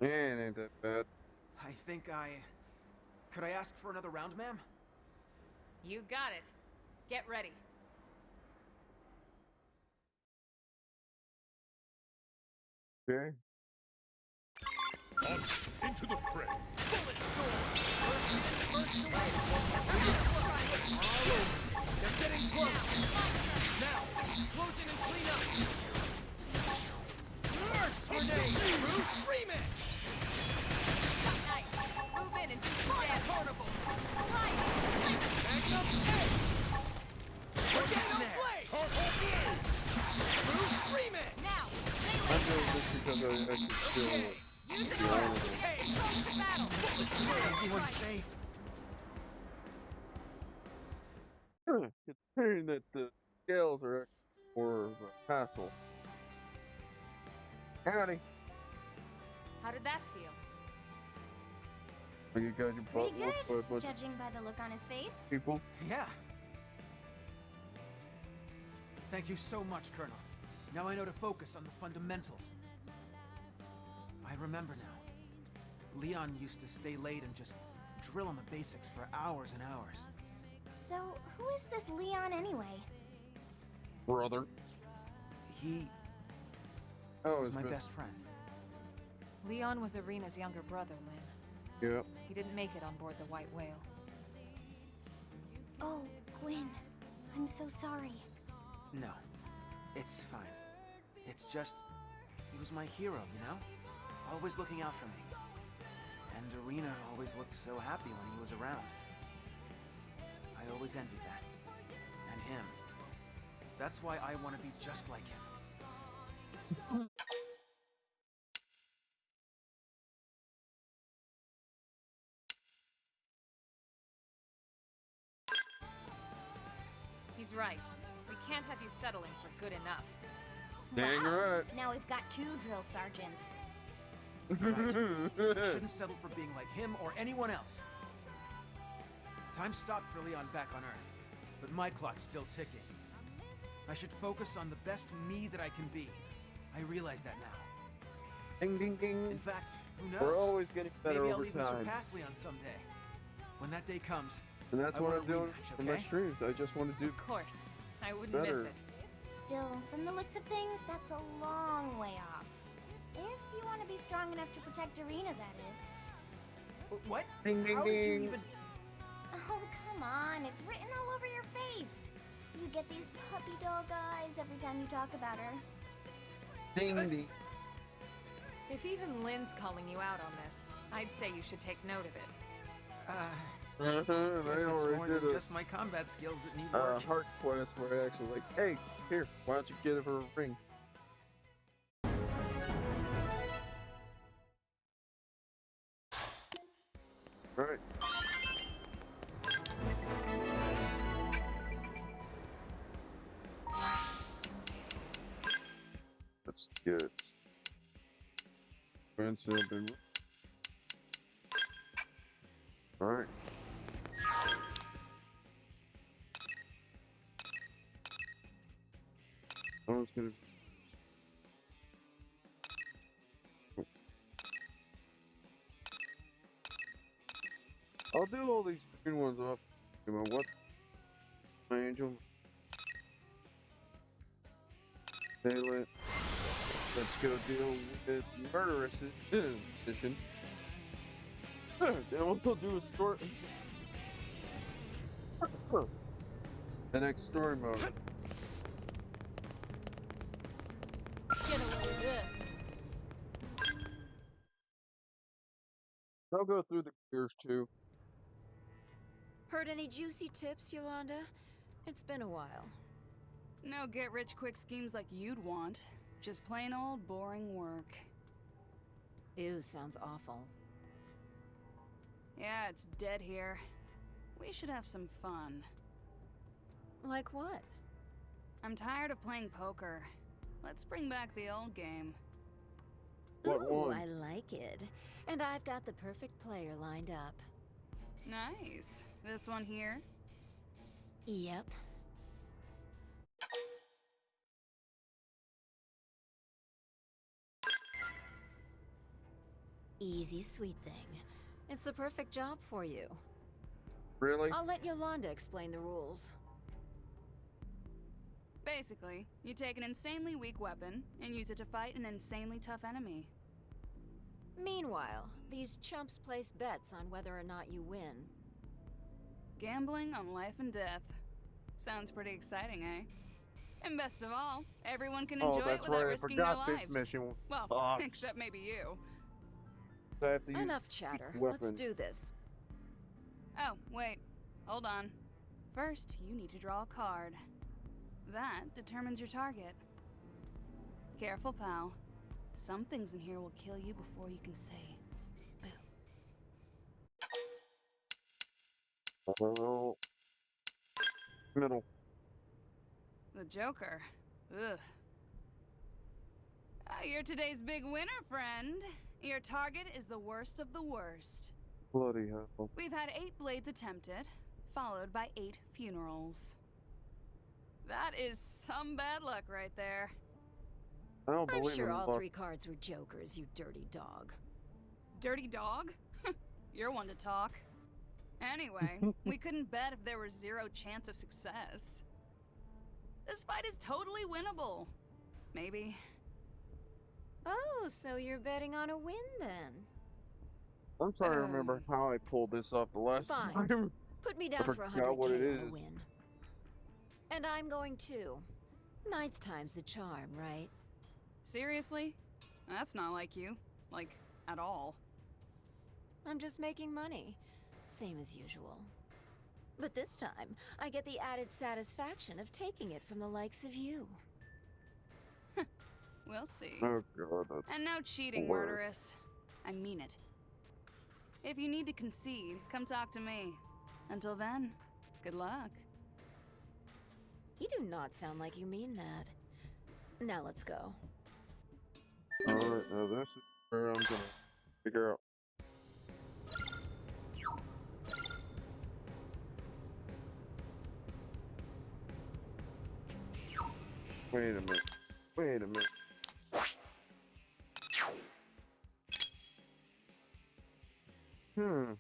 Man, ain't that bad. I think Could I ask for another round, ma'am? You got it. Get ready. Okay. On into the fray. Bullet storm. First to win. They're getting close. Now, close in and clean up. Burst grenade. Bruce remix. Nice. Move in and do some Fire damage. carnival. Slide. Magnum edge. Tornado blade. Bruce remix. Now, I'm doing this because I can feel it. use it Yeah. all. Control the battle. Everyone's safe. Considering that the scales are more of a hassle. Howdy. How did that feel? Are you guys your Pretty butt whooped by a good, bunch of judging by the look on his face. people? Yeah. Thank you so much, Colonel. Now I know to focus on the fundamentals. I remember now. Leon used to stay late and just drill on the basics for hours and hours. So, who is this Leon anyway? Brother. He was my best friend. Leon was Irina's younger brother, Lynn. Yep. He didn't make it on board the White Whale. Oh, Gwen. I'm so sorry. No, it's fine. It's just, he was my hero, you know? Always looking out for me. And Irina always looked so happy when he was around. I always envied that. And him. That's why I want to be just like him. He's right. We can't have you settling for good enough. Dang right. Now we've got 2 drill sergeants. Right. You shouldn't settle for being like him or anyone else. Time stopped for Leon back on Earth, but my clock's still ticking. I should focus on the best me that I can be. I realize that now. Ding, ding, ding. In fact, who knows? We're always getting better Maybe I'll over even time. surpass Leon someday. When that day comes, And that's I what want I'm a doing rematch, in my okay? streams. I just want to do Of course. I wouldn't better. miss it. Still, from the looks of things, that's a long way off. If you want to be strong enough to protect Irina, that is. What? Ding, ding, How did you ding. even... Oh, come on. It's written all over your face. You get these puppy dog eyes every time you talk about her. ding, ding. If even Lynn's calling you out on this, I'd say you should take note of it. Guess I it's already more did than a just my combat skills that need work. heart quest where I actually like, hey, here, why don't you give her a ring? Alright. That's good. Alright. I was gonna. I'll do all these green ones off. You know what? My angel. Daylight. Let's go deal with murderous mission. Then we'll do a story. The next story mode. Get away with this. I'll go through the gears too. Heard any juicy tips, Yolanda? It's been a while. No get-rich-quick schemes like you'd want. Just plain old boring work. Ew, sounds awful. Yeah, it's dead here. We should have some fun. Like what? I'm tired of playing poker. Let's bring back the old game. Ooh, I like it. And I've got the perfect player lined up. Nice. This one here? Yep. Easy, sweet thing. It's the perfect job for you. Really? I'll let Yolanda explain the rules. Basically, you take an insanely weak weapon and use it to fight an insanely tough enemy. Meanwhile, these chumps place bets on whether or not you win. Gambling on life and death. Sounds pretty exciting, eh? And best of all, everyone can enjoy it without risking their lives. Mission well, sucks. except maybe you. I have to use Enough chatter. weapon. Let's do this. Oh, wait. Hold on. First, you need to draw a card. That determines your target. Careful, pal. Some things in here will kill you before you can say boo. Oh. Middle. The Joker. Ugh. You're today's big winner, friend. Your target is the worst of the worst. Bloody hell. We've had 8 blades attempted, followed by 8 funerals. That is some bad luck right there. I don't believe I'm sure in all luck. 3 cards were jokers, you dirty dog. Dirty dog? You're one to talk. Anyway, we couldn't bet if there was 0 chance of success. This fight is totally winnable. Maybe. Oh, so you're betting on a win then? I'm trying to remember how I pulled this off the last Fine. time. Put me I down for forgot 100K what it on is. a win. And I'm going too. 9th time's the charm, right? Seriously? That's not like you. Like, at all. I'm just making money. Same as usual. But this time, I get the added satisfaction of taking it from the likes of you. We'll see. Oh god, that's And no cheating, worse. murderess. I mean it. If you need to concede, come talk to me. Until then, good luck. You do not sound like you mean that. Now let's go. Alright, now this is where I'm gonna figure out. Wait a minute. Wait a minute. Hmm.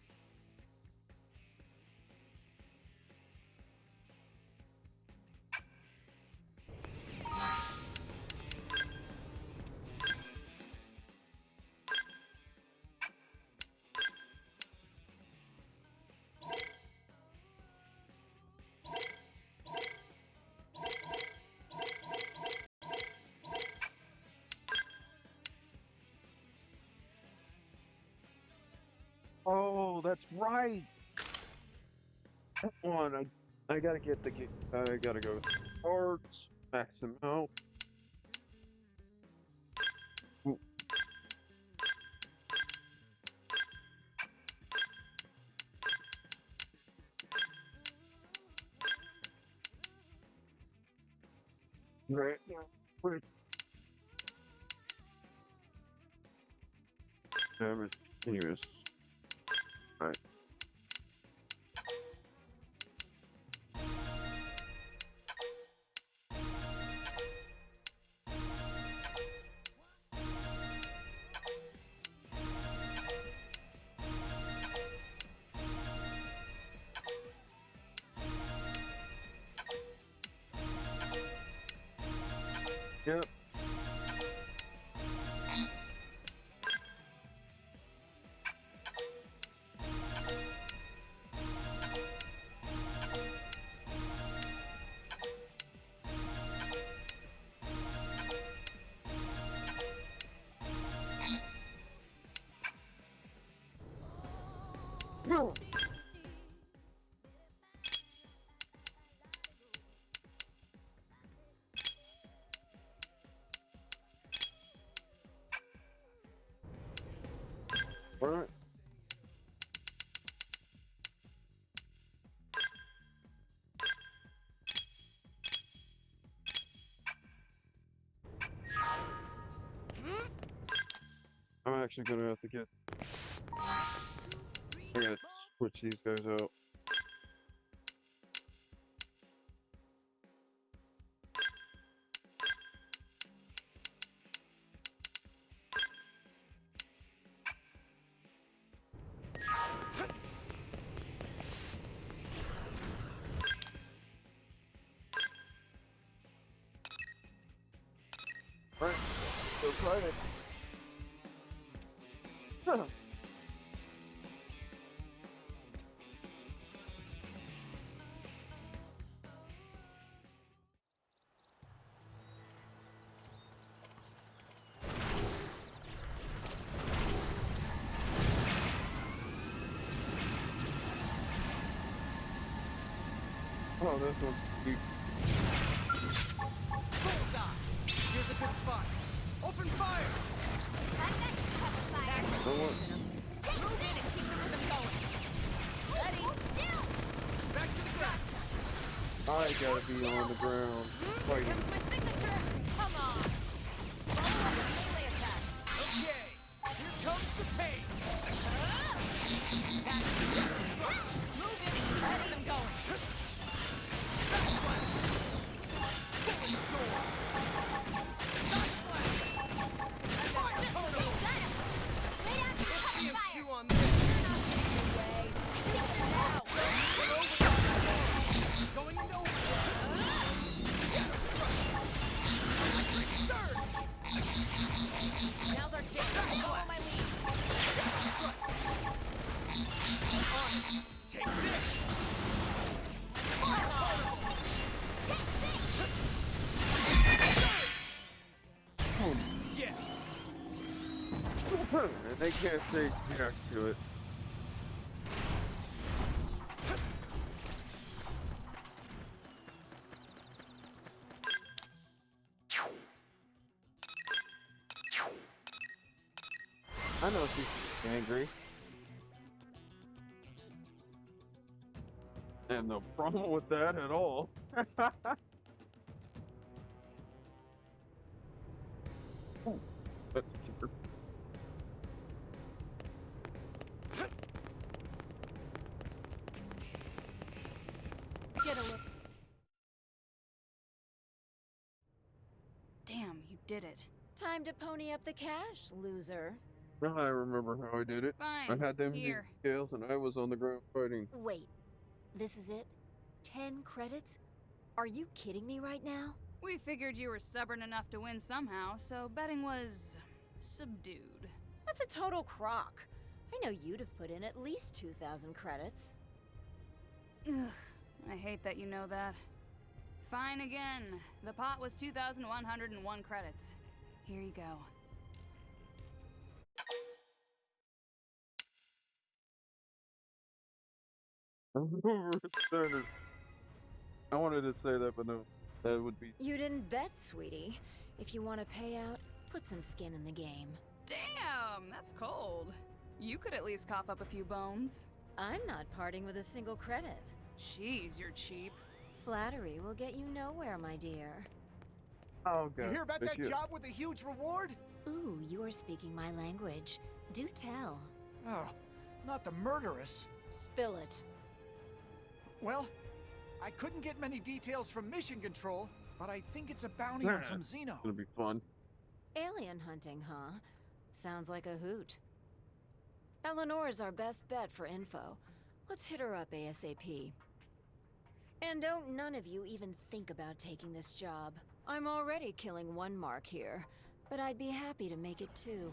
Oh, that's right. That one, I gotta get the I gotta go with cards. Max him out. Ooh. Right. Where's damage continuous? Right. Yep. No. Alright. I'm actually gonna have to get. I gotta switch these guys out. Alright, so try it. Huh. Oh, this one's deep. Bullseye! Here's a good spot. Open fire! No one. Move in and keep the rhythm going. Ready? Back to the ground. I gotta be on the ground fighting. Comes my signature. Come on. Follow up with melee attacks. Okay, here comes the pain. Move in and keep the rhythm going. Chew on this. Going into overdrive. Shadow strike. Surge. Now's our chance. Follow my lead. Shadow strike. On. Take this. Fire particle. Surge. Yes. And they can't say jack to it. I know she's angry. And no problem with that at all. Ooh, that's super. Get a look. Damn, you did it. Time to pony up the cash, loser. I remember how I did it. Fine. I had them Here. scales and I was on the ground fighting. Wait, this is it? 10 credits? Are you kidding me right now? We figured you were stubborn enough to win somehow, so betting was subdued. That's a total crock. I know you'd have put in at least 2,000 credits. Ugh, I hate that you know that. Fine again. The pot was 2,101 credits. Here you go. I wanted to say that, but no. That would be. You didn't bet, sweetie. If you want a payout, put some skin in the game. Damn, that's cold. You could at least cough up a few bones. I'm not parting with a single credit. Jeez, you're cheap. Flattery will get you nowhere, my dear. Oh, God. You hear about that job with a huge reward? Ooh, you are speaking my language. Do tell. Oh, not the murderess. Spill it. Well, I couldn't get many details from Mission Control, but I think it's a bounty on some Xeno. It'll be fun. Alien hunting, huh? Sounds like a hoot. Eleanor is our best bet for info. Let's hit her up ASAP. And don't none of you even think about taking this job. I'm already killing one mark here, but I'd be happy to make it two.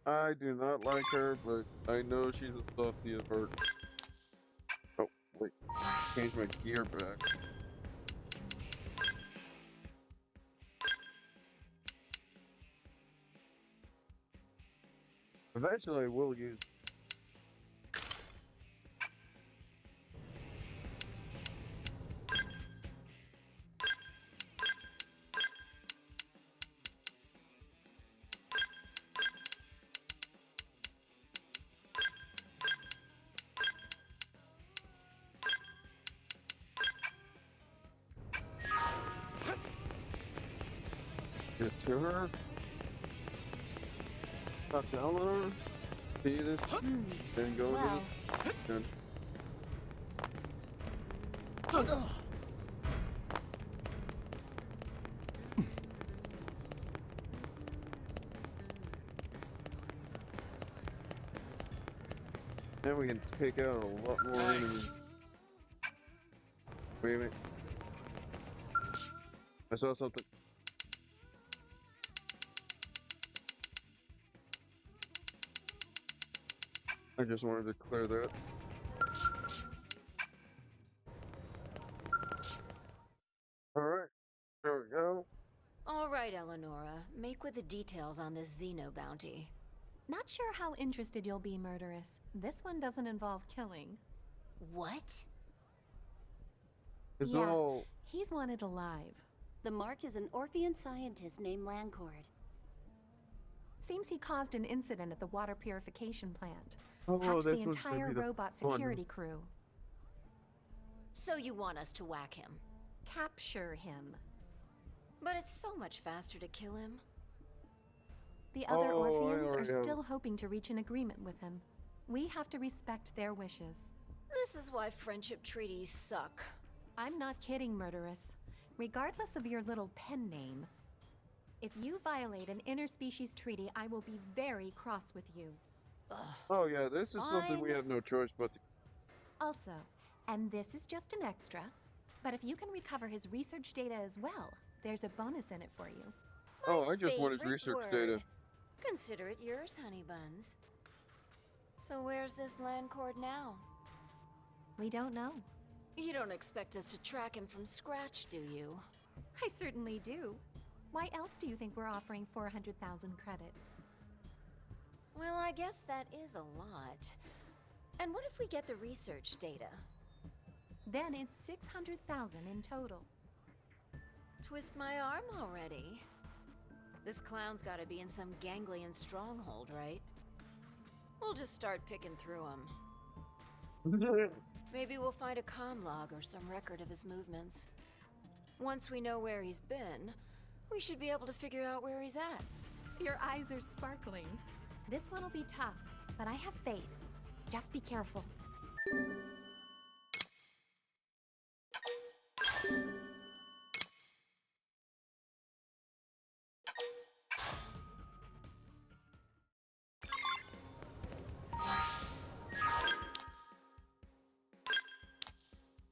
I do not like her, but I know she's a softy at heart. Oh, wait. Change my gear back. Eventually, I will use. Get to her. Talk to Eleanor. See this? Then go Well. to this. Then. Then we can take out a lot more enemies. Wait a minute. I saw something. I just wanted to clear that. Alright, there we go. All right, Eleonora. Make with the details on this Xeno bounty. Not sure how interested you'll be, Murderous. This one doesn't involve killing. What? It's Yeah, all. he's wanted alive. The mark is an Orphean scientist named Lancord. Seems he caused an incident at the water purification plant. Oh, Hacked this the was gonna entire be the robot fun. security crew. So you want us to whack him? Capture him. But it's so much faster to kill him. The other Oh, I Orpheans are already have- still hoping to reach an agreement with him. We have to respect their wishes. This is why friendship treaties suck. I'm not kidding, Murderous. Regardless of your little pen name, if you violate an interspecies treaty, I will be very cross with you. Oh yeah, this is something we Fine. have no choice but to. Also, and this is just an extra, but if you can recover his research data as well, there's a bonus in it for you. Oh, I just wanted Favorite research word. data. Consider it yours, honey buns. So where's this Lancord now? We don't know. You don't expect us to track him from scratch, do you? I certainly do. Why else do you think we're offering 400,000 credits? Well, I guess that is a lot. And what if we get the research data? Then it's 600,000 in total. Twist my arm already. This clown's gotta be in some ganglion stronghold, right? We'll just start picking through him. Maybe we'll find a comm log or some record of his movements. Once we know where he's been, we should be able to figure out where he's at. Your eyes are sparkling. This one will be tough, but I have faith. Just be careful.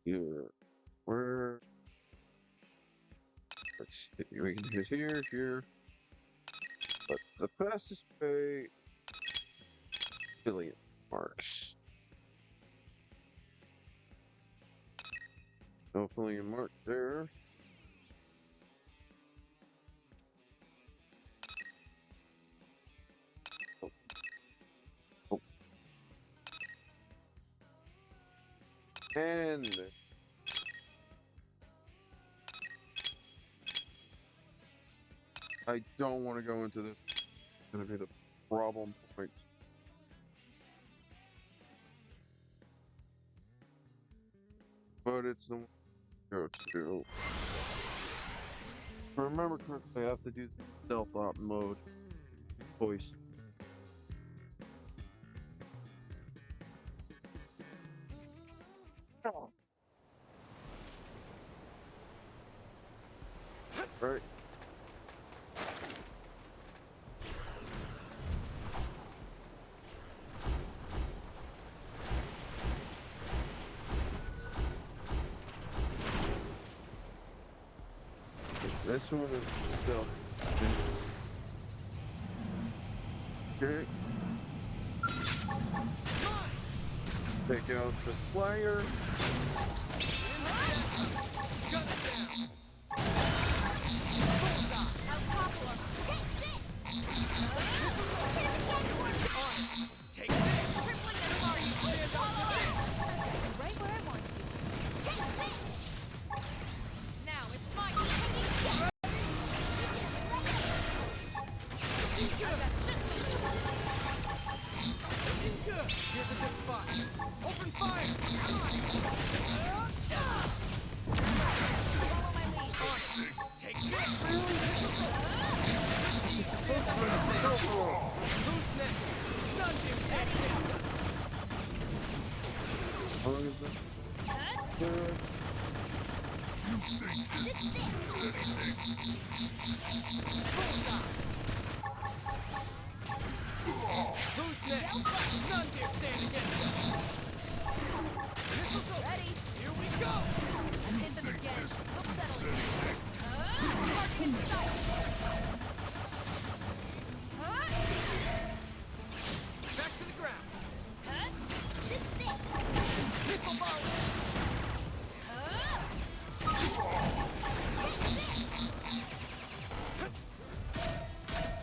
Here. Where? Let's see. We can hit here. But the fastest way. Affiliate marks. No affiliate mark there. Oh. And I don't want to go into this. It's gonna be the problem point. But it's the one to go to. If I remember correctly, I have to do stealth op mode. Voice. Right. This one is stealth. Okay. Take out the flyer. Gun it down. Take this! Tripling MR, you stand up to this! Right where I want you. Take this! Now it's my turn. Good. Here's a good spot. Open fire! Follow my lead. Take this! Who's next? None can stand against us! How long is this? Who's next? None dare stand against us! Missiles up! Ready? Here we go! I've hit them again. We'll settle it. Martin sight. Back to the ground! This is it! Missile volley!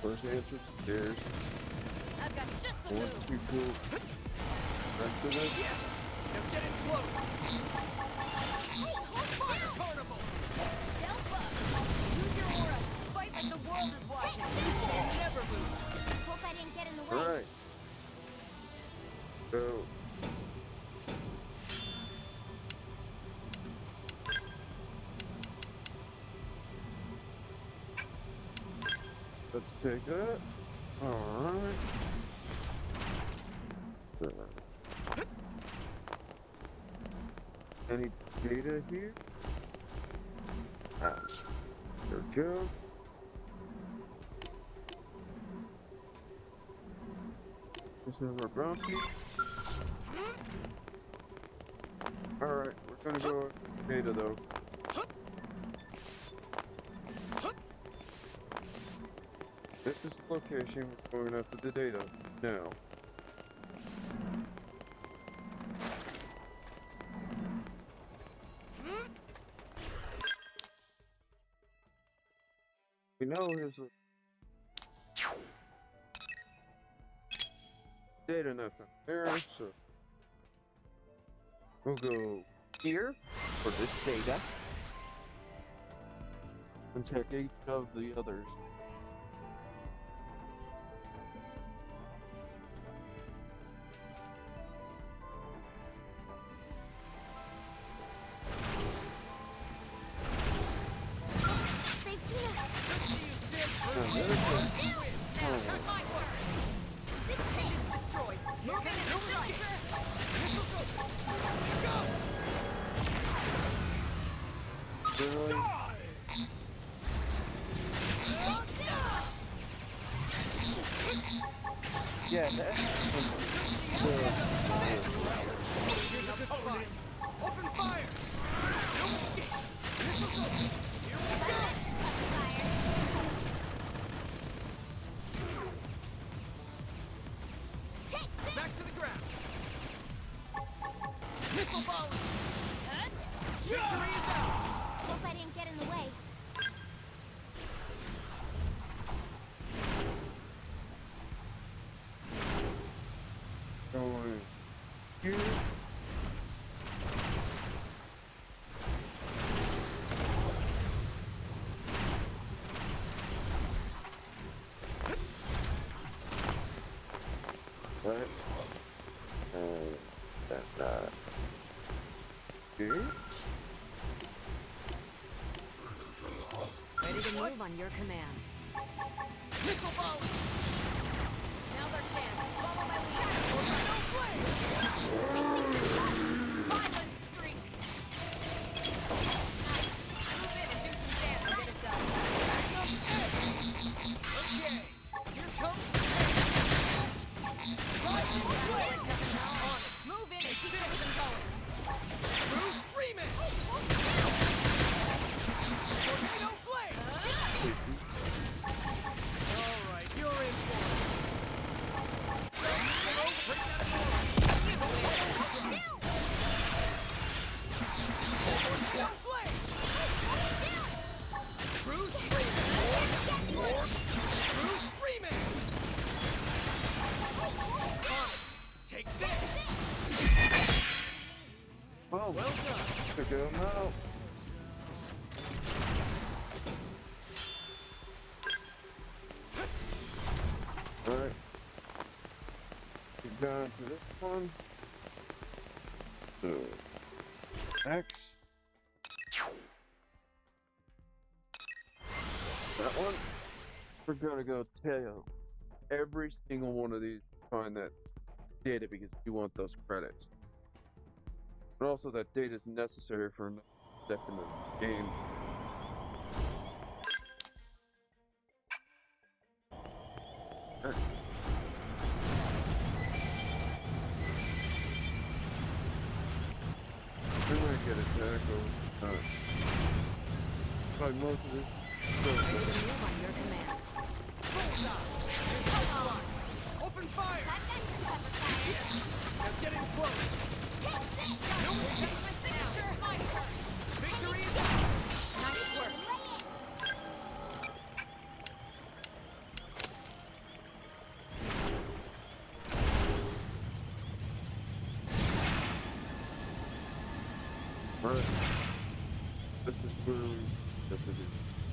First answer stairs. I've got just the One, move. two, cool. Back to this. Yes! Now get in close! Hey, hold fire! Carnival! Stealth up. Use your auras. Fight like the world is watching. And never lose. Hope I didn't get in the way. Alright. Go. Let's take that. Alright. Any data here? Ah, there we go. This is our bounty. Alright, we're gonna go with data though. This is the location we're going after the data now. We know his data nothing there, so we'll go here for this data and check each of the others. They've seen us! Turn my turn. This is it! It's destroyed. Moving and strike. Really? Yeah, that's Open fire! No escape! Missiles up! Here we go! Back to the ground! Missile volley! Victory is ours! Hope I didn't get in the way. going here. Okay. Ready to move on your command. Missile volley! Now's our chance. Follow my shadow. No flame! Violent streak. Nice. Move in and do some damage. Get it done. Okay, here comes the Move in and keep them going. Through screaming! Tornado blade! Alright, you're in for it. Tornado blade! True screaming! True screaming! Take this! Well done. Took him out. Alright. Get down to this one. So, X. That one. We're gonna go tail every single one of these to find that data because you want those credits. But also that data is necessary for another second of the game. We might get a tackle. Like most of this. Ready to move on your command. Open fire! Yes! Now get in close! No mistake! My signature! My turn! Victory is ours! Nice work. Alright. This is where we have to do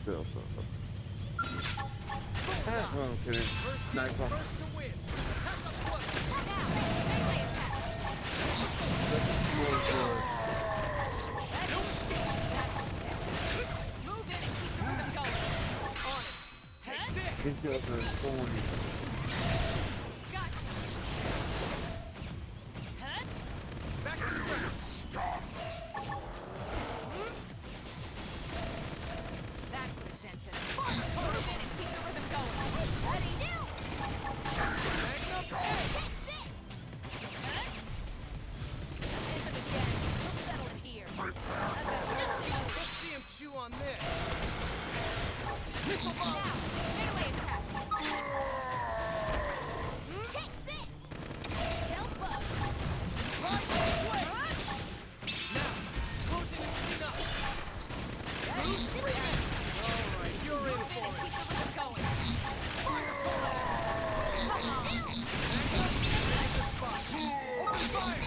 sales stuff. Oh, okay. Nice one. First to win! Attack up close! Melee attack. No escape! Move in and keep the rhythm going. On it! Take this! These guys are thorny. Gotcha. Huh? Back to the ground! Stop! That would have dented. Move in and keep the rhythm going. Ready? Magnum edge! Hit them again. We'll settle it here. Let's see him chew on this! Missile volley! Now, melee attack. Take this! Help up. Right blade! Now, closing and clean up! True screaming! Alright, you're in Move in for and it! keep the rhythm going. Fire pulse! Open fire!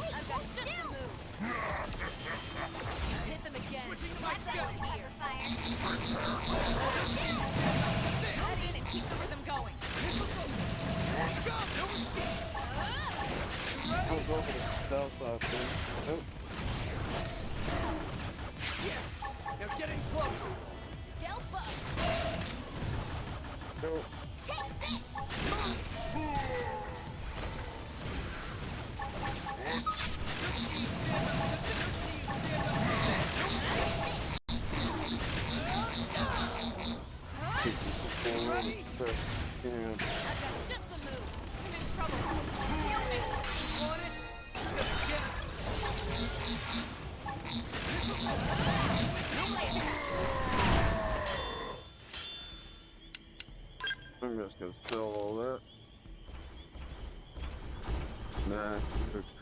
I've got just the move. Hit them again. Switching to my Let's skill. settle it here. Move in and keep the rhythm going. Go! No escape! I'll go for the stealth option. Nope. Yes! Now get in close! Scalp up. Nope. Ready? Yeah. I've got just the move. I'm in trouble. Feel me. Want it? Gonna get it! Melee attack. I'm just gonna sell all that. Nice.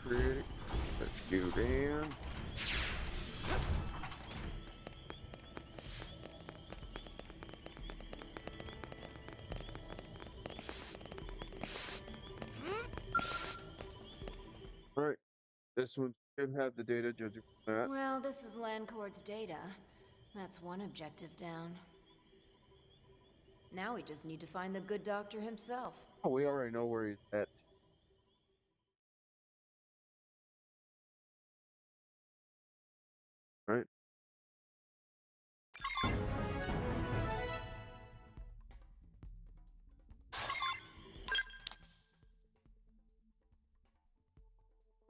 Critic. Let's go down. Alright. This one should have the data judging from that. Well, this is Landcord's data. That's one objective down. Now we just need to find the good doctor himself. Oh, we already know where he's at. Right?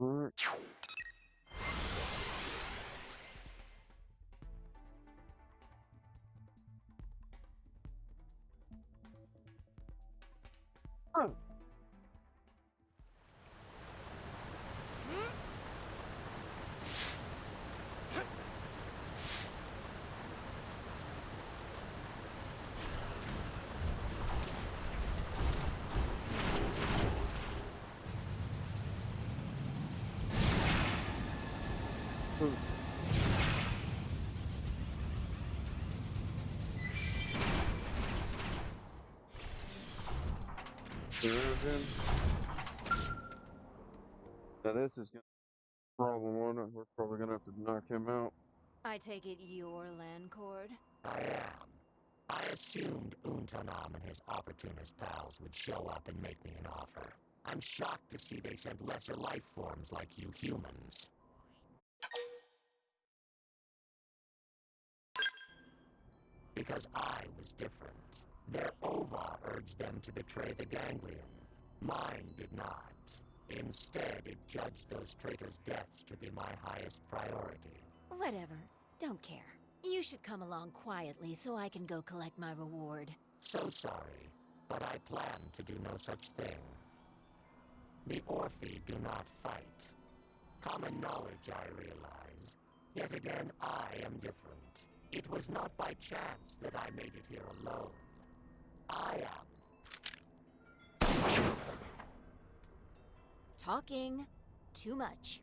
Alright. Oh. Now this is gonna be a problem on it. We're probably gonna have to knock him out. I take it you're Landcord? I am. I assumed Untanam and his opportunist pals would show up and make me an offer. I'm shocked to see they sent lesser life forms like you humans. Because I was different. Their Ova urged them to betray the ganglion. Mine did not. Instead, it judged those traitors' deaths to be my highest priority. Whatever. Don't care. You should come along quietly so I can go collect my reward. So sorry, but I plan to do no such thing. The Orphi do not fight. Common knowledge, I realize. Yet again, I am different. It was not by chance that I made it here alone. I am. Talking too much.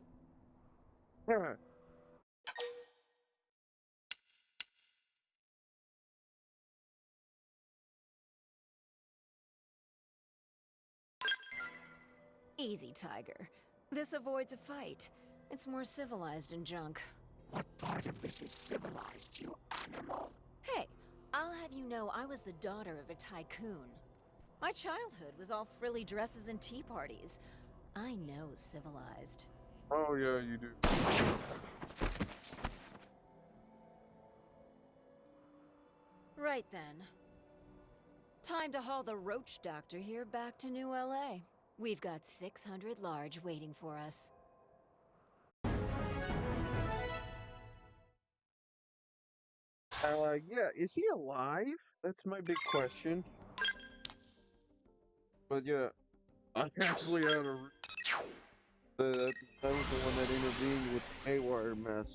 Easy, Tiger. This avoids a fight. It's more civilized in junk. What part of this is civilized, you animal? Hey, I'll have you know I was the daughter of a tycoon. My childhood was all frilly dresses and tea parties. I know civilized. Oh yeah, you do. Right then. Time to haul the roach doctor here back to New LA. We've got 600 large waiting for us. Yeah, is he alive? That's my big question. But yeah, I actually had a... that was the one that intervened with the haywire mess.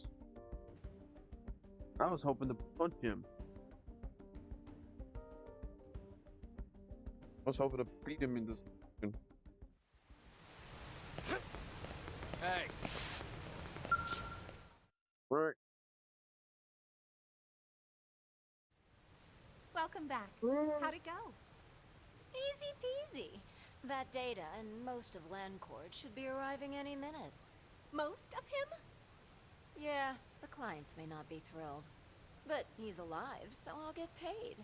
I was hoping to punch him. I was hoping to beat him in this. Hey. Right. Welcome back. How'd it go? Easy peasy. That data and most of Landcord should be arriving any minute. Most of him? Yeah, the clients may not be thrilled. But he's alive, so I'll get paid.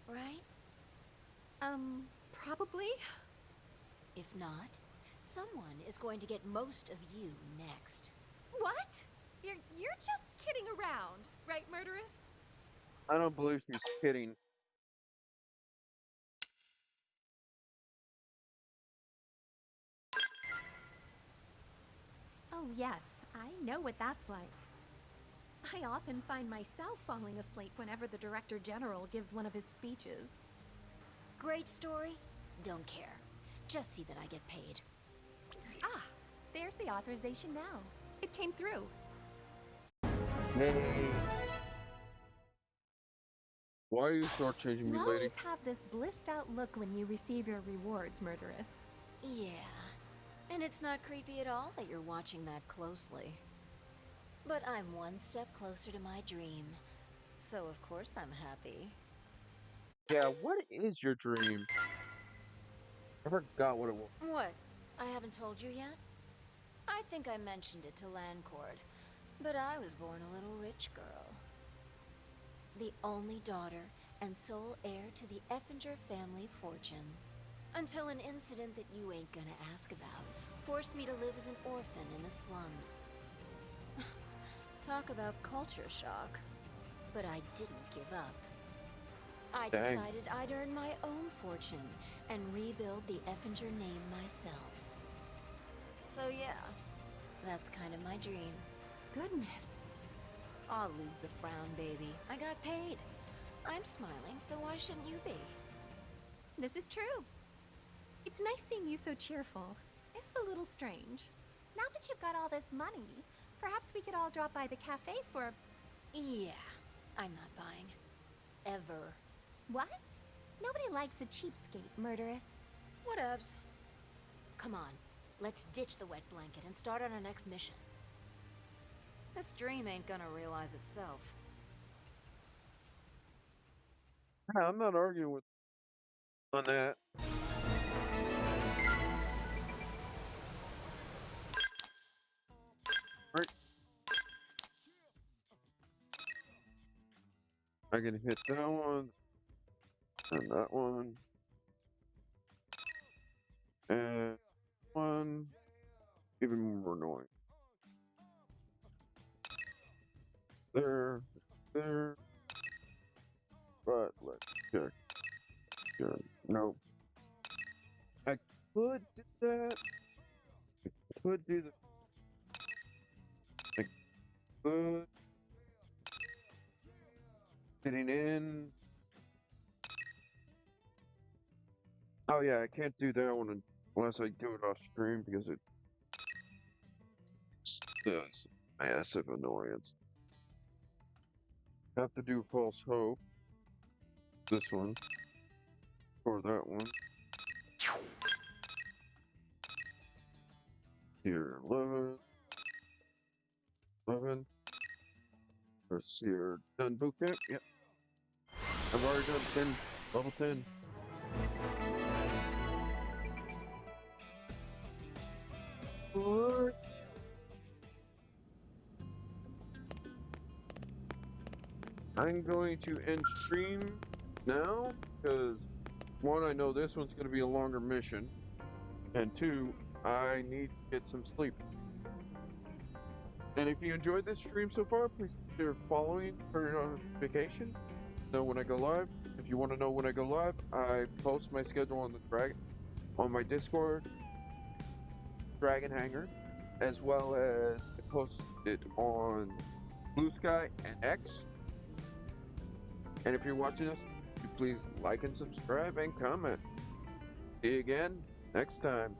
Right? Probably. If not, someone is going to get most of you next. What? You're just kidding around, right, murderess? I don't believe she's kidding. Oh yes, I know what that's like. I often find myself falling asleep whenever the Director General gives one of his speeches. Great story? Don't care. Just see that I get paid. Ah, there's the authorization now. It came through. Hey. Why are you shortchanging me, You lady? always have this blissed out look when you receive your rewards, murderess. Yeah. And it's not creepy at all that you're watching that closely. But I'm one step closer to my dream. So of course I'm happy. Yeah, what is your dream? I forgot what it was. What? I haven't told you yet? I think I mentioned it to Landcord, but I was born a little rich girl. The only daughter and sole heir to the Effinger family fortune. Until an incident that you ain't gonna ask about forced me to live as an orphan in the slums. Talk about culture shock. But I didn't give up. I Dang. decided I'd earn my own fortune and rebuild the Effinger name myself. So yeah, that's kind of my dream. Goodness. I'll lose the frown, baby. I got paid. I'm smiling, so why shouldn't you be? This is true. It's nice seeing you so cheerful, if a little strange. Now that you've got all this money, perhaps we could all drop by the cafe for a... Yeah, I'm not buying. Ever. What? Nobody likes a cheapskate, murderess. Whatevs. Come on, let's ditch the wet blanket and start on our next mission. This dream ain't gonna realize itself. Yeah, I'm not arguing with on that. Right. I can hit that one and that one and one even more annoying. There, but let's check. Sure. No. I could do that. I could do the. I could. Sitting in. Oh yeah, I can't do that one unless I do it off stream because it does massive annoyance. Have to do false hope. This one. Or that one. Here, 11. 11. Let's see here. Done boot camp? Yep. I've already done 10. Level 10. What? I'm going to end stream now because one, I know this one's going to be a longer mission, and two, I need to get some sleep. And if you enjoyed this stream so far, please consider following for notifications. Know when I go live. If you want to know when I go live, I post my schedule on the on my Discord, Dragon Hanger, as well as I post it on Blue Sky and X. And if you're watching us, please like and subscribe and comment. See you again next time.